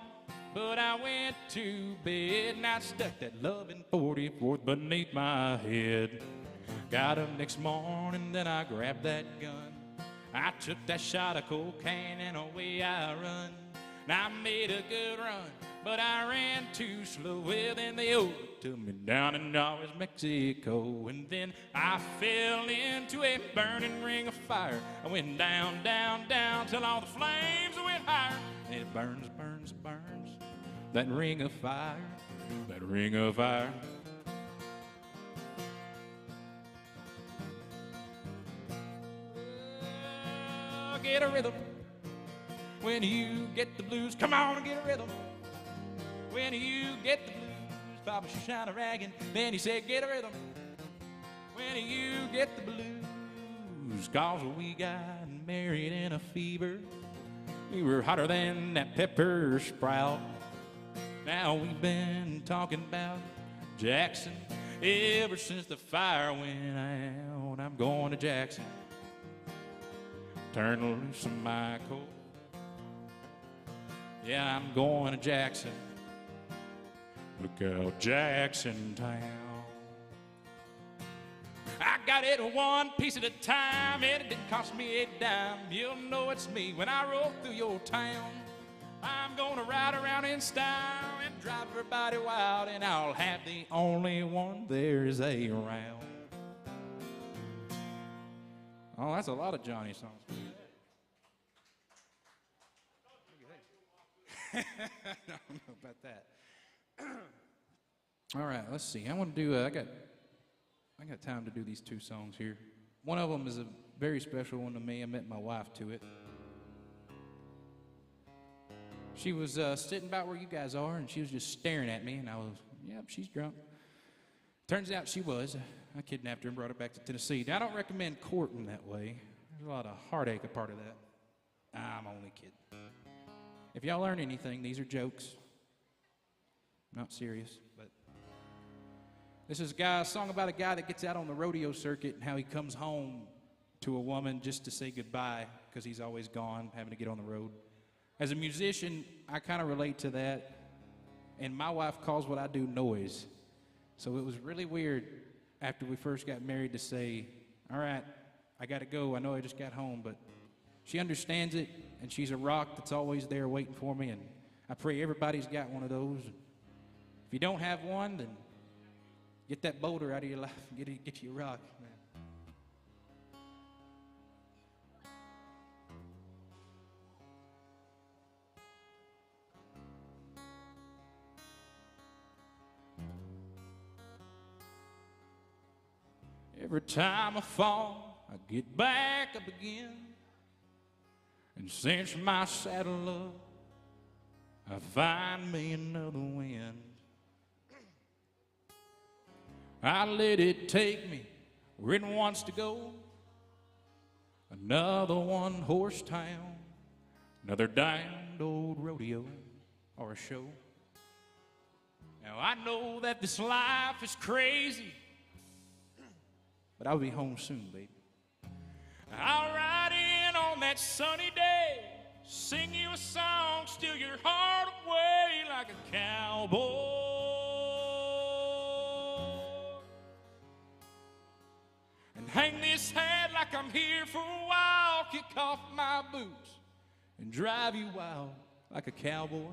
but I went to bed, and I stuck that loving 44th beneath my head. Got up next morning, then I grabbed that gun. I took that shot of cocaine and away I run. Now I made a good run, but I ran too slow. Well, then they overtook me down in Norwich, Mexico. And then I fell into a burning ring of fire. I went down, down, down, till all the flames went higher. And it burns, burns, burns, that ring of fire, that ring of fire. Get a rhythm when you get the blues. Come on and get a rhythm when you get the blues. Papa shine a rag, and then he said, get a rhythm when you get the blues. 'Cause we got married in a fever. We were hotter than that pepper sprout. Now we've been talking about Jackson ever since the fire went out. I'm going to Jackson. Turn loose of my coat. Yeah, I'm going to Jackson. Look out, Jackson Town. I got it one piece at a time, and it didn't cost me a dime. You'll know it's me when I roll through your town. I'm gonna ride around in style and drive everybody wild, and I'll have the only one there's around. Oh, that's a lot of Johnny songs. I don't know about that. All right, let's see. I want to do. I got time to do these two songs here. One of them is a very special one to me. I met my wife to it. She was sitting about where you guys are, and she was just staring at me, and I was, yep, she's drunk. Turns out she was. I kidnapped her and brought her back to Tennessee. Now, I don't recommend courting that way. There's a lot of heartache a part of that. I'm only kidding. If y'all learn anything, these are jokes. Not serious, but this is a song about a guy that gets out on the rodeo circuit and how he comes home to a woman just to say goodbye because he's always gone, having to get on the road. As a musician, I kind of relate to that, and my wife calls what I do noise. So it was really weird after we first got married to say, all right, I got to go. I know I just got home, but she understands it, and she's a rock that's always there waiting for me, and I pray everybody's got one of those. If you don't have one, then get that boulder out of your life and get you a rock. Man. Every time I fall, I get back up again and cinch my saddle up. I find me another wind. I let it take me where it wants to go. Another one-horse town, another damned old rodeo or a show. Now I know that this life is crazy, but I'll be home soon, baby. I'll ride in on that sunny day, sing you a song, steal your heart away like a cowboy. And hang this hat like I'm here for a while, kick off my boots and drive you wild like a cowboy.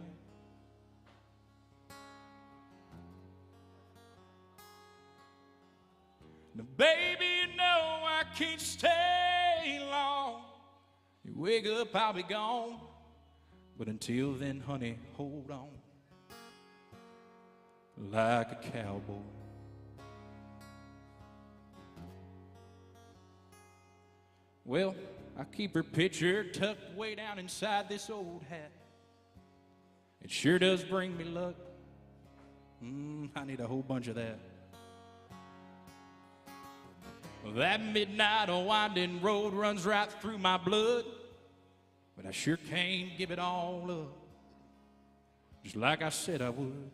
Now, baby, you know I can't stay long. You wake up, I'll be gone. But until then, honey, hold on like a cowboy. Well, I keep her picture tucked way down inside this old hat. It sure does bring me luck. I need a whole bunch of that. That midnight winding road runs right through my blood. but I sure can't give it all up, just like I said I would.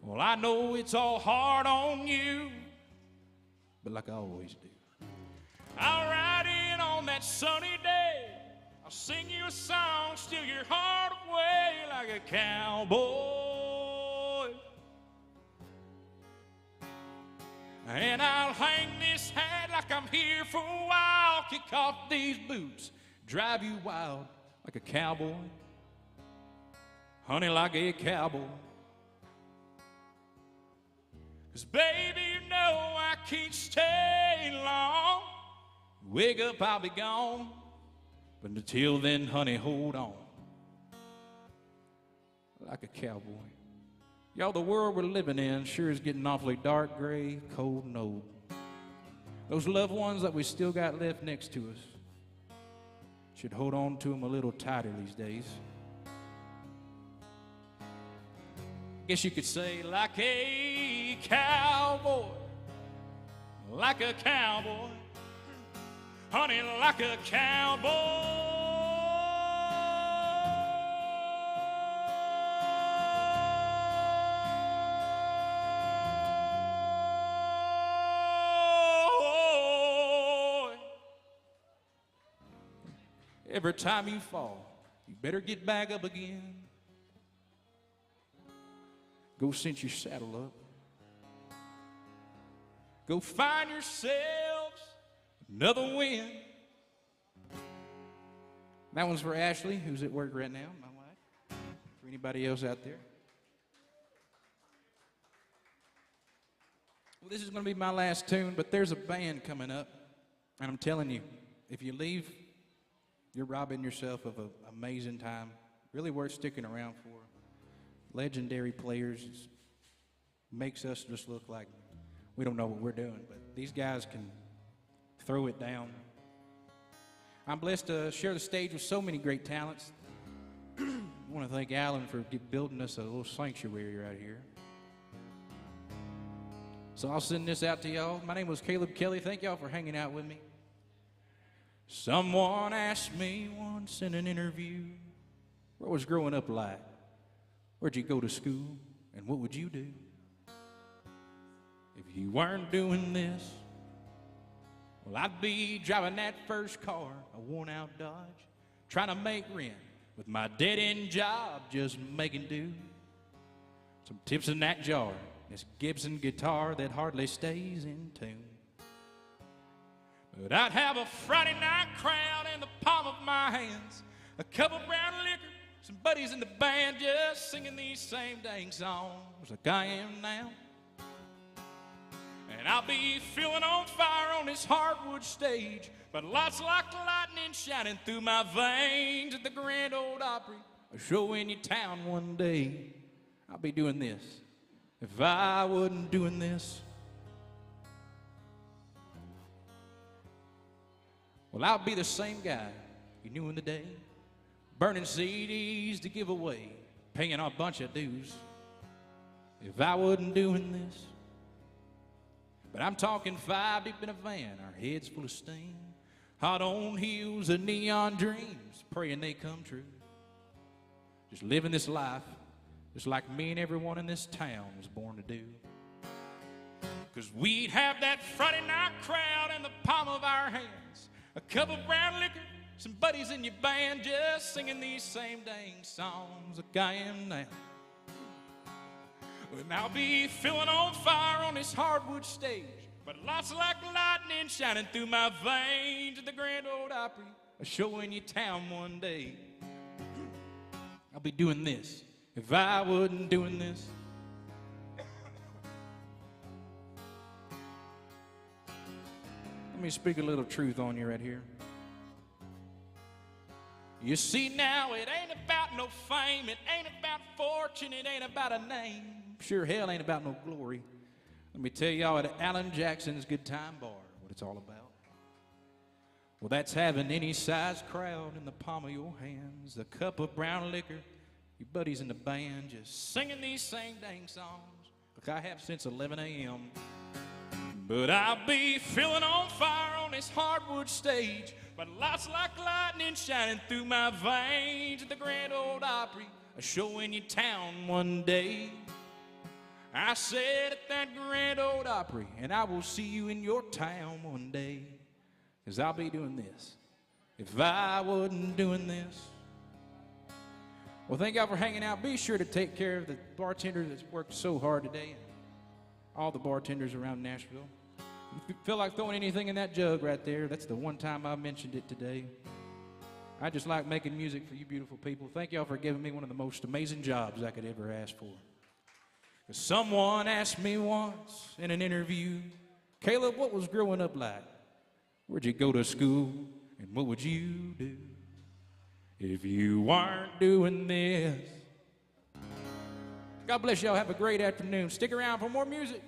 Well, I know it's all hard on you, but like I always do, I'll ride in on that sunny day. I'll sing you a song, steal your heart away like a cowboy. And I'll hang this hat like I'm here for a while, kick off these boots, drive you wild like a cowboy, honey, like a cowboy. 'Cause baby, you know I can't stay long. Wake up, I'll be gone. But until then, honey, hold on like a cowboy. Y'all, the world we're living in sure is getting awfully dark, gray, cold, and old. Those loved ones that we still got left next to us should hold on to them a little tighter these days. Guess you could say like a cowboy, like a cowboy, honey, like a cowboy. Every time you fall, you better get back up again. Go cinch your saddle up. Go find yourselves another win. That one's for Ashley, who's at work right now, my wife. For anybody else out there. Well, this is going to be my last tune, but there's a band coming up. And I'm telling you, if you leave, you're robbing yourself of an amazing time. Really worth sticking around for. Legendary players. Makes us just look like we don't know what we're doing, but these guys can throw it down. I'm blessed to share the stage with so many great talents. I want to thank Alan for building us a little sanctuary right here. So I'll send this out to y'all. My name was Caleb Kelly. Thank y'all for hanging out with me. Someone asked me once in an interview, what was growing up like? Where'd you go to school? And what would you do if you weren't doing this? Well, I'd be driving that first car, a worn-out Dodge, trying to make rent with my dead-end job, just making do. Some tips in that jar, this Gibson guitar that hardly stays in tune. But I'd have a Friday night crowd in the palm of my hands, a cup of brown liquor, some buddies in the band just singing these same dang songs like I am now. And I'll be feeling on fire on this hardwood stage, but lots like lightning shining through my veins at the Grand Ole Opry, a show in your town one day. I'll be doing this if I wasn't doing this. Well, I'll be the same guy you knew in the day, burning CDs to give away, paying a bunch of dues, if I wasn't doing this. But I'm talking 5 deep in a van, our heads full of steam, hot on heels of neon dreams, praying they come true. Just living this life, just like me and everyone in this town was born to do. 'Cause we'd have that Friday night crowd in the palm of our hands, a cup of brown liquor, some buddies in your band just singing these same dang songs like I am now. And I'll be feeling on fire on this hardwood stage, but lots like lightning shining through my veins at the Grand Ole Opry, a show in your town one day. I'll be doing this if I wasn't doing this. Let me speak a little truth on you right here. You see now, it ain't about no fame, it ain't about fortune, it ain't about a name. Sure hell ain't about no glory. Let me tell y'all at Alan Jackson's Good Time Bar what it's all about. Well, that's having any size crowd in the palm of your hands, a cup of brown liquor, your buddies in the band just singing these same dang songs like I have since 11 a.m. But I'll be feeling on fire on this hardwood stage, but lights like lightning shining through my veins at the Grand Ole Opry, a show in your town one day. I said at that Grand Ole Opry, and I will see you in your town one day, 'cause I'll be doing this if I wasn't doing this. Well, thank y'all for hanging out. Be sure to take care of the bartender that's worked so hard today, and all the bartenders around Nashville. If you feel like throwing anything in that jug right there, that's the one time I mentioned it today. I just like making music for you beautiful people. Thank y'all for giving me one of the most amazing jobs I could ever ask for. Someone asked me once in an interview, Caleb, what was growing up like? Where'd you go to school, and what would you do if you weren't doing this? God bless y'all. Have a great afternoon. Stick around for more music.